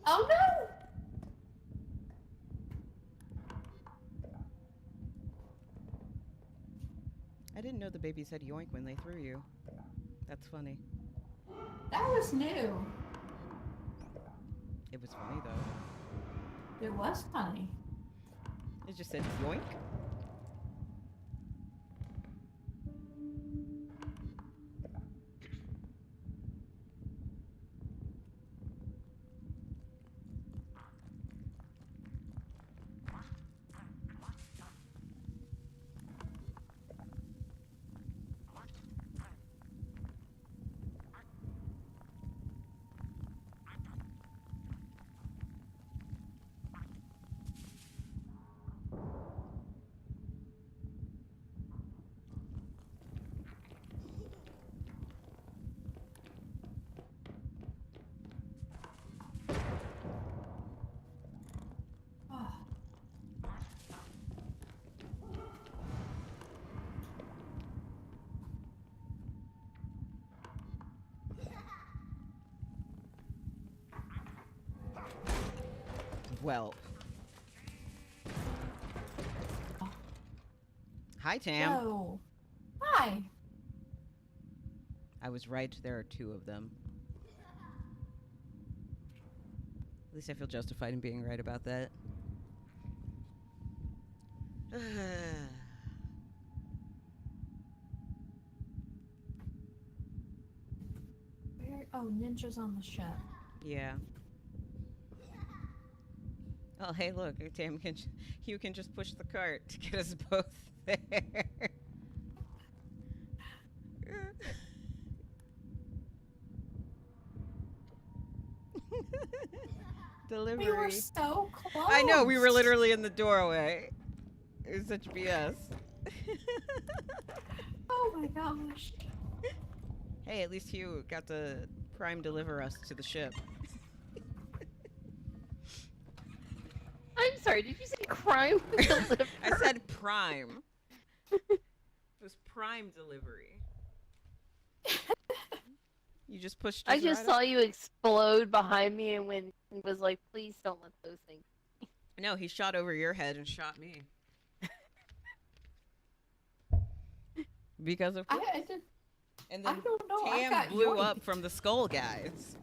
Oh no! I didn't know the baby said yoink when they threw you. That's funny. That was new. It was funny though. It was funny. It just said yoink. Oh. Well. Hi, Tam. No. Hi. I was right. There are two of them. At least I feel justified in being right about that. Where? Oh, ninjas on the ship. Yeah. Oh, hey, look, Tam can. You can just push the cart to get us both there. Delivery. We were so close. I know, we were literally in the doorway. It was such BS. Oh my gosh. Hey, at least Hugh got to prime deliver us to the ship. I'm sorry, did you say crime delivery? I said prime. It was prime delivery. You just pushed us I just right saw up. you explode behind me and was like, please don't let those things. No, he shot over your head and shot me. Because of course. I did. And I then don't know. I Tam got blew yoinked. up from the skull guys.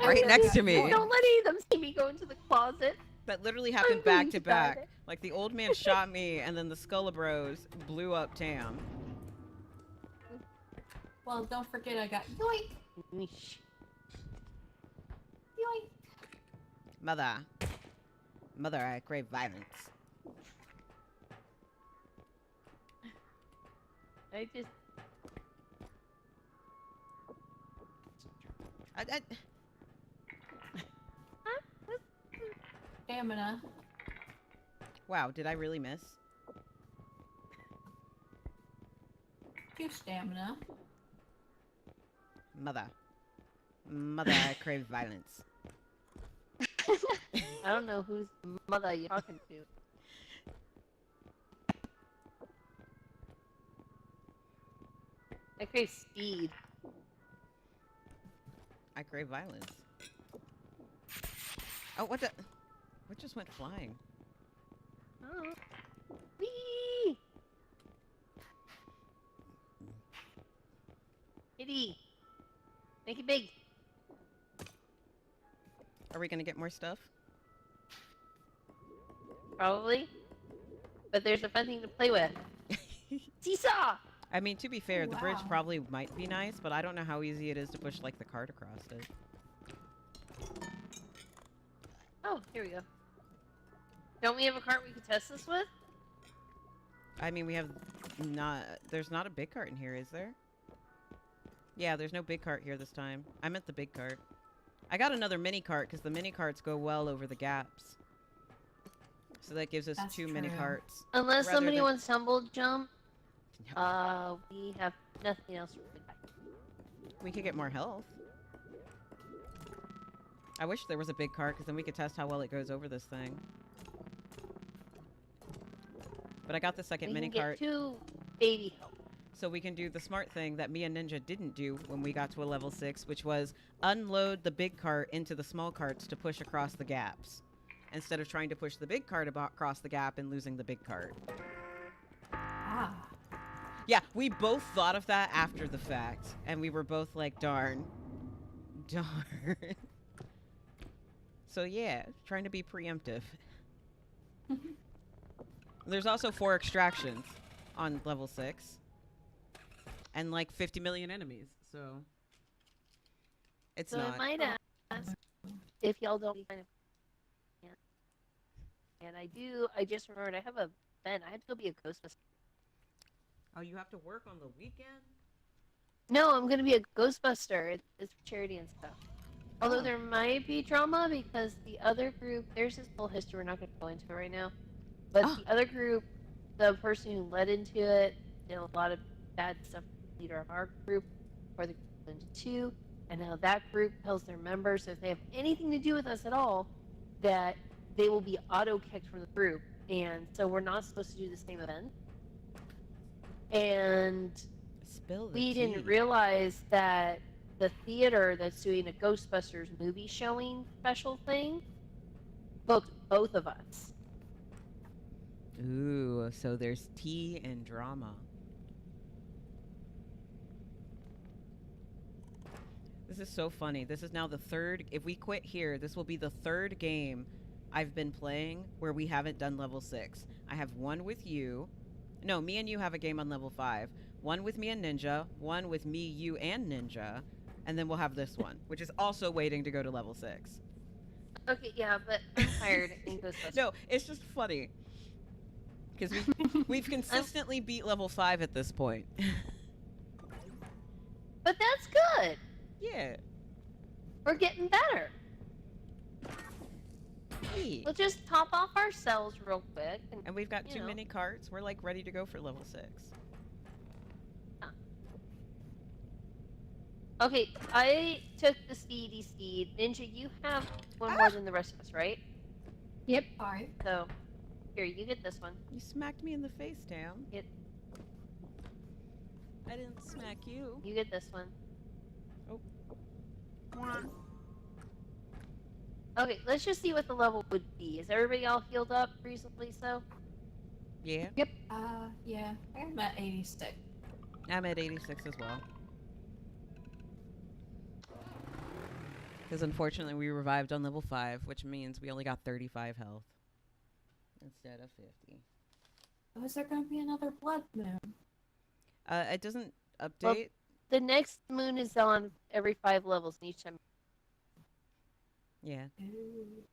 I Right know, next to got me. yoinked. Don't let any of them see me go into the closet. That literally happened back to back. Like the old man shot me, and then the Skullabros blew up Tam. Well, don't forget I got yoink! Yeesh. Yoink! Mother, I crave violence. I just. Stamina. Wow, did I really miss? 2 stamina. Mother, I crave violence. I don't know whose mother you're talking to. I crave speed. I crave violence. Oh, what the? What just went flying? Oh. Whee! Kitty! Make it big! Are we gonna get more stuff? Probably. But there's a fun thing to play with. Seesaw! I mean, to be fair, the bridge Wow. probably might be nice, but I don't know how easy it is to push, like, the cart across it. Oh, here we go. Don't we have a cart we could test this with? I mean, we have not... There's not a big cart in here, is there? Yeah, there's no big cart here this time. I meant the big cart. I got another mini cart, because the mini carts go well over the gaps. So that gives us That's 2 mini true. carts. Unless Rather somebody than- wants tumble jump, No. we have nothing else for the guy. We could get more health. I wish there was a big cart, because then we could test how well it goes over this thing. But I got the second We mini can cart, get 2 baby help. so we can do the smart thing that me and Ninja didn't do when we got to a level 6, which was unload the big cart into the small carts to push across the gaps, instead of trying to push the big cart across the gap and losing the big cart. Ah. Yeah, we both thought of that after the fact, and we were both like, darn. Darn. So yeah, trying to be preemptive. There's also 4 extractions on level 6. And like 50 million enemies, so... It's So not... I might ask if y'all don't kind of... And I just remembered I have a event. I had to go be a Ghostbuster. Oh, you have to work on the weekend? No, I'm gonna be a Ghostbuster. It's for charity and stuff. Although Oh. there might be drama because the other group, there's this whole history we're not gonna go into it right now. But Oh. the other group, the person who led into it, did a lot of bad stuff to the leader of our group, or the group into 2, and now that group tells their members if they have anything to do with us at all, that they will be auto-kicked from the group. And so we're not supposed to do the same event. And Spill the we tea. didn't realize that the theater that's doing a Ghostbusters movie showing special thing booked both of us. Ooh, so there's tea and drama. This is so funny. This is now the 3rd... If we quit here, this will be the 3rd game I've been playing where we haven't done level 6. I have one with you. No, me and you have a game on level 5. One with me and Ninja. One with me, you, and Ninja. And then we'll have this one, which is also waiting to go to level 6. Okay, yeah, but I'm tired in Ghostbusters. No, it's just funny. Because we've consistently beat level 5 at this point. But that's good. Yeah. We're getting better. Hey. We'll just top off our cells real quick. And we've got you 2 know. mini carts. We're like ready to go for level 6. Okay, I took the speedy steed. Ninja, you have one more than the rest of us, right? Yep. 5. So, here, you get this one. You smacked me in the face, Tam. Get, I didn't smack you. you get this one. Oh. Okay, let's just see what the level would be. Is everybody all healed up reasonably so? Yeah, Yeah. I'm at 86. I'm at 86 as well. Because unfortunately, we revived on level 5, which means we only got 35 health instead of 50. Oh, is there going to be another blood moon? It doesn't Well, update. the next moon is on every 5 levels, and each time Yeah. Ooh.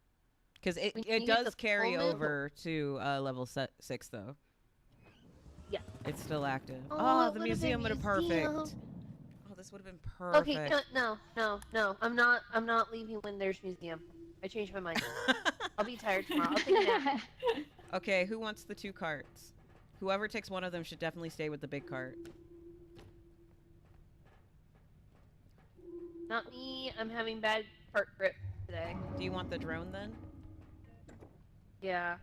Because when it you get does the carry full moon. over to level 6, though. Yeah. It's still active. Oh, Oh, it the would've been museum would have museum. perfect. Oh, this would have been Okay, perfect. no. I'm not leaving when there's museum. I changed my mind. I'll be tired tomorrow. I'll take a nap. Okay, who wants the 2 carts? Whoever takes one of them should definitely stay with the big cart. Not me. I'm having bad cart grip today. Do you want the drone then? Yeah,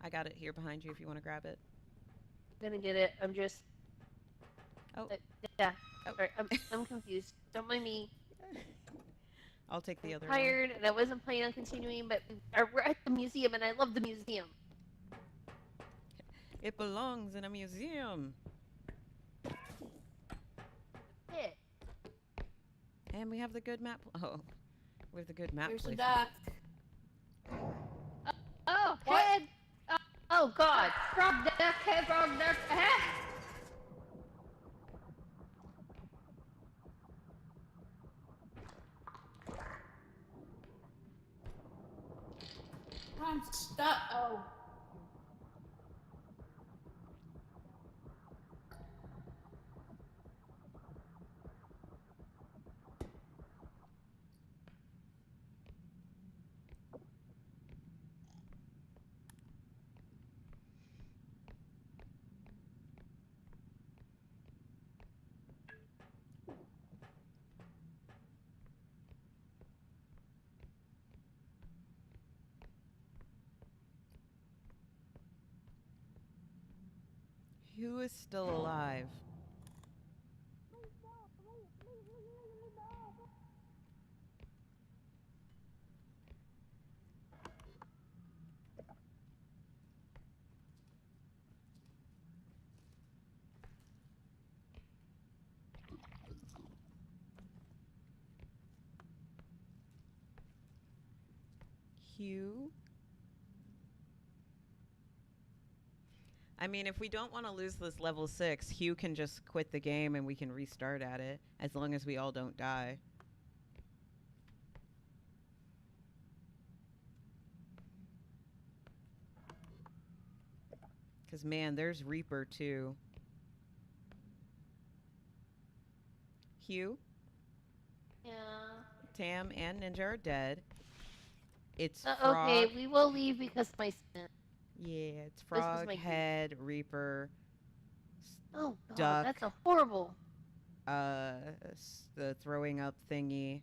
I got it here behind you if you want to grab it. I'm gonna get it. I'm just. Oh. Yeah. Oh. Sorry, I'm confused. Don't mind me. I'll take the I'm other tired, and I wasn't planning on continuing, but we're at the museum, and I love the museum. one. It belongs in a museum. It. And we have the good map. Oh, we have the good map There's a placement. duck. Oh, What? head! Oh God. Frog duck, head, frog duck, ahead! I'm stuck. Oh. Who is still alive? Hugh? I mean, if we don't want to lose this level 6, Hugh can just quit the game and we can restart at it, as long as we all don't die. Because, man, there's Reaper, too. Hugh, Yeah. Tam, and Ninja are dead. It's Okay, Frog. we will leave because my sin. Yeah, it's was Frog, my cue. Head, Reaper, Oh God, Duck, that's a horrible. the throwing up thingy.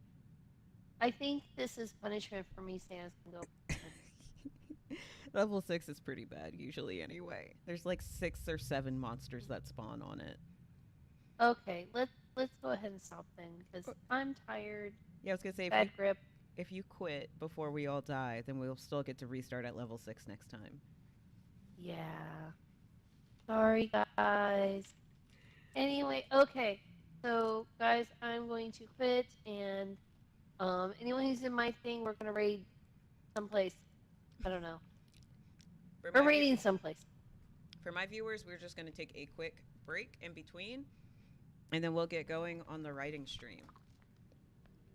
I think this is punishment for me saying I can go. Level 6 is pretty bad usually anyway. There's like 6 or 7 monsters that spawn on it. Okay, let's go ahead and stop then because I'm tired. Yeah, I was gonna say Bad grip. if you quit before we all die, then we'll still get to restart at level 6 next time. Yeah. Sorry, guys. Anyway, okay. So, guys, I'm going to quit, and anyone who's in my thing, we're gonna raid someplace. I don't know. We're raiding someplace. For my viewers, we're just gonna take a quick break in between, and then we'll get going on the writing stream,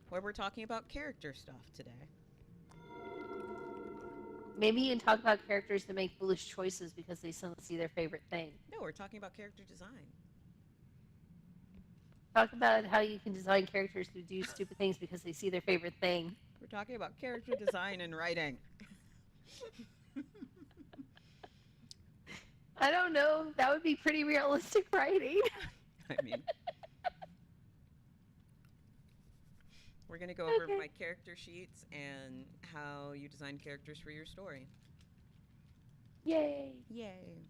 where we're talking about character stuff today. Maybe you can talk about characters that make foolish choices because they suddenly see their favorite thing. No, we're talking about character design. Talk about how you can design characters who do stupid things because they see their favorite thing. We're talking about character design and writing. I don't know. That would be pretty realistic writing. I mean, we're going to go over Okay. my character sheets and how you design characters for your story. Yay. Yay.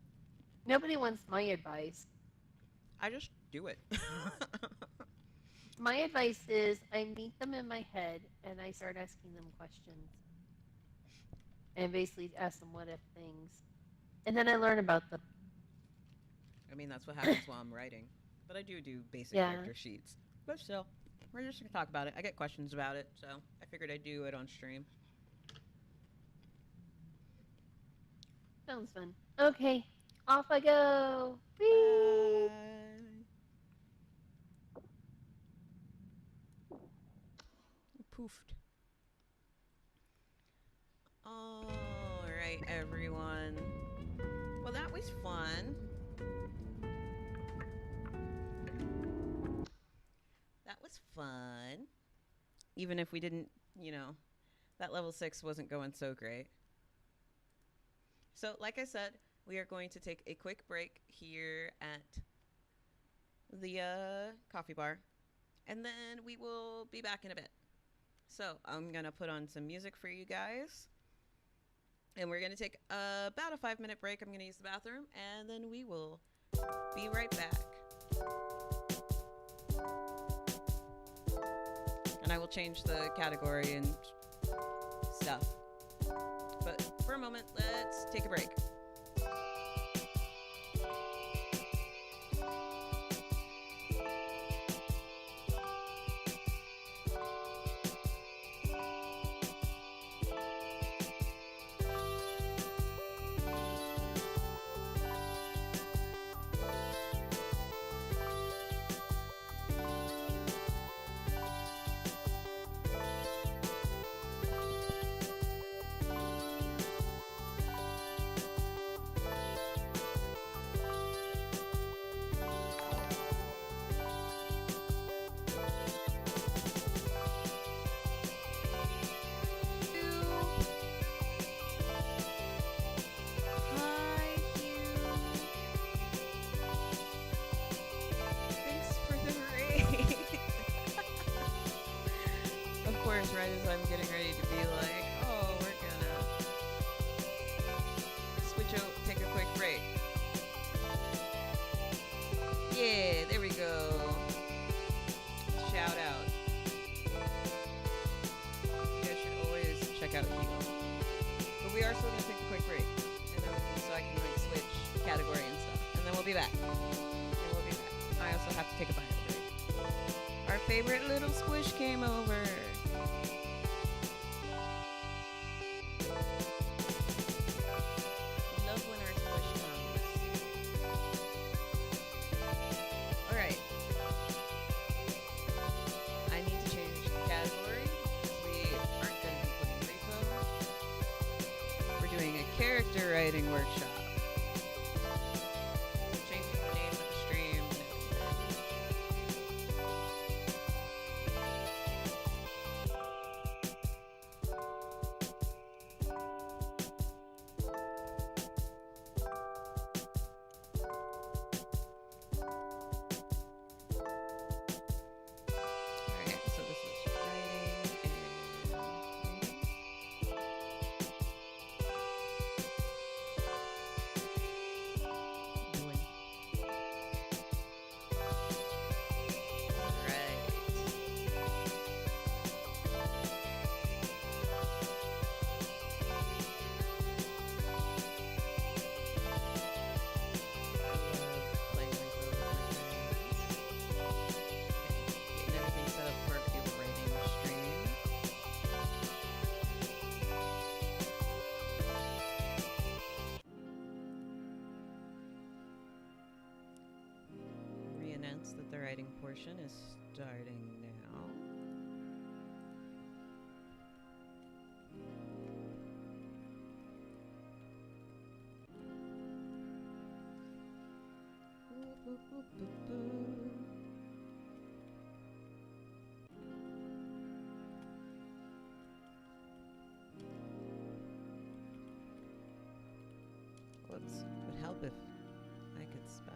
Nobody wants my advice. I just do it. My advice is I meet them in my head and I start asking them questions. And basically ask them what if things. And then I learn about them. I mean, that's what happens while I'm writing. But I do basic Yeah. character sheets. But still. we're just gonna talk about it. I get questions about it, so I figured I'd do it on stream. Sounds fun. Okay, off I go. Whee! Bye. Poofed. All right, everyone. Well, that was fun. That was fun. Even if we didn't, that level 6 wasn't going so great. So, like I said, we are going to take a quick break here at the coffee bar, and then we will be back in a bit. So, I'm going to put on some music for you guys, and we're going to take about a 5-minute break. I'm going to use the bathroom, and then we will be right back. And I will change the category and stuff. But for a moment, let's take a break. Right as I'm getting ready to be like, oh, we're gonna switch out, take a quick break. Yeah, there we go. Shout out. You guys should always check out Heal. But we are still gonna take a quick break, and then so I can like switch category and stuff, and then we'll be back. I also have to take a bio break. Our favorite little squish came over. Character writing workshop. Changing the name of the stream and Alright, so this is writing and that the writing portion is starting now. Would help if I could spell.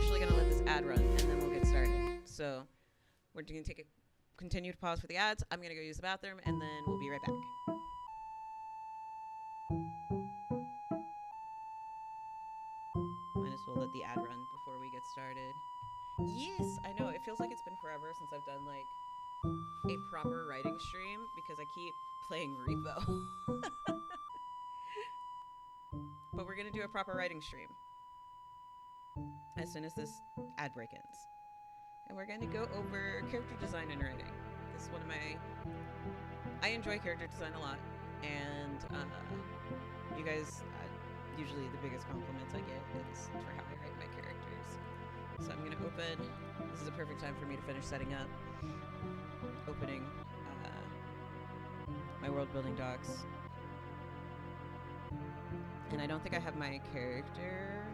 actually going to let this ad run, and then we'll get started. So we're going to take a continued pause for the ads. I'm going to go use the bathroom, and then we'll be right back. Might as well let the ad run before we get started. Yes, I know. It feels like it's been forever since I've done like a proper writing stream because I keep playing Repo. But we're going to do a proper writing stream as soon as this ad break ends. And we're going to go over character design and writing. This is one of my... I enjoy character design a lot. And you guys, usually the biggest compliments I get is for how I write my characters. So I'm going to open... This is a perfect time for me to finish setting up. Opening my world building docs. And I don't think I have my character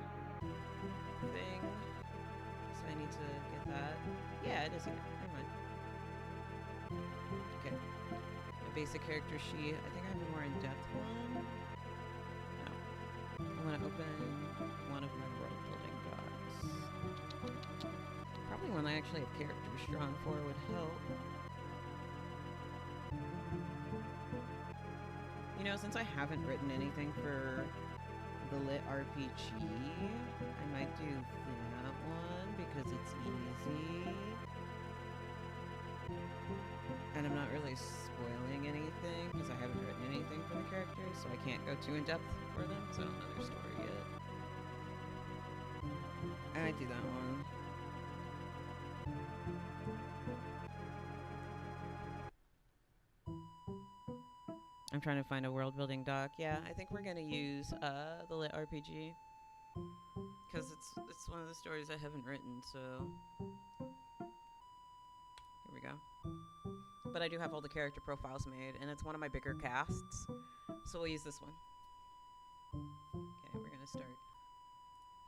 thing, so I need to get that. Yeah, it is here. Never mind. Okay. A basic character sheet. I think I have a more in-depth one. No. I want to open one of my world building docs. Probably one I actually have characters drawn for would help. You know, since I haven't written anything for the Lit RPG, I might do that one because it's easy. And I'm not really spoiling anything because I haven't written anything for the characters, so I can't go too in depth for them because I don't know their story yet. I might do that one. I'm trying to find a world building doc. Yeah, I think we're gonna use the Lit RPG because it's one of the stories I haven't written. So here we go. But I do have all the character profiles made, and it's one of my bigger casts, so we'll use this one. Okay, we're gonna start.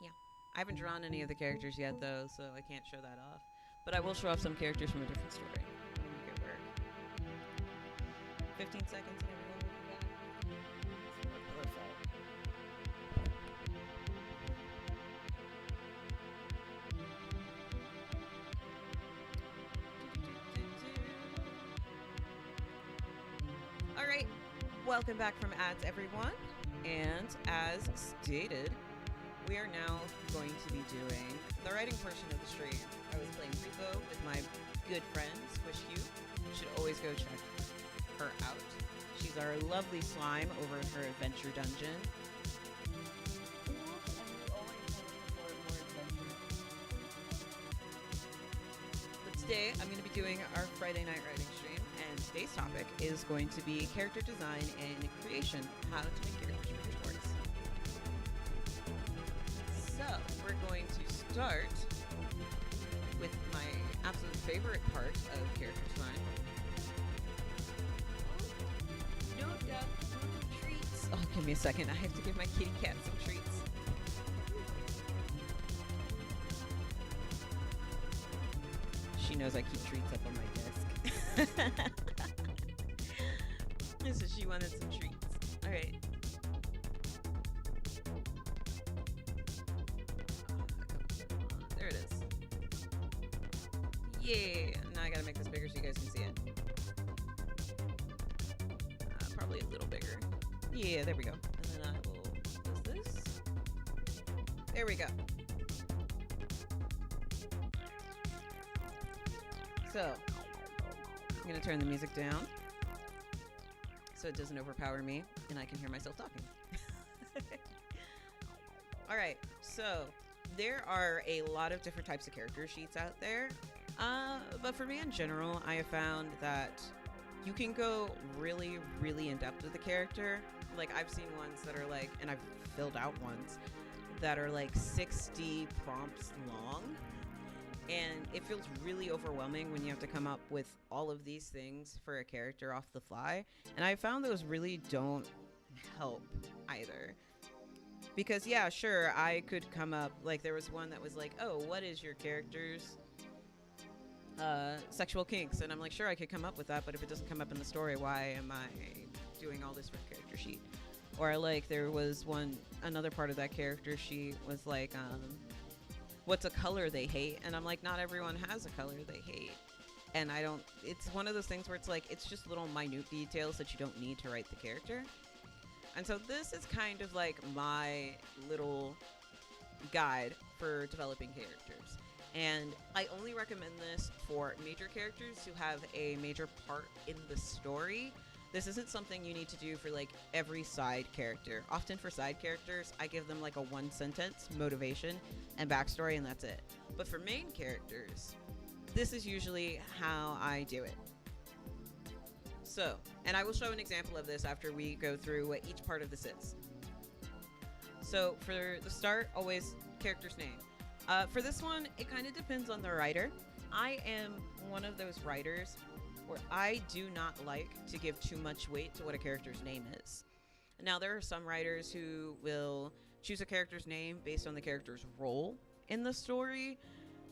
Yeah, I haven't drawn any of the characters yet though, so I can't show that off. But I will show off some characters from a different story. Let me make it work. 15 seconds. And everyone will be back. All right, welcome back from ads, everyone. And as stated, we are now going to be doing the writing portion of the stream. I was playing Repo with my good friend, Squish Hugh. You should always go check her out. She's our lovely slime over in her adventure dungeon. But today I'm going to be doing our Friday night writing stream, and today's topic is going to be character design and creation, how to make characters for your stories. So we're going to start with my absolute favorite part of character design. No duck, no treats. Oh, give me a second. I have to give my kitty cat some treats. She knows I keep treats up on my desk. So she wanted some treats. All right. There it is. Yeah. Now I gotta make this bigger so you guys can see it. Probably a little bigger. Yeah, there we go. And then I will close this. There we go. So, I'm gonna turn the music down so it doesn't overpower me and I can hear myself talking. Alright, so there are a lot of different types of character sheets out there. But for me in general, I have found that you can go really, really in depth with the character. Like I've seen ones that are like, and I've filled out ones that are like 60 prompts long. And it feels really overwhelming when you have to come up with all of these things for a character off the fly. And I found those really don't help either. Because yeah, sure, I could come up, like there was one that was like, oh, what is your character's sexual kinks? And I'm like, sure, I could come up with that, but if it doesn't come up in the story, why am I doing all this for a character sheet? Or like there was another part of that character sheet was like, what's a color they hate, and I'm like, not everyone has a color they hate. And I don't, it's one of those things where it's like, it's just little minute details that you don't need to write the character. And so this is kind of like my little guide for developing characters. And I only recommend this for major characters who have a major part in the story. This isn't something you need to do for like every side character. Often for side characters, I give them like a 1-sentence motivation and backstory, and that's it. But for main characters, this is usually how I do it. So, and I will show an example of this after we go through what each part of this is. So for the start, always character's name. For this one, it kind of depends on the writer. I am one of those writers where I do not like to give too much weight to what a character's name is. Now, there are some writers who will choose a character's name based on the character's role in the story,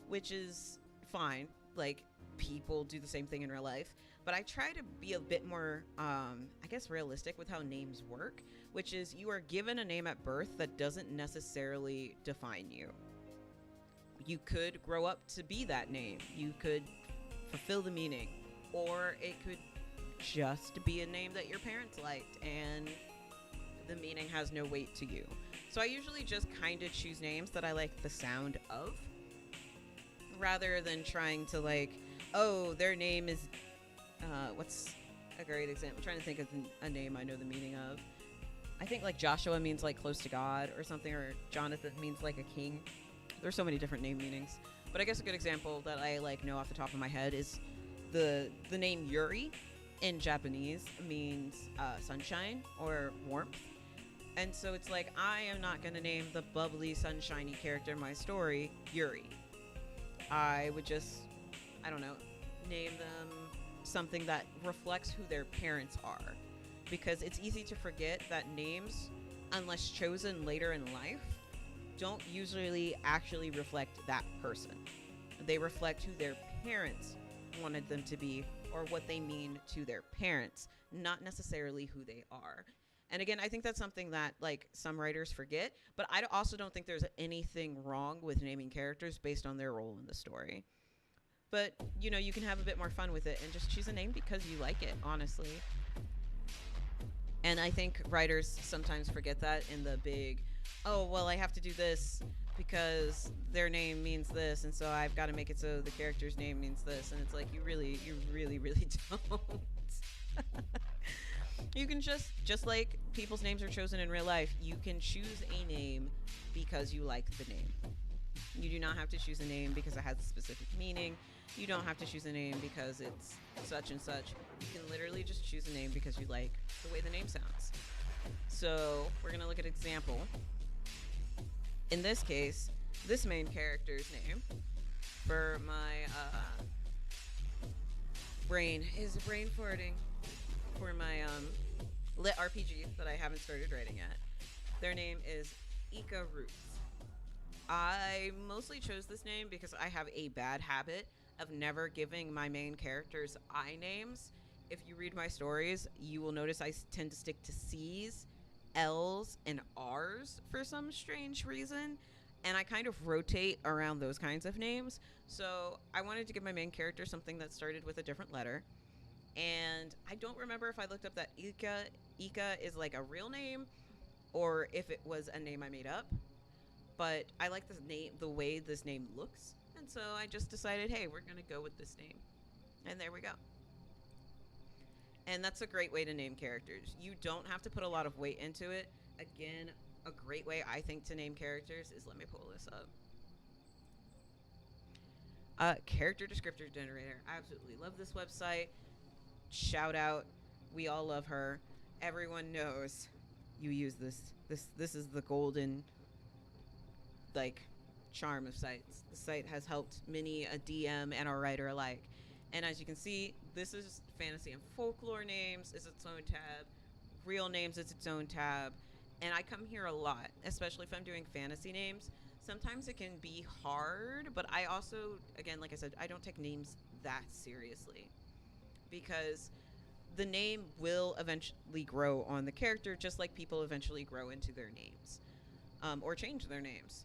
which is fine. Like, people do the same thing in real life. But I try to be a bit more, I guess, realistic with how names work, which is you are given a name at birth that doesn't necessarily define you. You could grow up to be that name. You could fulfill the meaning. Or it could just be a name that your parents liked and the meaning has no weight to you. So I usually just kind of choose names that I like the sound of, rather than trying to like, oh, their name is, what's a great example? I'm trying to think of a name I know the meaning of. I think like Joshua means like close to God or something, or Jonathan means like a king. There's so many different name meanings. But I guess a good example that I like know off the top of my head is the name Yuri in Japanese means sunshine or warmth. And so it's like, I am not going to name the bubbly, sunshiny character in my story Yuri. I would just, I don't know, name them something that reflects who their parents are. Because it's easy to forget that names, unless chosen later in life, don't usually actually reflect that person. They reflect who their parents wanted them to be, or what they mean to their parents, not necessarily who they are. And again, I think that's something that like some writers forget, but I also don't think there's anything wrong with naming characters based on their role in the story. But, you know, you can have a bit more fun with it and just choose a name because you like it, honestly. And I think writers sometimes forget that in the big, oh, well, I have to do this because their name means this, and so I've got to make it so the character's name means this. And it's like, you really don't. You can just like people's names are chosen in real life, you can choose a name because you like the name. You do not have to choose a name because it has a specific meaning. You don't have to choose a name because it's such and such. You can literally just choose a name because you like the way the name sounds. So we're going to look at an example. In this case, this main character's name for my brain is brain farting for my lit RPG that I haven't started writing yet. Their name is Ika Roots. I mostly chose this name because I have a bad habit of never giving my main characters I names. If you read my stories, you will notice I tend to stick to C's, L's, and R's for some strange reason. And I kind of rotate around those kinds of names. So I wanted to give my main character something that started with a different letter. And I don't remember if I looked up that Ika is like a real name or if it was a name I made up. But I like this name, the way this name looks. And so I just decided, hey, we're going to go with this name. And there we go. And that's a great way to name characters. You don't have to put a lot of weight into it. Again, a great way I think to name characters is, let me pull this up. Character descriptor generator. I absolutely love this website. Shout out. We all love her. Everyone knows you use this. This is the golden like charm of sites. The site has helped many a DM and a writer alike. And as you can see, this is fantasy and folklore names is its own tab. Real names is its own tab. And I come here a lot, especially if I'm doing fantasy names. Sometimes it can be hard, but I also, again, like I said, I don't take names that seriously. Because the name will eventually grow on the character, just like people eventually grow into their names. Or change their names.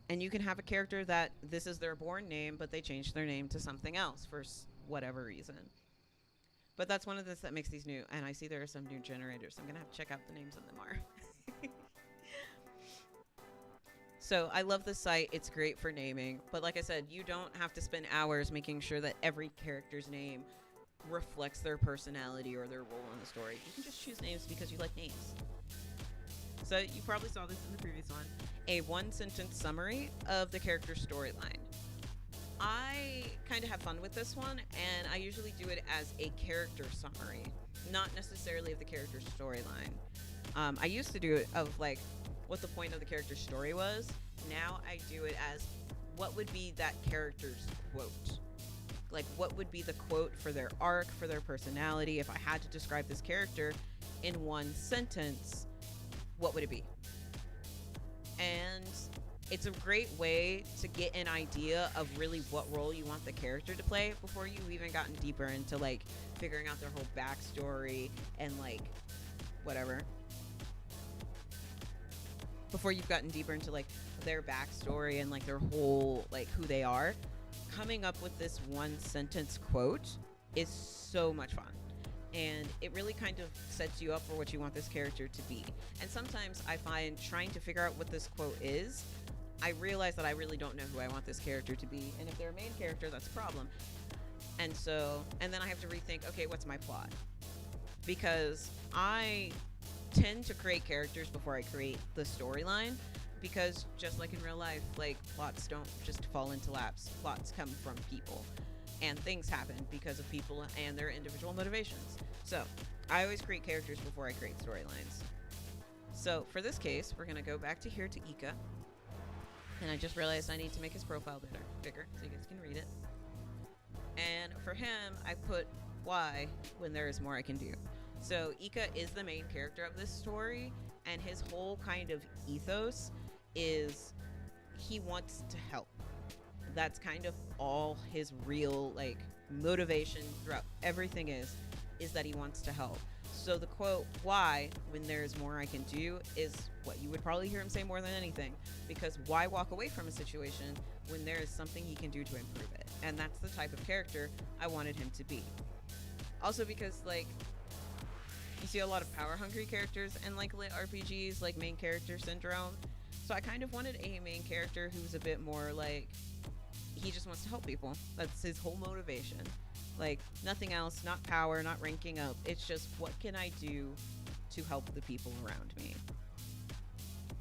And you can have a character that this is their born name, but they changed their name to something else for whatever reason. But that's one of the things that makes these new. And I see there are some new generators. So I'm going to have to check out the names of them are. So I love this site. It's great for naming. But like I said, you don't have to spend hours making sure that every character's name reflects their personality or their role in the story. You can just choose names because you like names. So you probably saw this in the previous one. A one-sentence summary of the character's storyline. I kind of have fun with this one, and I usually do it as a character summary, not necessarily of the character's storyline. I used to do it of like what the point of the character's story was. Now I do it as what would be that character's quote. Like what would be the quote for their arc, for their personality. If I had to describe this character in one sentence, what would it be? And it's a great way to get an idea of really what role you want the character to play before you've even gotten deeper into like figuring out their whole backstory and like whatever. Before you've gotten deeper into like their backstory and like their whole like who they are, coming up with this one sentence quote is so much fun. And it really kind of sets you up for what you want this character to be. And sometimes I find trying to figure out what this quote is, I realize that I really don't know who I want this character to be. And if they're a main character, that's a problem. And then I have to rethink, okay, what's my plot? Because I tend to create characters before I create the storyline. Because just like in real life, like plots don't just fall into laps. Plots come from people. And things happen because of people and their individual motivations. So I always create characters before I create storylines. So for this case, we're going to go back to here to Ika. And I just realized I need to make his profile bigger so you guys can read it. And for him, I put why when there is more I can do. So Ika is the main character of this story, and his whole kind of ethos is he wants to help. That's kind of all his real like motivation throughout everything is that he wants to help. So the quote, why when there's more I can do, is what you would probably hear him say more than anything, because why walk away from a situation when there is something he can do to improve it? And that's the type of character I wanted him to be. Also because like you see a lot of power hungry characters in like lit RPGs, like main character syndrome. So I kind of wanted a main character who's a bit more like he just wants to help people. That's his whole motivation. Like nothing else, not power, not ranking up. It's just what can I do to help the people around me?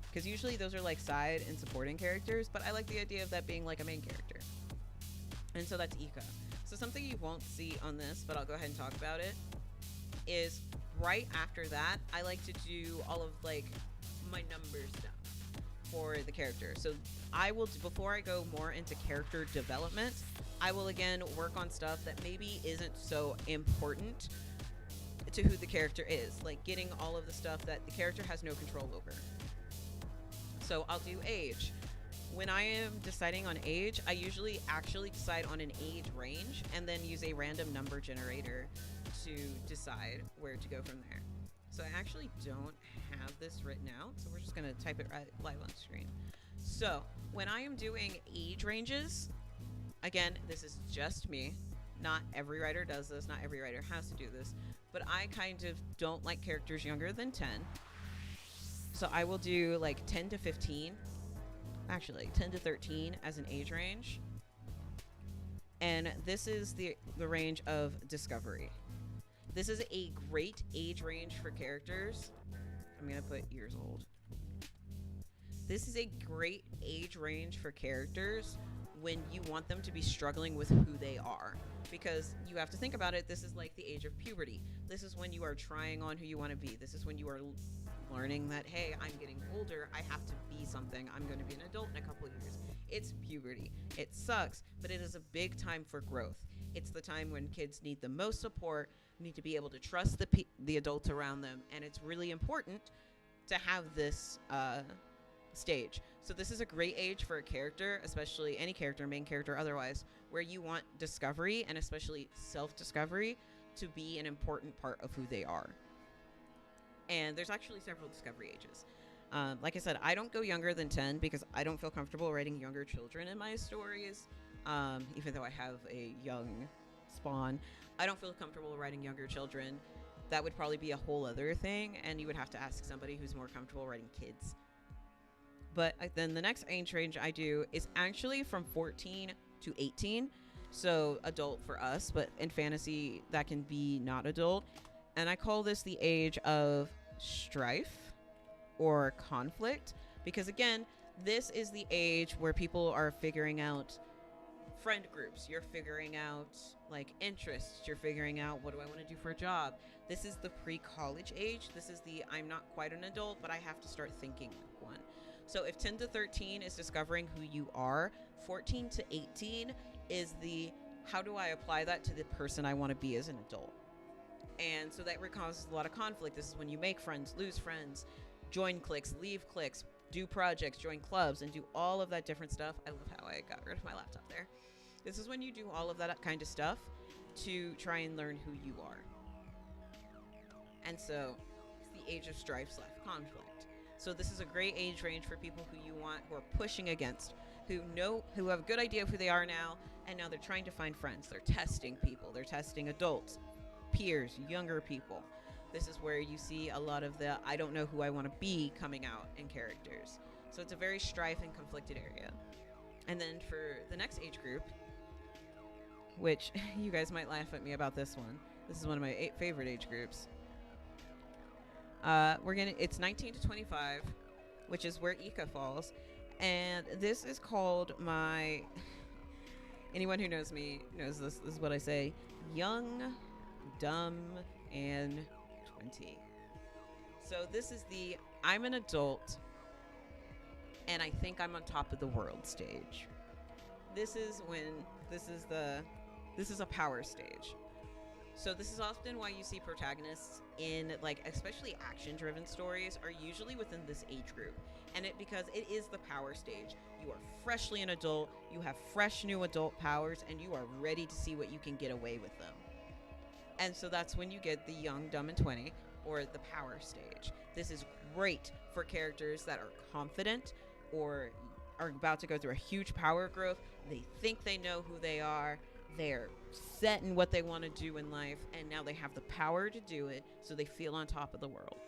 Because usually those are like side and supporting characters, but I like the idea of that being like a main character. And so that's Ika. So something you won't see on this, but I'll go ahead and talk about it, is right after that, I like to do all of like my number stuff for the character. So I will, before I go more into character development, I will again work on stuff that maybe isn't so important to who the character is, like getting all of the stuff that the character has no control over. So I'll do age. When I am deciding on age, I usually actually decide on an age range and then use a random number generator to decide where to go from there. So I actually don't have this written out, so we're just going to type it right live on screen. So when I am doing age ranges, again, this is just me. Not every writer does this. Not every writer has to do this. But I kind of don't like characters younger than 10. So I will do like 10 to 15. Actually, 10 to 13 as an age range. And this is the range of discovery. This is a great age range for characters. I'm going to put years old. This is a great age range for characters when you want them to be struggling with who they are. Because you have to think about it, this is like the age of puberty. This is when you are trying on who you want to be. This is when you are learning that, hey, I'm getting older, I have to be something. I'm going to be an adult in a couple of years. It's puberty. It sucks, but it is a big time for growth. It's the time when kids need the most support, need to be able to trust the adults around them, and it's really important to have this stage. So this is a great age for a character, especially any character, main character, otherwise, where you want discovery and especially self-discovery to be an important part of who they are. And there's actually several discovery ages. Like I said, I don't go younger than 10 because I don't feel comfortable writing younger children in my stories. Even though I have a young spawn, I don't feel comfortable writing younger children. That would probably be a whole other thing, and you would have to ask somebody who's more comfortable writing kids. But then the next age range I do is actually from 14 to 18. So adult for us, but in fantasy that can be not adult. And I call this the age of strife or conflict, because again, this is the age where people are figuring out friend groups, you're figuring out like interests, you're figuring out what do I want to do for a job. This is the pre-college age. This is the I'm not quite an adult, but I have to start thinking like one. So if 10 to 13 is discovering who you are, 14 to 18 is the how do I apply that to the person I want to be as an adult. And so that causes a lot of conflict. This is when you make friends, lose friends, join cliques, leave cliques, do projects, join clubs, and do all of that different stuff. I love how I got rid of my laptop there. This is when you do all of that kind of stuff to try and learn who you are. And so it's the age of strife / conflict. So this is a great age range for people who you want, who are pushing against, who have a good idea of who they are now, and now they're trying to find friends. They're testing people. They're testing adults, peers, younger people. This is where you see a lot of the I don't know who I want to be coming out in characters. So it's a very strife and conflicted area. And then for the next age group, which you guys might laugh at me about this one. This is one of my favorite age groups. It's 19 to 25, which is where Ika falls. And this is called my, anyone who knows me knows this is what I say, young, dumb, and 20. So this is the I'm an adult and I think I'm on top of the world stage. This is a power stage. So this is often why you see protagonists in like especially action driven stories are usually within this age group. And because it is the power stage. You are freshly an adult, you have fresh new adult powers, and you are ready to see what you can get away with them. And so that's when you get the young, dumb, and 20, or the power stage. This is great for characters that are confident or are about to go through a huge power growth. They think they know who they are. They're set in what they want to do in life, and now they have the power to do it, so they feel on top of the world.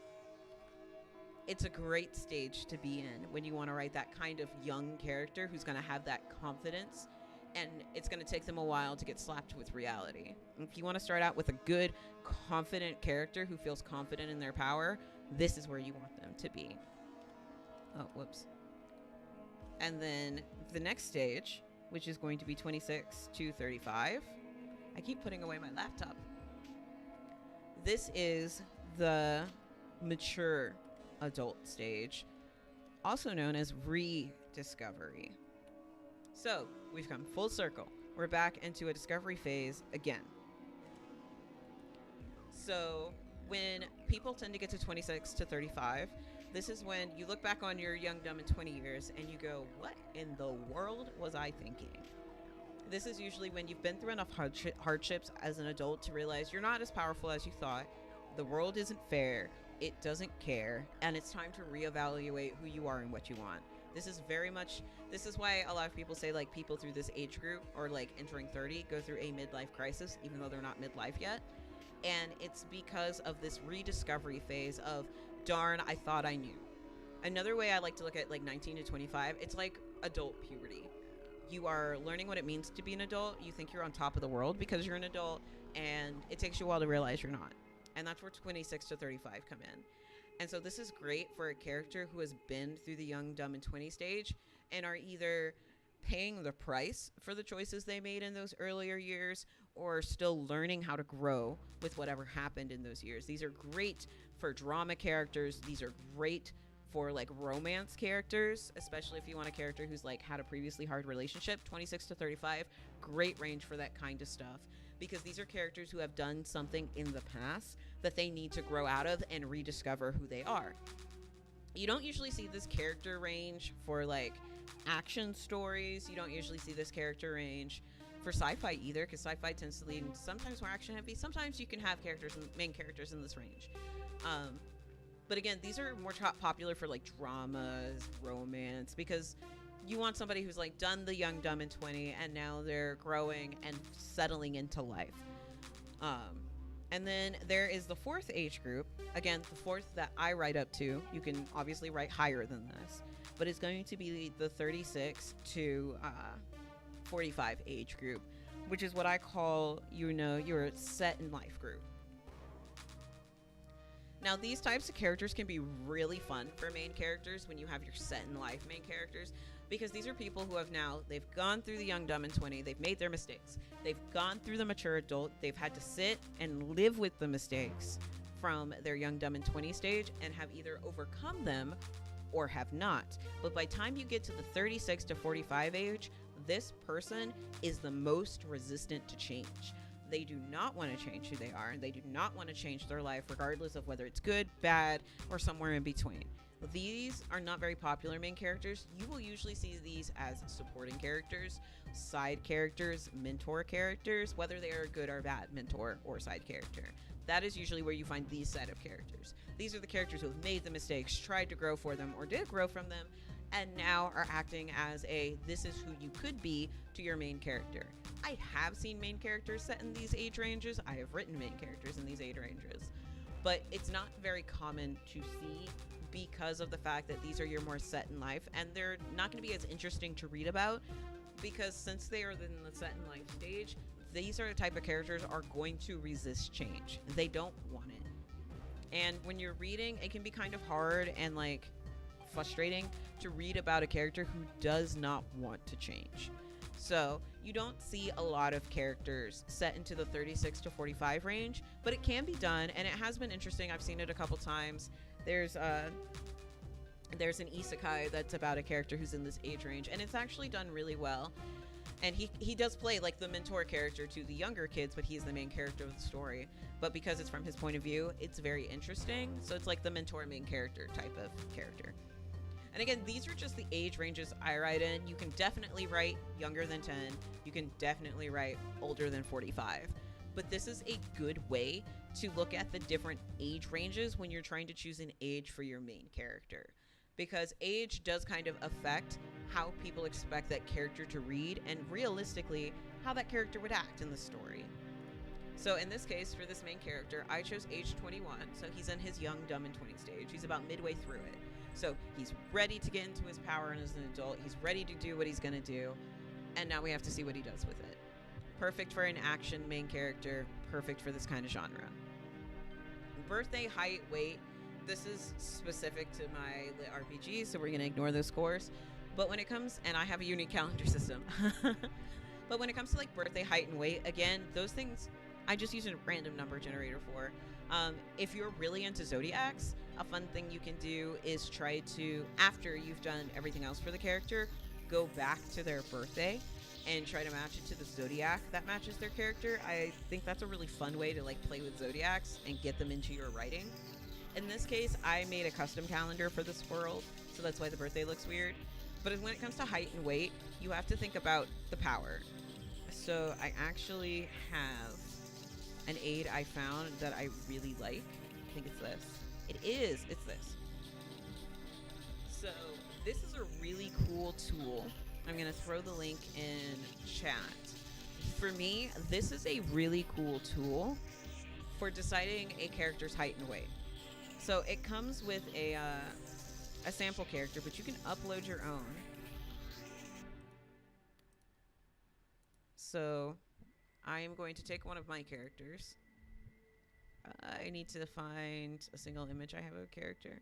It's a great stage to be in when you want to write that kind of young character who's going to have that confidence, and it's going to take them a while to get slapped with reality. If you want to start out with a good, confident character who feels confident in their power, this is where you want them to be. Oh, whoops. And then the next stage, which is going to be 26 to 35. I keep putting away my laptop. This is the mature adult stage, also known as rediscovery. So we've come full circle. We're back into a discovery phase again. So when people tend to get to 26 to 35, this is when you look back on your young, dumb, and 20 years and you go, what in the world was I thinking? This is usually when you've been through enough hardships as an adult to realize you're not as powerful as you thought. The world isn't fair. It doesn't care. And it's time to reevaluate who you are and what you want. This is why a lot of people say like people through this age group or like entering 30 go through a midlife crisis, even though they're not midlife yet. And it's because of this rediscovery phase of, darn, I thought I knew. Another way I like to look at like 19 to 25, it's like adult puberty. You are learning what it means to be an adult. You think you're on top of the world because you're an adult, and it takes you a while to realize you're not. And that's where 26 to 35 come in. And so this is great for a character who has been through the young, dumb, and 20 stage and are either paying the price for the choices they made in those earlier years or still learning how to grow with whatever happened in those years. These are great for drama characters. These are great for like romance characters, especially if you want a character who's like had a previously hard relationship. 26 to 35, great range for that kind of stuff, because these are characters who have done something in the past that they need to grow out of and rediscover who they are. You don't usually see this character range for like action stories. You don't usually see this character range for sci-fi either, because sci-fi tends to lean sometimes more action heavy. Sometimes you can have main characters in this range. But again, these are more popular for like dramas, romance, because you want somebody who's like done the young, dumb, and 20, and now they're growing and settling into life. And then there is the fourth age group. Again, the fourth that I write up to. You can obviously write higher than this, but it's going to be the 36 to 45 age group, which is what I call, your set in life group. Now, these types of characters can be really fun for main characters when you have your set in life main characters, because these are people who they've gone through the young, dumb, and 20, they've made their mistakes, they've gone through the mature adult, they've had to sit and live with the mistakes from their young, dumb, and 20 stage and have either overcome them or have not. But by the time you get to the 36 to 45 age, this person is the most resistant to change. They do not want to change who they are, and they do not want to change their life, regardless of whether it's good, bad, or somewhere in between. These are not very popular main characters. You will usually see these as supporting characters, side characters, mentor characters, whether they are a good or bad mentor or side character. That is usually where you find these set of characters. These are the characters who have made the mistakes, tried to grow for them, or did grow from them, and now are acting as this is who you could be to your main character. I have seen main characters set in these age ranges. I have written main characters in these age ranges, but it's not very common to see because of the fact that these are your more set in life, and they're not going to be as interesting to read about, because since they are in the set in life stage, these are the type of characters are going to resist change. They don't want it. And when you're reading, it can be kind of hard and frustrating to read about a character who does not want to change. So you don't see a lot of characters set into the 36 to 45 range, but it can be done, and it has been interesting. I've seen it a couple times. There's an isekai that's about a character who's in this age range, and it's actually done really well. And he does play the mentor character to the younger kids, but he's the main character of the story. But because it's from his point of view, it's very interesting. So it's like the mentor main character type of character. And again, these are just the age ranges I write in. You can definitely write younger than 10. You can definitely write older than 45. But this is a good way to look at the different age ranges when you're trying to choose an age for your main character. Because age does kind of affect how people expect that character to read, and realistically, how that character would act in the story. So in this case, for this main character, I chose age 21. So he's in his young, dumb, and 20 stage. He's about midway through it. So he's ready to get into his power as an adult. He's ready to do what he's going to do. And now we have to see what he does with it. Perfect for an action main character. Perfect for this kind of genre. Birthday, height, weight. This is specific to my lit RPG, so we're going to ignore those scores. But when it comes, and I have a unique calendar system. But when it comes to birthday, height, and weight, again, those things I just use a random number generator for. If you're really into zodiacs, a fun thing you can do is try to, after you've done everything else for the character, go back to their birthday and try to match it to the zodiac that matches their character. I think that's a really fun way to play with zodiacs and get them into your writing. In this case, I made a custom calendar for this world, so that's why the birthday looks weird. But when it comes to height and weight, you have to think about the power. So I actually have an aid I found that I really like. I think it's this. It's this. So this is a really cool tool. I'm going to throw the link in chat. For me, this is a really cool tool for deciding a character's height and weight. So it comes with a sample character, but you can upload your own. So I am going to take one of my characters. I need to find a single image I have of a character,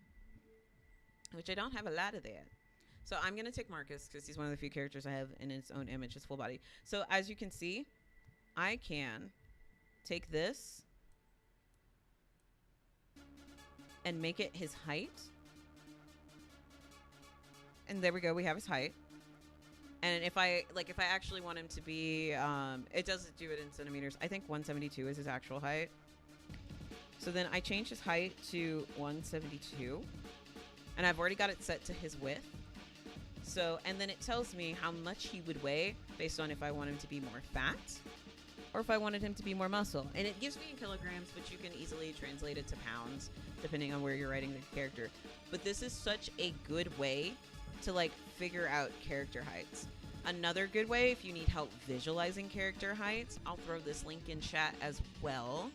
which I don't have a lot of that. So I'm going to take Marcus because he's one of the few characters I have in its own image, his full body. So as you can see, I can take this and make it his height. And there we go. We have his height. And if I actually want him to be, it doesn't do it in centimeters. I think 172 is his actual height. So then I change his height to 172. And I've already got it set to his width. So, and then it tells me how much he would weigh based on if I want him to be more fat or if I wanted him to be more muscle. And it gives me in kilograms, but you can easily translate it to pounds depending on where you're writing the character. But this is such a good way to like figure out character heights. Another good way, if you need help visualizing character heights, I'll throw this link in chat as well.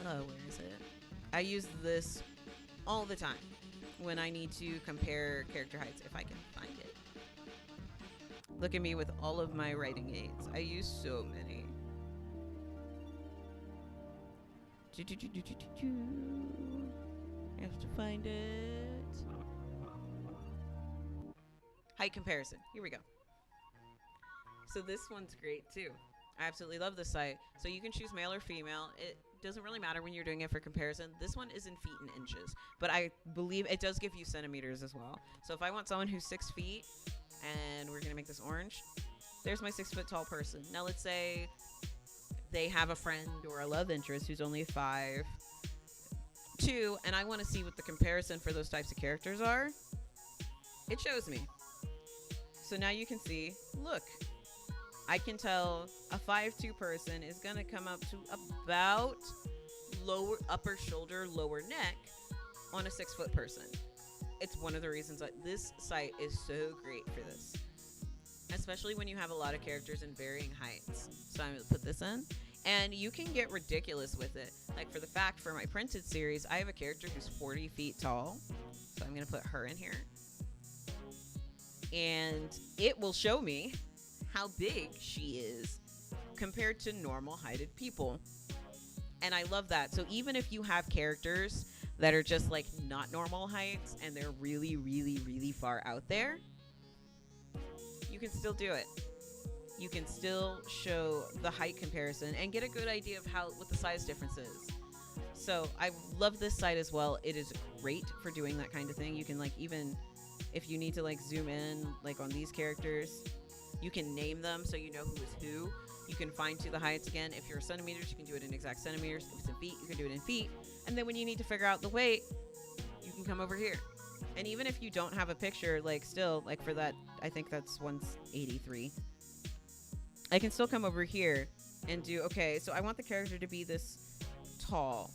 Oh, where is it? I use this all the time when I need to compare character heights, if I can find it. Look at me with all of my writing aids. I use so many. I have to find it. Height comparison. Here we go. So this one's great too. I absolutely love this site. So you can choose male or female. It doesn't really matter when you're doing it for comparison. This one is in feet and inches, but I believe it does give you centimeters as well. So if I want someone who's 6 feet, and we're gonna make this orange, there's my 6 foot tall person. Now let's say they have a friend or a love interest who's only 5'2", and I want to see what the comparison for those types of characters are. It shows me. So now you can see, look, I can tell a 5'2" person is gonna come up to about lower upper shoulder, lower neck on a 6 foot person. It's one of the reasons that this site is so great for this, especially when you have a lot of characters in varying heights. So I'm gonna put this in, and you can get ridiculous with it. Like for the fact, for my printed series, I have a character who's 40 feet tall, so I'm gonna put her in here, and it will show me how big she is compared to normal heighted people. And I love that. So even if you have characters that are just like not normal heights and they're really, really, really far out there, you can still do it. You can still show the height comparison and get a good idea of what the size difference is. So I love this site as well. It is great for doing that kind of thing. You can like, even if you need to like zoom in like on these characters, you can name them so you know who is who. You can fine tune the heights again. If you're centimeters, you can do it in exact centimeters. If it's in feet, you can do it in feet. And then when you need to figure out the weight, you can come over here. And even if you don't have a picture, like still, like for that, I think that's 183. I can still come over here and do, okay, so I want the character to be this tall,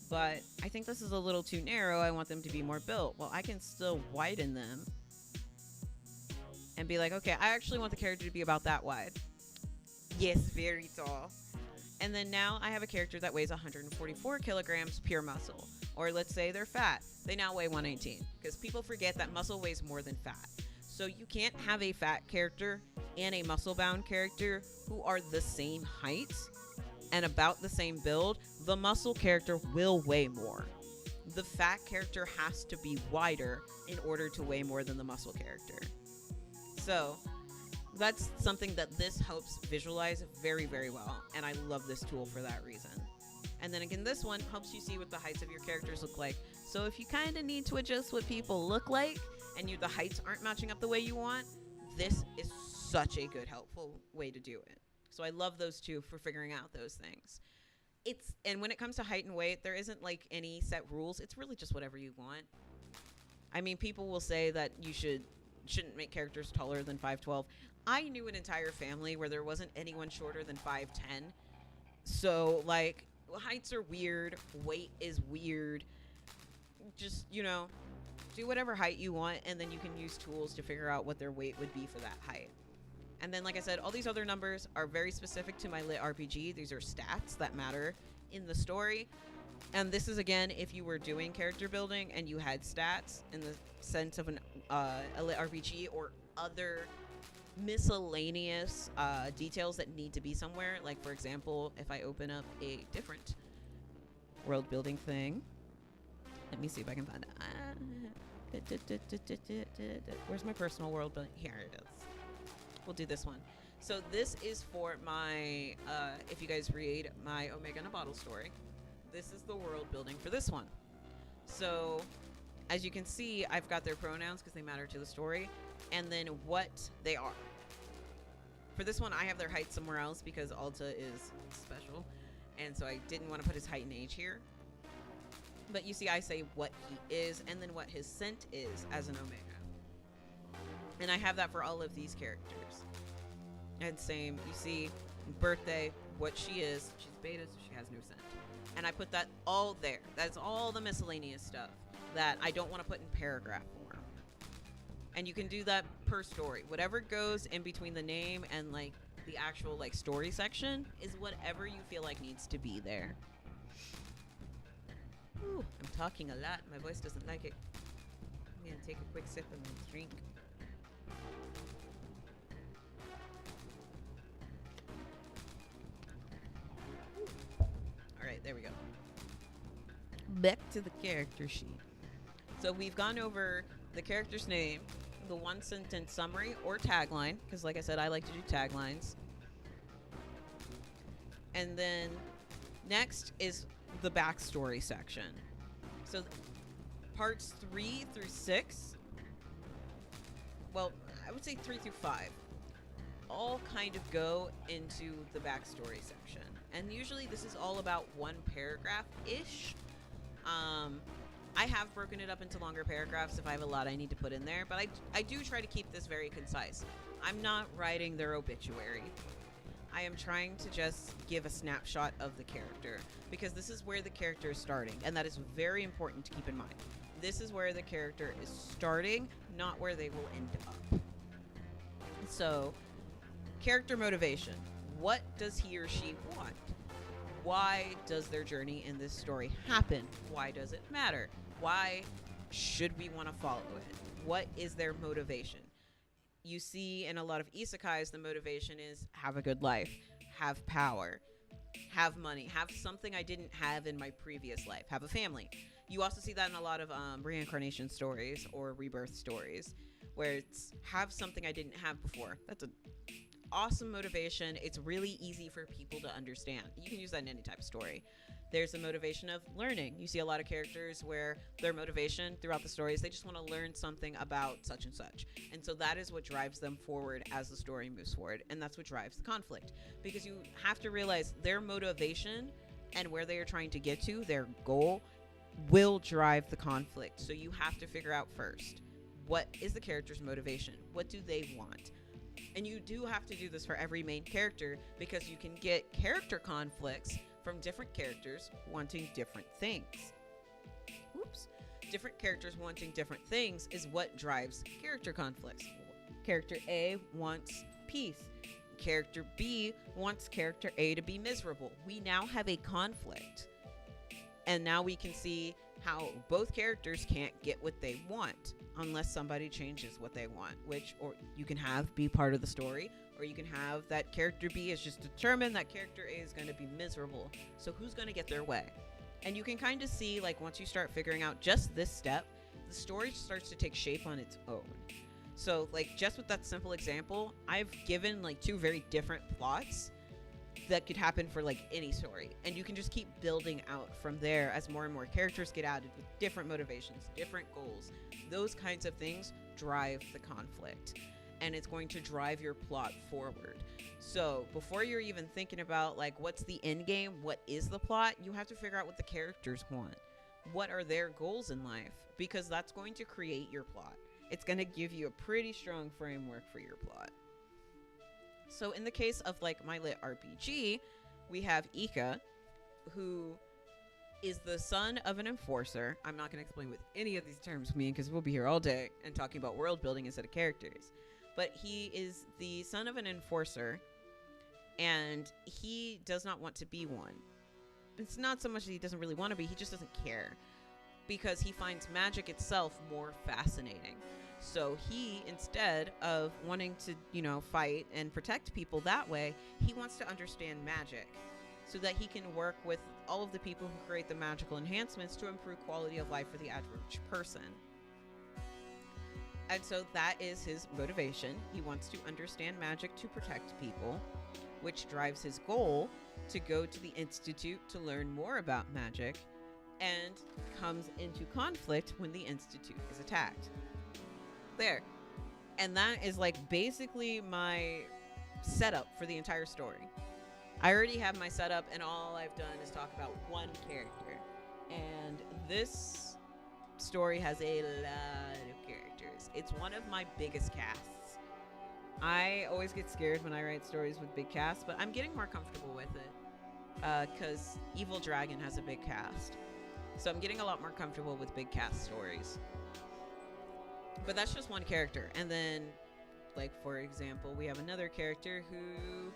but I think this is a little too narrow. I want them to be more built. Well, I can still widen them and be like, okay, I actually want the character to be about that wide. Yes, very tall. And then now I have a character that weighs 144 kilograms pure muscle. Or let's say they're fat. They now weigh 118. Because people forget that muscle weighs more than fat. So you can't have a fat character and a muscle-bound character who are the same height and about the same build. The muscle character will weigh more. The fat character has to be wider in order to weigh more than the muscle character. So that's something that this helps visualize very, very well. And I love this tool for that reason. And then again, this one helps you see what the heights of your characters look like. So if you kind of need to adjust what people look like and the heights aren't matching up the way you want, this is such a good, helpful way to do it. So I love those two for figuring out those things. And when it comes to height and weight, there isn't like any set rules. It's really just whatever you want. I mean, people will say that you shouldn't make characters taller than 5'12". I knew an entire family where there wasn't anyone shorter than 5'10". So like, heights are weird, weight is weird. Just, you know, do whatever height you want, and then you can use tools to figure out what their weight would be for that height. And then, like I said, all these other numbers are very specific to my lit RPG. These are stats that matter in the story. And this is, again, if you were doing character building and you had stats in the sense of a lit RPG or other miscellaneous details that need to be somewhere. Like, for example, if I open up a different world building thing, let me see if I can find it. Where's my personal world building? Here it is. We'll do this one. So this is for my, if you guys read my Omega in a Bottle story, this is the world building for this one. So as you can see, I've got their pronouns because they matter to the story, and then what they are. For this one, I have their height somewhere else because Alta is special, and so I didn't want to put his height and age here. But you see, I say what he is and then what his scent is as an Omega. And I have that for all of these characters. And same, you see birthday, what she is. She's beta, so she has no scent. And I put that all there. That's all the miscellaneous stuff that I don't want to put in paragraph form. And you can do that per story. Whatever goes in between the name and like the actual like story section is whatever you feel like needs to be there. Ooh, I'm talking a lot. My voice doesn't like it. I'm gonna take a quick sip of my drink. Alright, there we go. Back to the character sheet. So we've gone over the character's name, the one sentence summary or tagline, because like I said, I like to do taglines. And then next is the backstory section. So parts 3 through 6, well, I would say 3 through 5, all kind of go into the backstory section. And usually this is all about one paragraph-ish. I have broken it up into longer paragraphs if I have a lot I need to put in there, but I do try to keep this very concise. I'm not writing their obituary. I am trying to just give a snapshot of the character, because this is where the character is starting, and that is very important to keep in mind. This is where the character is starting, not where they will end up. So, character motivation. What does he or she want? Why does their journey in this story happen? Why does it matter? Why should we want to follow it? What is their motivation? You see in a lot of isekais, the motivation is have a good life, have power, have money, have something I didn't have in my previous life, have a family. You also see that in a lot of reincarnation stories or rebirth stories, where it's have something I didn't have before. That's an awesome motivation. It's really easy for people to understand. You can use that in any type of story. There's a motivation of learning. You see a lot of characters where their motivation throughout the stories, they just want to learn something about such and such. And so that is what drives them forward as the story moves forward. And that's what drives the conflict. Because you have to realize their motivation and where they are trying to get to, their goal, will drive the conflict. So you have to figure out first, what is the character's motivation? What do they want? And you do have to do this for every main character, because you can get character conflicts from different characters wanting different things. Oops. Different characters wanting different things is what drives character conflicts. Character A wants peace. Character B wants character A to be miserable. We now have a conflict. And now we can see how both characters can't get what they want unless somebody changes what they want, which, or you can have be part of the story, or you can have that character B is just determined that character A is going to be miserable. So who's going to get their way? And you can kind of see, like, once you start figuring out just this step, the story starts to take shape on its own. So, like, just with that simple example, I've given, like, 2 very different plots that could happen for, like, any story. And you can just keep building out from there as more and more characters get added with different motivations, different goals. Those kinds of things drive the conflict. And it's going to drive your plot forward. So before you're even thinking about, like, what's the end game, what is the plot, you have to figure out what the characters want. What are their goals in life? Because that's going to create your plot. It's going to give you a pretty strong framework for your plot. So in the case of, like, My Lit RPG, we have Ika, who is the son of an enforcer. I'm not going to explain with any of these terms, because we'll be here all day and talking about world building instead of characters. But he is the son of an enforcer, and he does not want to be one. It's not so much that he doesn't really want to be, he just doesn't care, because he finds magic itself more fascinating. So he, instead of wanting to, fight and protect people that way, he wants to understand magic so that he can work with all of the people who create the magical enhancements to improve quality of life for the average person. And so that is his motivation. He wants to understand magic to protect people, which drives his goal to go to the Institute to learn more about magic, and comes into conflict when the Institute is attacked. There. And that is, like, basically my setup for the entire story. I already have my setup, and all I've done is talk about one character. And this story has a lot of characters. It's one of my biggest casts. I always get scared when I write stories with big casts, but I'm getting more comfortable with it because Evil Dragon has a big cast. So I'm getting a lot more comfortable with big cast stories. But that's just one character. And then, like, for example, we have another character who...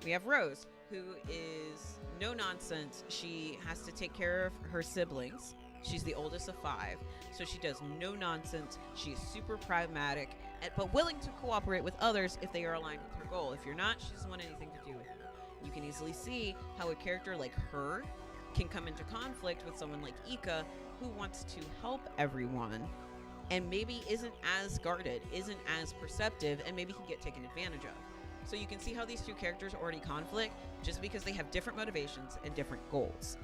We have Rose, who is no nonsense. She has to take care of her siblings. She's the oldest of 5, so she does no nonsense. She's super pragmatic, but willing to cooperate with others if they are aligned with her goal. If you're not, she doesn't want anything to do with it. You can easily see how a character like her can come into conflict with someone like Ika, who wants to help everyone and maybe isn't as guarded, isn't as perceptive, and maybe can get taken advantage of. So you can see how these two characters already conflict just because they have different motivations and different goals,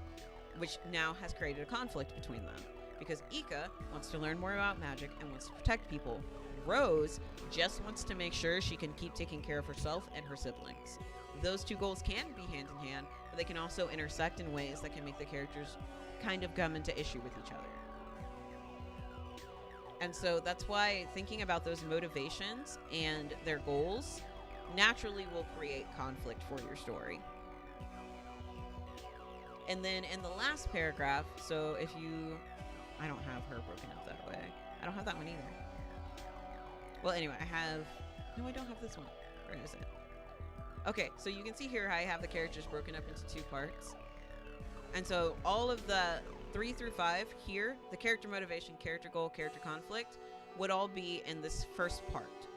which now has created a conflict between them. Because Ika wants to learn more about magic and wants to protect people. Rose just wants to make sure she can keep taking care of herself and her siblings. Those two goals can be hand in hand, but they can also intersect in ways that can make the characters kind of come into issue with each other. And so that's why thinking about those motivations and their goals naturally will create conflict for your story. And then in the last paragraph, so if you... I don't have her broken up that way. I don't have that one either. Well, anyway, I have... No, I don't have this one. Where is it? Okay, so you can see here I have the characters broken up into 2 parts. And so all of the 3 through 5 here, the character motivation, character goal, character conflict, would all be in this first part.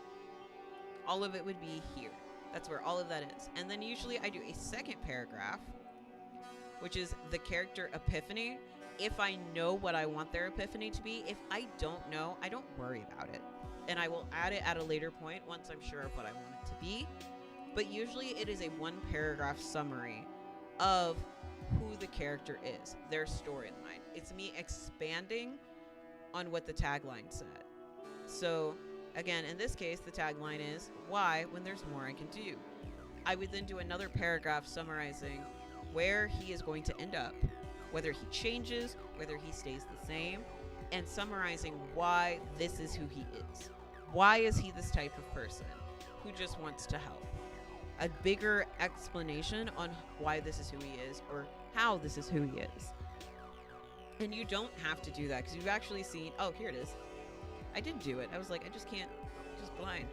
All of it would be here. That's where all of that is. And then usually I do a second paragraph, which is the character epiphany. If I know what I want their epiphany to be, if I don't know, I don't worry about it. And I will add it at a later point once I'm sure of what I want it to be. But usually it is a 1-paragraph summary of who the character is, their storyline. It's me expanding on what the tagline said. So, again, in this case, the tagline is, why when there's more I can do? I would then do another paragraph summarizing where he is going to end up, whether he changes, whether he stays the same, and summarizing why this is who he is. Why is he this type of person who just wants to help? A bigger explanation on why this is who he is or how this is who he is. And you don't have to do that because you've actually seen, oh, here it is. I did do it. I was like, I just can't, just blind.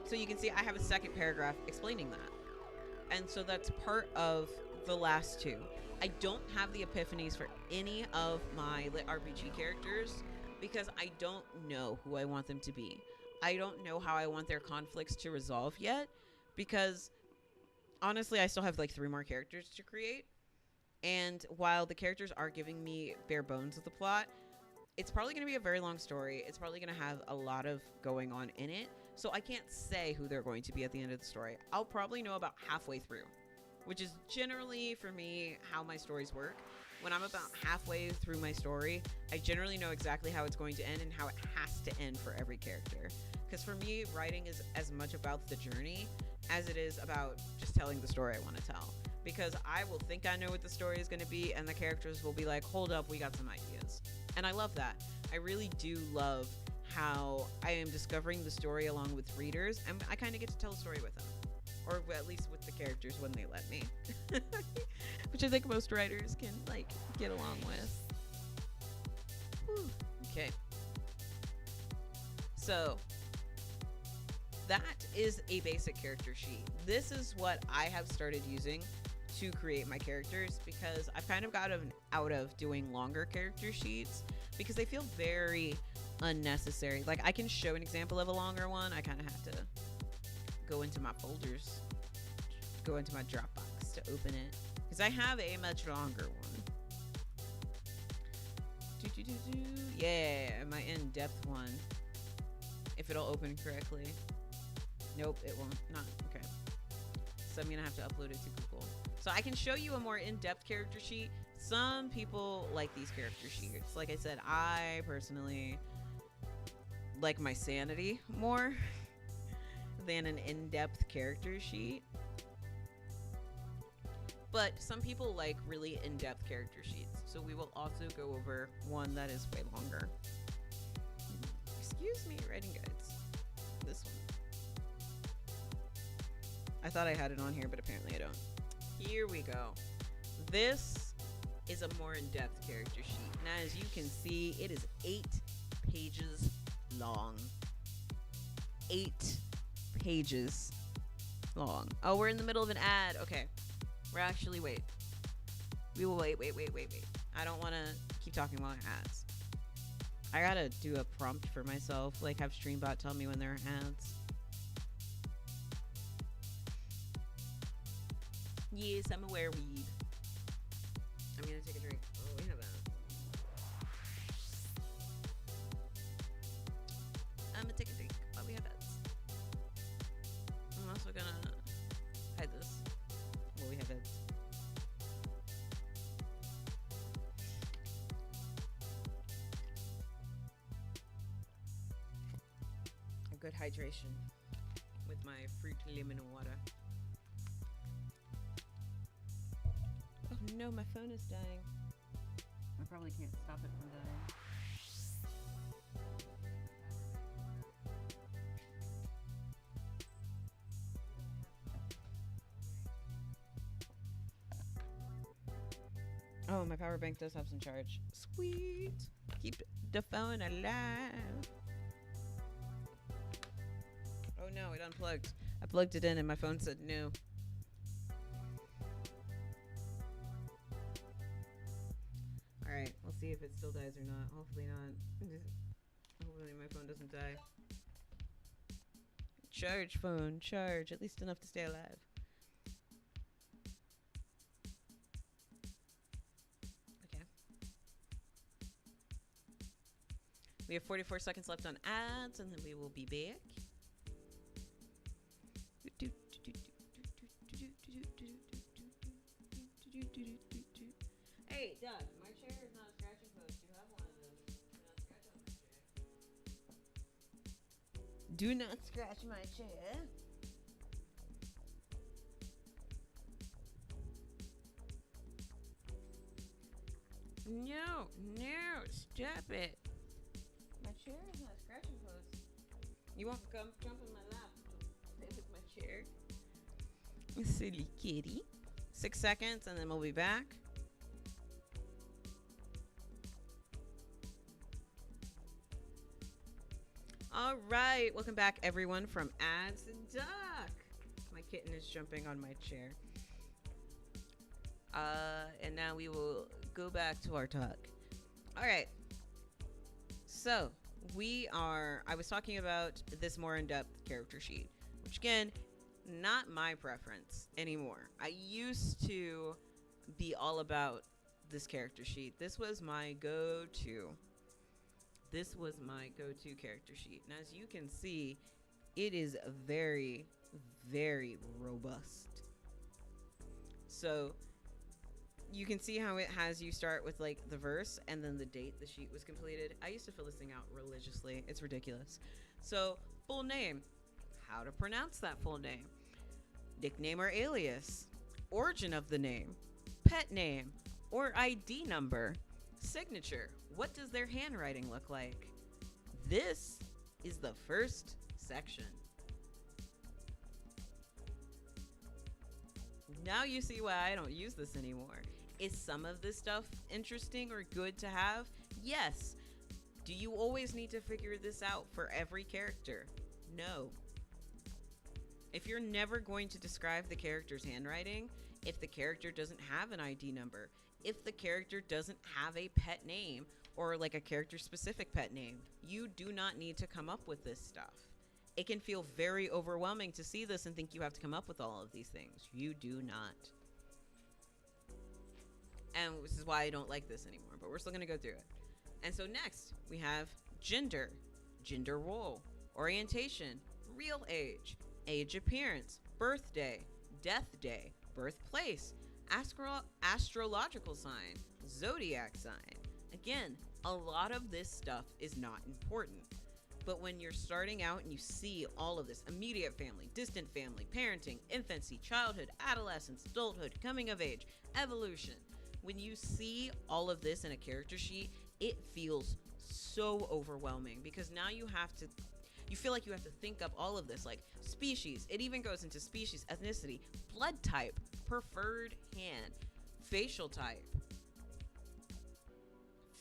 So you can see I have a second paragraph explaining that. And so that's part of the last 2. I don't have the epiphanies for any of my lit RPG characters because I don't know who I want them to be. I don't know how I want their conflicts to resolve yet because honestly, I still have like 3 more characters to create. And while the characters are giving me bare bones of the plot, it's probably going to be a very long story. It's probably going to have a lot of going on in it. So I can't say who they're going to be at the end of the story. I'll probably know about halfway through, which is generally for me how my stories work. When I'm about halfway through my story, I generally know exactly how it's going to end and how it has to end for every character. Because for me, writing is as much about the journey as it is about just telling the story I want to tell. Because I will think I know what the story is going to be, and the characters will be like, hold up, we got some ideas. And I love that. I really do love how I am discovering the story along with readers, and I kind of get to tell a story with them. Or at least with the characters when they let me. Which I think most writers can, like, get along with. Whew. Okay. So, that is a basic character sheet. This is what I have started using to create my characters because I've kind of gotten out of doing longer character sheets because they feel very unnecessary. Like, I can show an example of a longer one. I kind of have to go into my folders, go into my Dropbox to open it because I have a much longer one. Yeah, my in-depth one. If it'll open correctly. Nope, it won't. Not okay. So I'm gonna have to upload it to Google. So I can show you a more in-depth character sheet. Some people like these character sheets. Like I said, I personally like my sanity more than an in-depth character sheet. But some people like really in-depth character sheets. So we will also go over one that is way longer. Excuse me, writing guides. This one. I thought I had it on here, but apparently I don't. Here we go. This is a more in-depth character sheet. Now, as you can see, it is 8 pages long. 8 pages long. Oh, we're in the middle of an ad. Okay. We're actually, wait. We will wait. I don't want to keep talking while ads. I gotta do a prompt for myself, like have Streambot tell me when there are ads. Yes, I'm aware weed. I'm gonna take a drink. Oh, we have ads. I'm gonna take a drink. Oh, we have ads. I'm also gonna hide this. Well, we have ads. A good hydration with my fruit lemon water. Oh no, my phone is dying. I probably can't stop it from dying. Oh, my power bank does have some charge. Sweet. Keep the phone alive. Oh no, it unplugged. I plugged it in and my phone said no. Alright, we'll see if it still dies or not. Hopefully not. Hopefully my phone doesn't die. Charge, phone, charge. At least enough to stay alive. Okay. We have 44 seconds left on ads and then we will be back. Hey, Doug, my chair is not a scratching post. You have one of those. Do not scratch on my chair. No, stop it. My chair is not a scratching post. You won't come jump in my lap. Stay with my chair. Silly kitty. 6 seconds and then we'll be back. All right, welcome back everyone from Ads and Duck. My kitten is jumping on my chair. And now we will go back to our talk. All right. So I was talking about this more in-depth character sheet, which again, not my preference anymore. I used to be all about this character sheet. This was my go-to. This was my go-to character sheet. And as you can see, it is very, very robust. So you can see how it has you start with like the verse and then the date the sheet was completed. I used to fill this thing out religiously. It's ridiculous. So full name, how to pronounce that full name, nickname or alias, origin of the name, pet name or ID number, signature, what does their handwriting look like? This is the first section. Now you see why I don't use this anymore. Is some of this stuff interesting or good to have? Yes. Do you always need to figure this out for every character? No. If you're never going to describe the character's handwriting, if the character doesn't have an ID number, if the character doesn't have a pet name or like a character specific pet name, you do not need to come up with this stuff. It can feel very overwhelming to see this and think you have to come up with all of these things. You do not. And this is why I don't like this anymore, but we're still gonna go through it. And so next we have gender, gender role, orientation, real age, age appearance, birthday, death day, birthplace, astrological sign, zodiac sign. Again, a lot of this stuff is not important. But when you're starting out and you see all of this, immediate family, distant family, parenting, infancy, childhood, adolescence, adulthood, coming of age, evolution, when you see all of this in a character sheet, it feels so overwhelming because now you have to you feel like you have to think up all of this, like species. It even goes into species, ethnicity, blood type, preferred hand, facial type.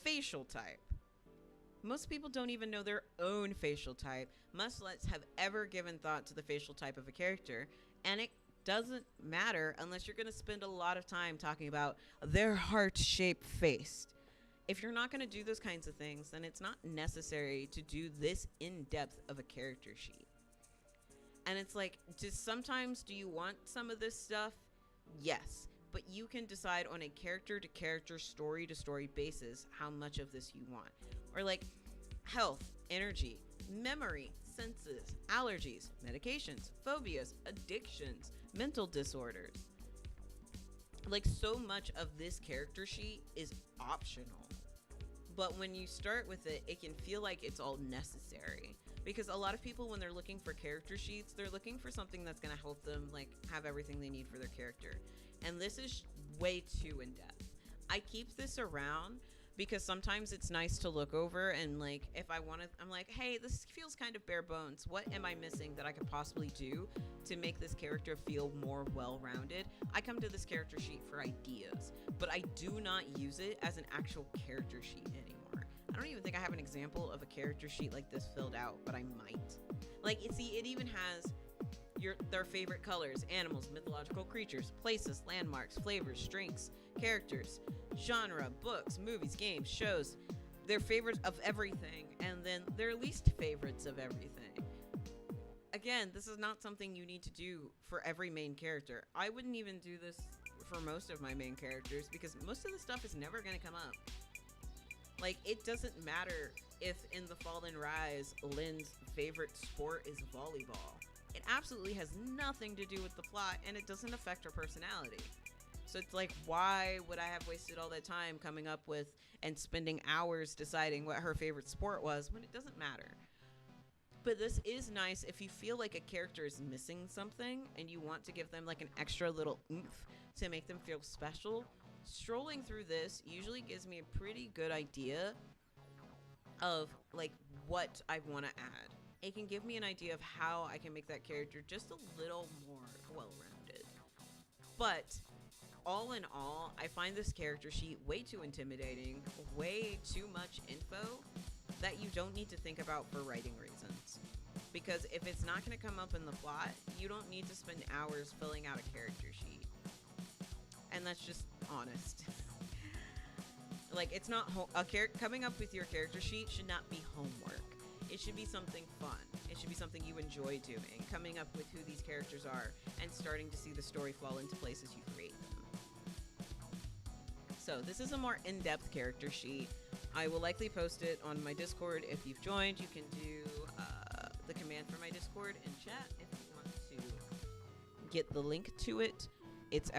Facial type. Most people don't even know their own facial type, much less have ever given thought to the facial type of a character. And it doesn't matter unless you're going to spend a lot of time talking about their heart-shaped face. If you're not going to do those kinds of things, then it's not necessary to do this in-depth of a character sheet. And it's like, just sometimes do you want some of this stuff? Yes. But you can decide on a character-to-character, story-to-story basis how much of this you want. Or like health, energy, memory, senses, allergies, medications, phobias, addictions, mental disorders. Like, so much of this character sheet is optional. But when you start with it, it can feel like it's all necessary. Because a lot of people, when they're looking for character sheets, they're looking for something that's going to help them, like, have everything they need for their character. And this is way too in-depth. I keep this around because sometimes it's nice to look over and, like, if I want to, I'm like, hey, this feels kind of bare bones. What am I missing that I could possibly do to make this character feel more well-rounded? I come to this character sheet for ideas, but I do not use it as an actual character sheet anymore. I don't even think I have an example of a character sheet like this filled out, but I might. Like, it even has their favorite colors, animals, mythological creatures, places, landmarks, flavors, drinks, characters, genre, books, movies, games, shows, their favorites of everything, and then their least favorites of everything. Again, this is not something you need to do for every main character. I wouldn't even do this for most of my main characters because most of the stuff is never going to come up. Like, it doesn't matter if in The Fall and Rise, Lynn's favorite sport is volleyball. It absolutely has nothing to do with the plot, and it doesn't affect her personality. So it's like, why would I have wasted all that time coming up with and spending hours deciding what her favorite sport was when it doesn't matter? But this is nice if you feel like a character is missing something and you want to give them like an extra little oomph to make them feel special. Strolling through this usually gives me a pretty good idea of like what I want to add. It can give me an idea of how I can make that character just a little more well-rounded. But all in all, I find this character sheet way too intimidating, way too much info that you don't need to think about for writing reasons. Because if it's not going to come up in the plot, you don't need to spend hours filling out a character sheet. And that's just honest. Like, it's not coming up with your character sheet should not be homework. It should be something fun. It should be something you enjoy doing, coming up with who these characters are and starting to see the story fall into place as you create them. So this is a more in-depth character sheet. I will likely post it on my Discord. If you've joined, you can do the command for my Discord in chat if you want to get the link to it. It's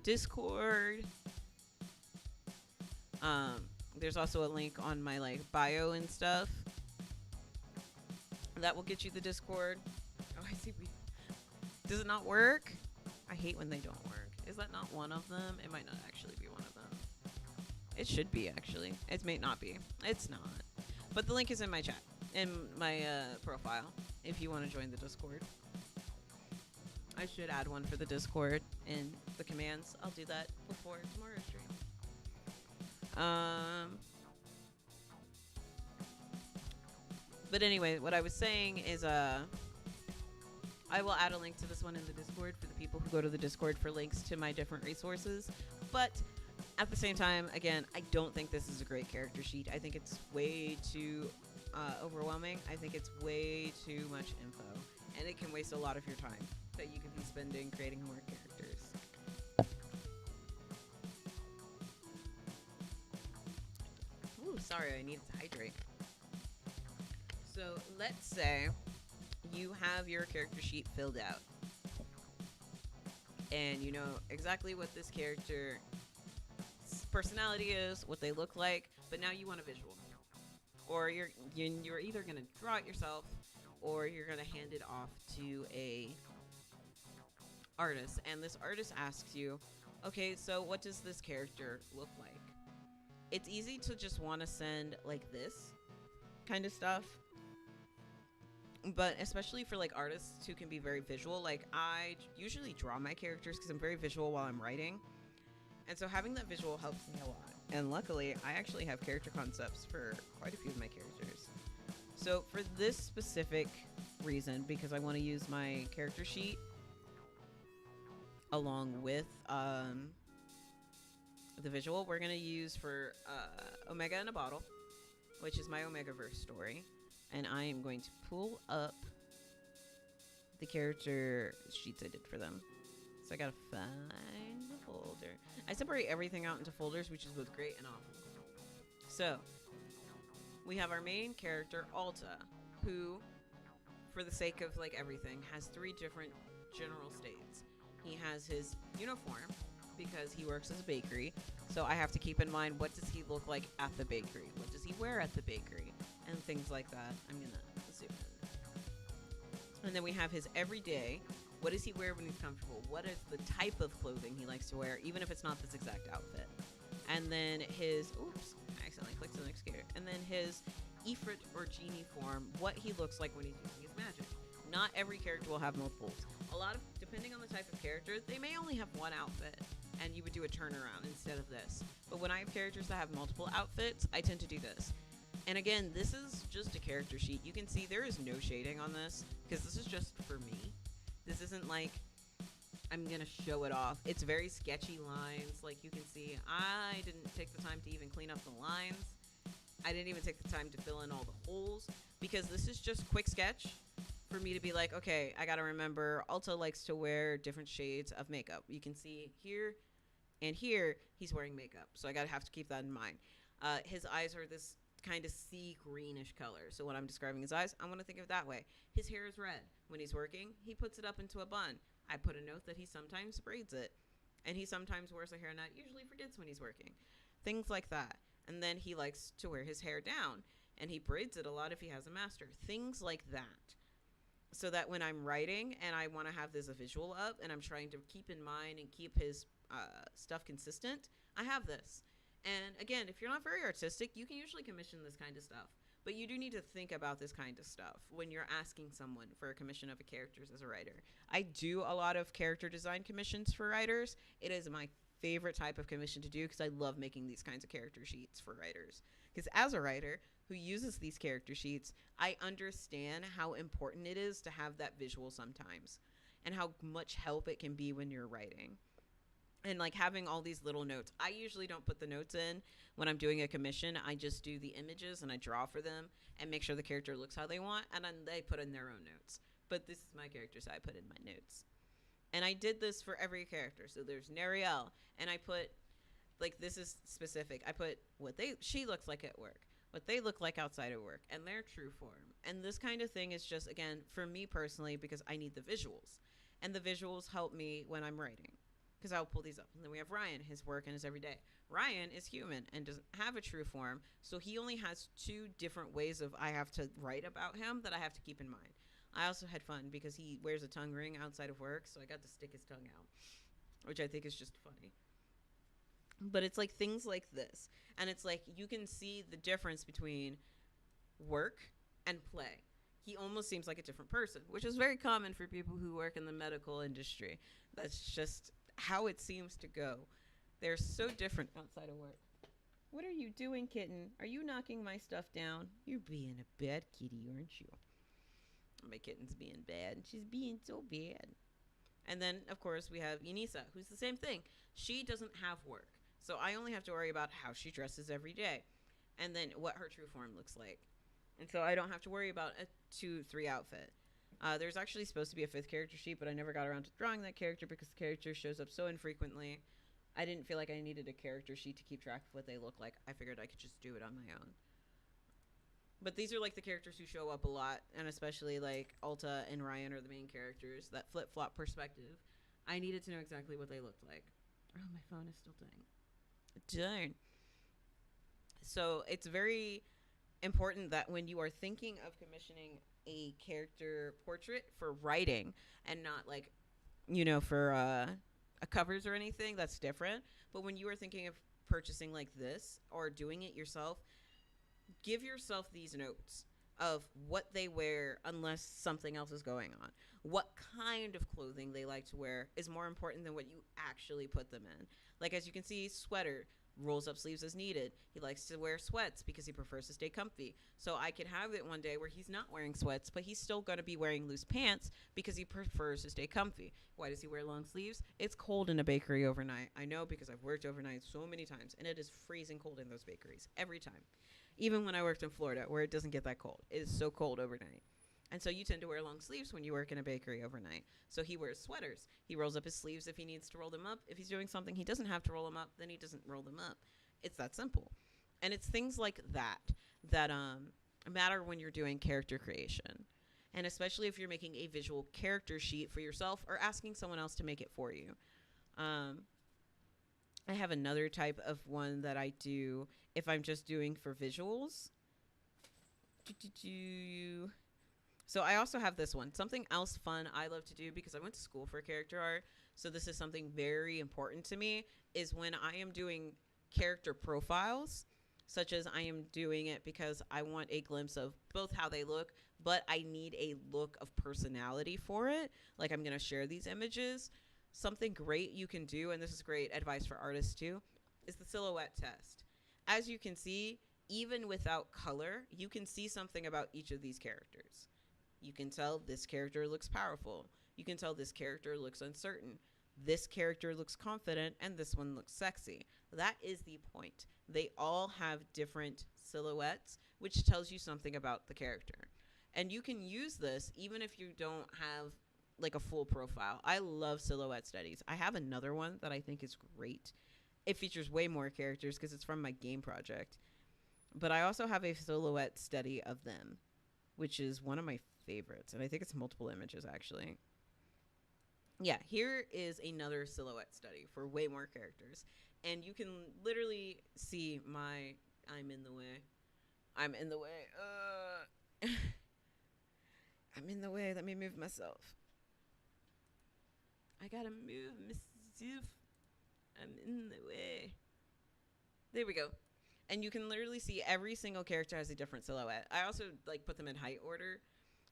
!Discord. There's also a link on my like bio and stuff that will get you the Discord. Oh, I see. Does it not work? I hate when they don't work. Is that not one of them? It might not actually be one of them. It should be, actually. It may not be. It's not. But the link is in my chat, in my profile, if you want to join the Discord. I should add one for the Discord in the commands. I'll do that before tomorrow's stream. But anyway, what I was saying is I will add a link to this one in the Discord for the people who go to the Discord for links to my different resources. But at the same time, again, I don't think this is a great character sheet. I think it's way too overwhelming. I think it's way too much info. And it can waste a lot of your time that you could be spending creating more characters. Ooh, sorry, I needed to hydrate. So let's say you have your character sheet filled out. And you know exactly what this character's personality is, what they look like, but now you want a visual. Or you're either going to draw it yourself, or you're going to hand it off to a artist. And this artist asks you, okay, so what does this character look like? It's easy to just want to send like this kind of stuff. But especially for like artists who can be very visual, like I usually draw my characters because I'm very visual while I'm writing. And so having that visual helps me a lot. And luckily, I actually have character concepts for quite a few of my characters. So for this specific reason, because I want to use my character sheet along with the visual, we're going to use for Omega in a Bottle, which is my Omegaverse story. And I am going to pull up the character sheets I did for them. So I gotta find the folder. I separate everything out into folders, which is both great and awful. So, we have our main character, Alta, who, for the sake of like everything, has 3 different general states. He has his uniform, because he works as a bakery. So I have to keep in mind, what does he look like at the bakery? What does he wear at the bakery? And things like that. I'm gonna zoom in. And then we have his everyday. What does he wear when he's comfortable? What is the type of clothing he likes to wear, even if it's not this exact outfit? And then his, oops, I accidentally clicked on the next character. And then his Ifrit or genie form, what he looks like when he's using his magic. Not every character will have multiples. A lot of, depending on the type of character, they may only have one outfit, and you would do a turnaround instead of this. But when I have characters that have multiple outfits, I tend to do this. And again, this is just a character sheet. You can see there is no shading on this, because this is just for me. This isn't like I'm gonna show it off. It's very sketchy lines. Like you can see, I didn't take the time to even clean up the lines. I didn't even take the time to fill in all the holes, because this is just quick sketch for me to be like, okay, I gotta remember Alta likes to wear different shades of makeup. You can see here and here he's wearing makeup, so I gotta have to keep that in mind. His eyes are this kind of sea greenish color, so when I'm describing his eyes, I want to think of it that way. His hair is red. When he's working, he puts it up into a bun. I put a note that he sometimes braids it, and he sometimes wears a hairnet, usually forgets when he's working. Things like that. And then he likes to wear his hair down, and he braids it a lot if he has a master. Things like that. So that when I'm writing and I want to have this a visual up and I'm trying to keep in mind and keep his stuff consistent, I have this. And again, if you're not very artistic, you can usually commission this kind of stuff. But you do need to think about this kind of stuff when you're asking someone for a commission of a characters as a writer. I do a lot of character design commissions for writers. It is my favorite type of commission to do because I love making these kinds of character sheets for writers. Because as a writer who uses these character sheets, I understand how important it is to have that visual sometimes and how much help it can be when you're writing. And like having all these little notes. I usually don't put the notes in when I'm doing a commission. I just do the images and I draw for them and make sure the character looks how they want, and then they put in their own notes. But this is my character, so I put in my notes. And I did this for every character. So there's Nariel, and I put, like, this is specific. I put what she looks like at work, what they look like outside of work, and their true form. And this kind of thing is just, again, for me personally, because I need the visuals. And the visuals help me when I'm writing, because I'll pull these up. And then we have Ryan, his work and his everyday. Ryan is human and doesn't have a true form, so he only has 2 different ways of I have to write about him that I have to keep in mind. I also had fun because he wears a tongue ring outside of work, so I got to stick his tongue out, which I think is just funny. But it's like things like this, and it's like you can see the difference between work and play. He almost seems like a different person, which is very common for people who work in the medical industry. That's just how it seems to go. They're so different outside of work. What are you doing, kitten? Are you knocking my stuff down? You're being a bad kitty, aren't you? My kitten's being bad. She's being so bad. And then, of course, we have Yanisa, who's the same thing. She doesn't have work, so I only have to worry about how she dresses every day and then what her true form looks like. And so I don't have to worry about a 2-3 outfit. There's actually supposed to be a 5th character sheet, but I never got around to drawing that character because the character shows up so infrequently. I didn't feel like I needed a character sheet to keep track of what they look like. I figured I could just do it on my own. But these are like the characters who show up a lot, and especially like Alta and Ryan are the main characters. That flip-flop perspective. I needed to know exactly what they looked like. Oh, my phone is still dying. Darn. So it's very important that when you are thinking of commissioning a character portrait for writing and not like, for a covers or anything, that's different. But when you are thinking of purchasing like this or doing it yourself, give yourself these notes of what they wear unless something else is going on. What kind of clothing they like to wear is more important than what you actually put them in. Like, as you can see, sweater, rolls up sleeves as needed. He likes to wear sweats because he prefers to stay comfy. So I could have it one day where he's not wearing sweats, but he's still going to be wearing loose pants because he prefers to stay comfy. Why does he wear long sleeves? It's cold in a bakery overnight. I know because I've worked overnight so many times, and it is freezing cold in those bakeries every time. Even when I worked in Florida, where it doesn't get that cold, it is so cold overnight. And so you tend to wear long sleeves when you work in a bakery overnight. So he wears sweaters. He rolls up his sleeves if he needs to roll them up. If he's doing something he doesn't have to roll them up, then he doesn't roll them up. It's that simple. And it's things like that that matter when you're doing character creation. And especially if you're making a visual character sheet for yourself or asking someone else to make it for you. I have another type of one that I do if I'm just doing for visuals. So I also have this one. Something else fun I love to do because I went to school for character art. So this is something very important to me is when I am doing character profiles, such as I am doing it because I want a glimpse of both how they look, but I need a look of personality for it. Like I'm going to share these images. Something great you can do, and this is great advice for artists too, is the silhouette test. As you can see, even without color, you can see something about each of these characters. You can tell this character looks powerful. You can tell this character looks uncertain. This character looks confident, and this one looks sexy. That is the point. They all have different silhouettes, which tells you something about the character. And you can use this even if you don't have like a full profile. I love silhouette studies. I have another one that I think is great. It features way more characters because it's from my game project. But I also have a silhouette study of them, which is one of my favorites. And I think it's multiple images, actually. Yeah, here is another silhouette study for way more characters. And you can literally see my... I'm in the way. I'm in the way. I'm in the way. Let me move myself. I gotta move myself. I'm in the way. There we go. And you can literally see every single character has a different silhouette. I also like put them in height order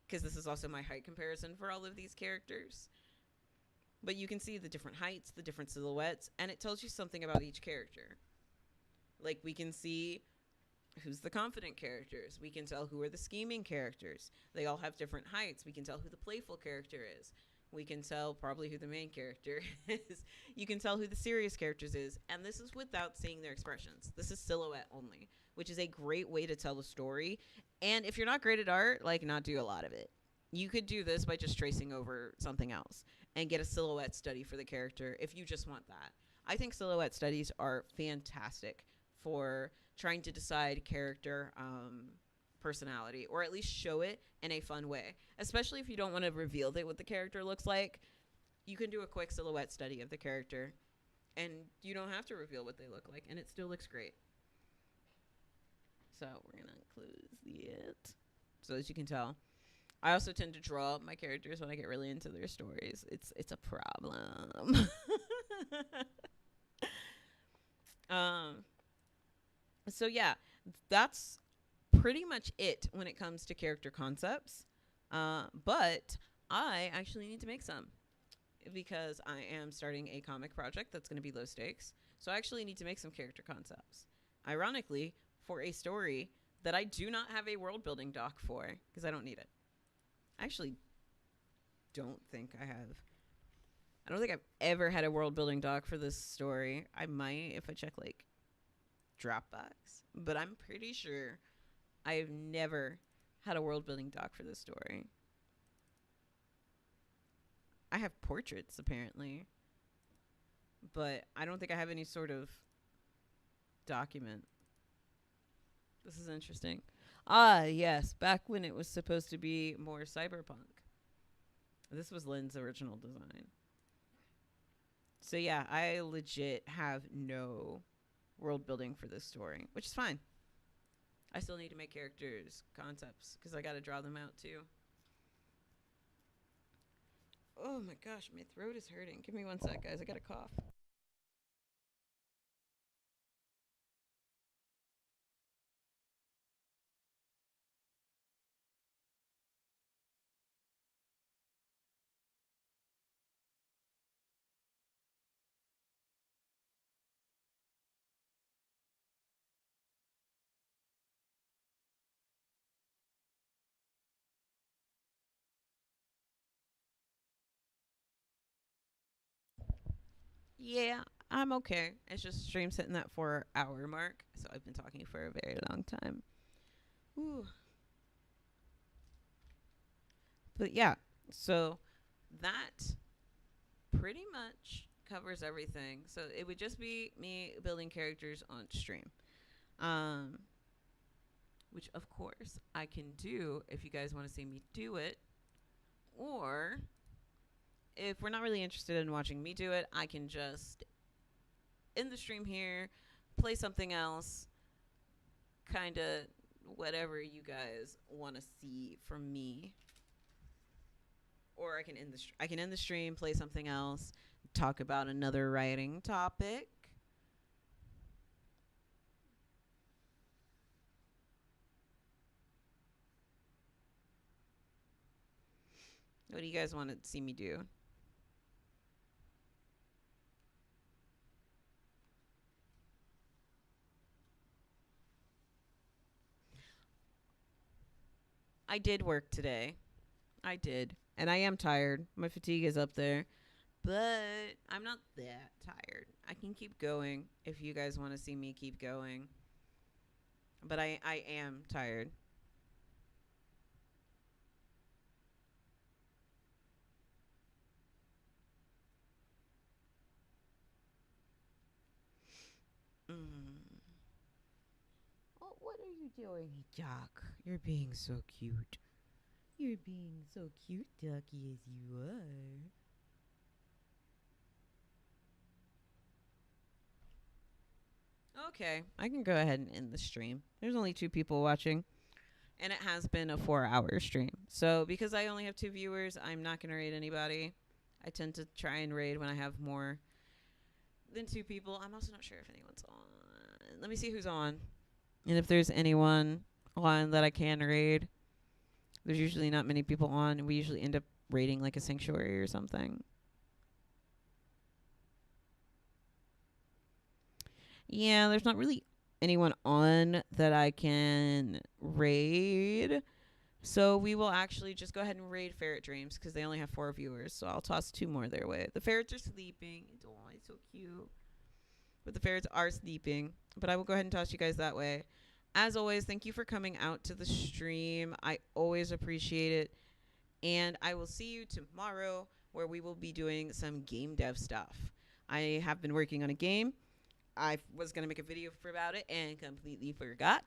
because this is also my height comparison for all of these characters. But you can see the different heights, the different silhouettes, and it tells you something about each character. Like we can see who's the confident characters. We can tell who are the scheming characters. They all have different heights. We can tell who the playful character is. We can tell probably who the main character is. You can tell who the serious characters is. And this is without seeing their expressions. This is silhouette only, which is a great way to tell the story. And if you're not great at art, like not do a lot of it. You could do this by just tracing over something else and get a silhouette study for the character if you just want that. I think silhouette studies are fantastic for trying to decide character personality, or at least show it in a fun way. Especially if you don't want to reveal what the character looks like, you can do a quick silhouette study of the character, and you don't have to reveal what they look like, and it still looks great. So we're gonna close it. So as you can tell, I also tend to draw my characters when I get really into their stories. It's a problem. So yeah, that's pretty much it when it comes to character concepts. But I actually need to make some because I am starting a comic project that's going to be low stakes. So I actually need to make some character concepts. Ironically, for a story that I do not have a world building doc for because I don't need it. I actually don't think I have. I don't think I've ever had a world building doc for this story. I might if I check like Dropbox, but I'm pretty sure I've never had a world building doc for this story. I have portraits apparently, but I don't think I have any sort of document. This is interesting. Ah, yes, back when it was supposed to be more cyberpunk. This was Lynn's original design. So yeah, I legit have no world building for this story, which is fine. I still need to make characters, concepts, because I got to draw them out too. Oh my gosh, my throat is hurting. Give me one sec, guys. I got a cough. Yeah, I'm okay. It's just stream's hitting that 4 hour mark, so I've been talking for a very long time. Ooh. But yeah, so that pretty much covers everything. So it would just be me building characters on stream. Um, which of course I can do if you guys want to see me do it. Or if we're not really interested in watching me do it, I can just end the stream here, play something else, kind of whatever you guys want to see from me. Or I can end the stream, play something else, talk about another writing topic. What do you guys want to see me do? I did work today. I did. And I am tired. My fatigue is up there. But I'm not that tired. I can keep going if you guys want to see me keep going. But I am tired. Mm. Oh, what are you doing, Doc? You're being so cute. You're being so cute, Ducky, as you are. Okay, I can go ahead and end the stream. There's only 2 people watching, and it has been a 4 hour stream. So, because I only have 2 viewers, I'm not going to raid anybody. I tend to try and raid when I have more than 2 people. I'm also not sure if anyone's on. Let me see who's on. And if there's anyone on that I can raid. There's usually not many people on. We usually end up raiding like a sanctuary or something. Yeah, there's not really anyone on that I can raid. So we will actually just go ahead and raid Ferret Dreams because they only have 4 viewers. So I'll toss 2 more their way. The ferrets are sleeping. It's so cute. But the ferrets are sleeping. But I will go ahead and toss you guys that way. As always, thank you for coming out to the stream. I always appreciate it. And I will see you tomorrow where we will be doing some game dev stuff. I have been working on a game. I was going to make a video about it and completely forgot.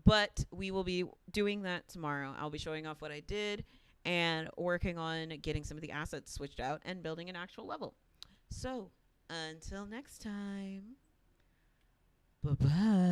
But we will be doing that tomorrow. I'll be showing off what I did and working on getting some of the assets switched out and building an actual level. So, until next time, bye-bye.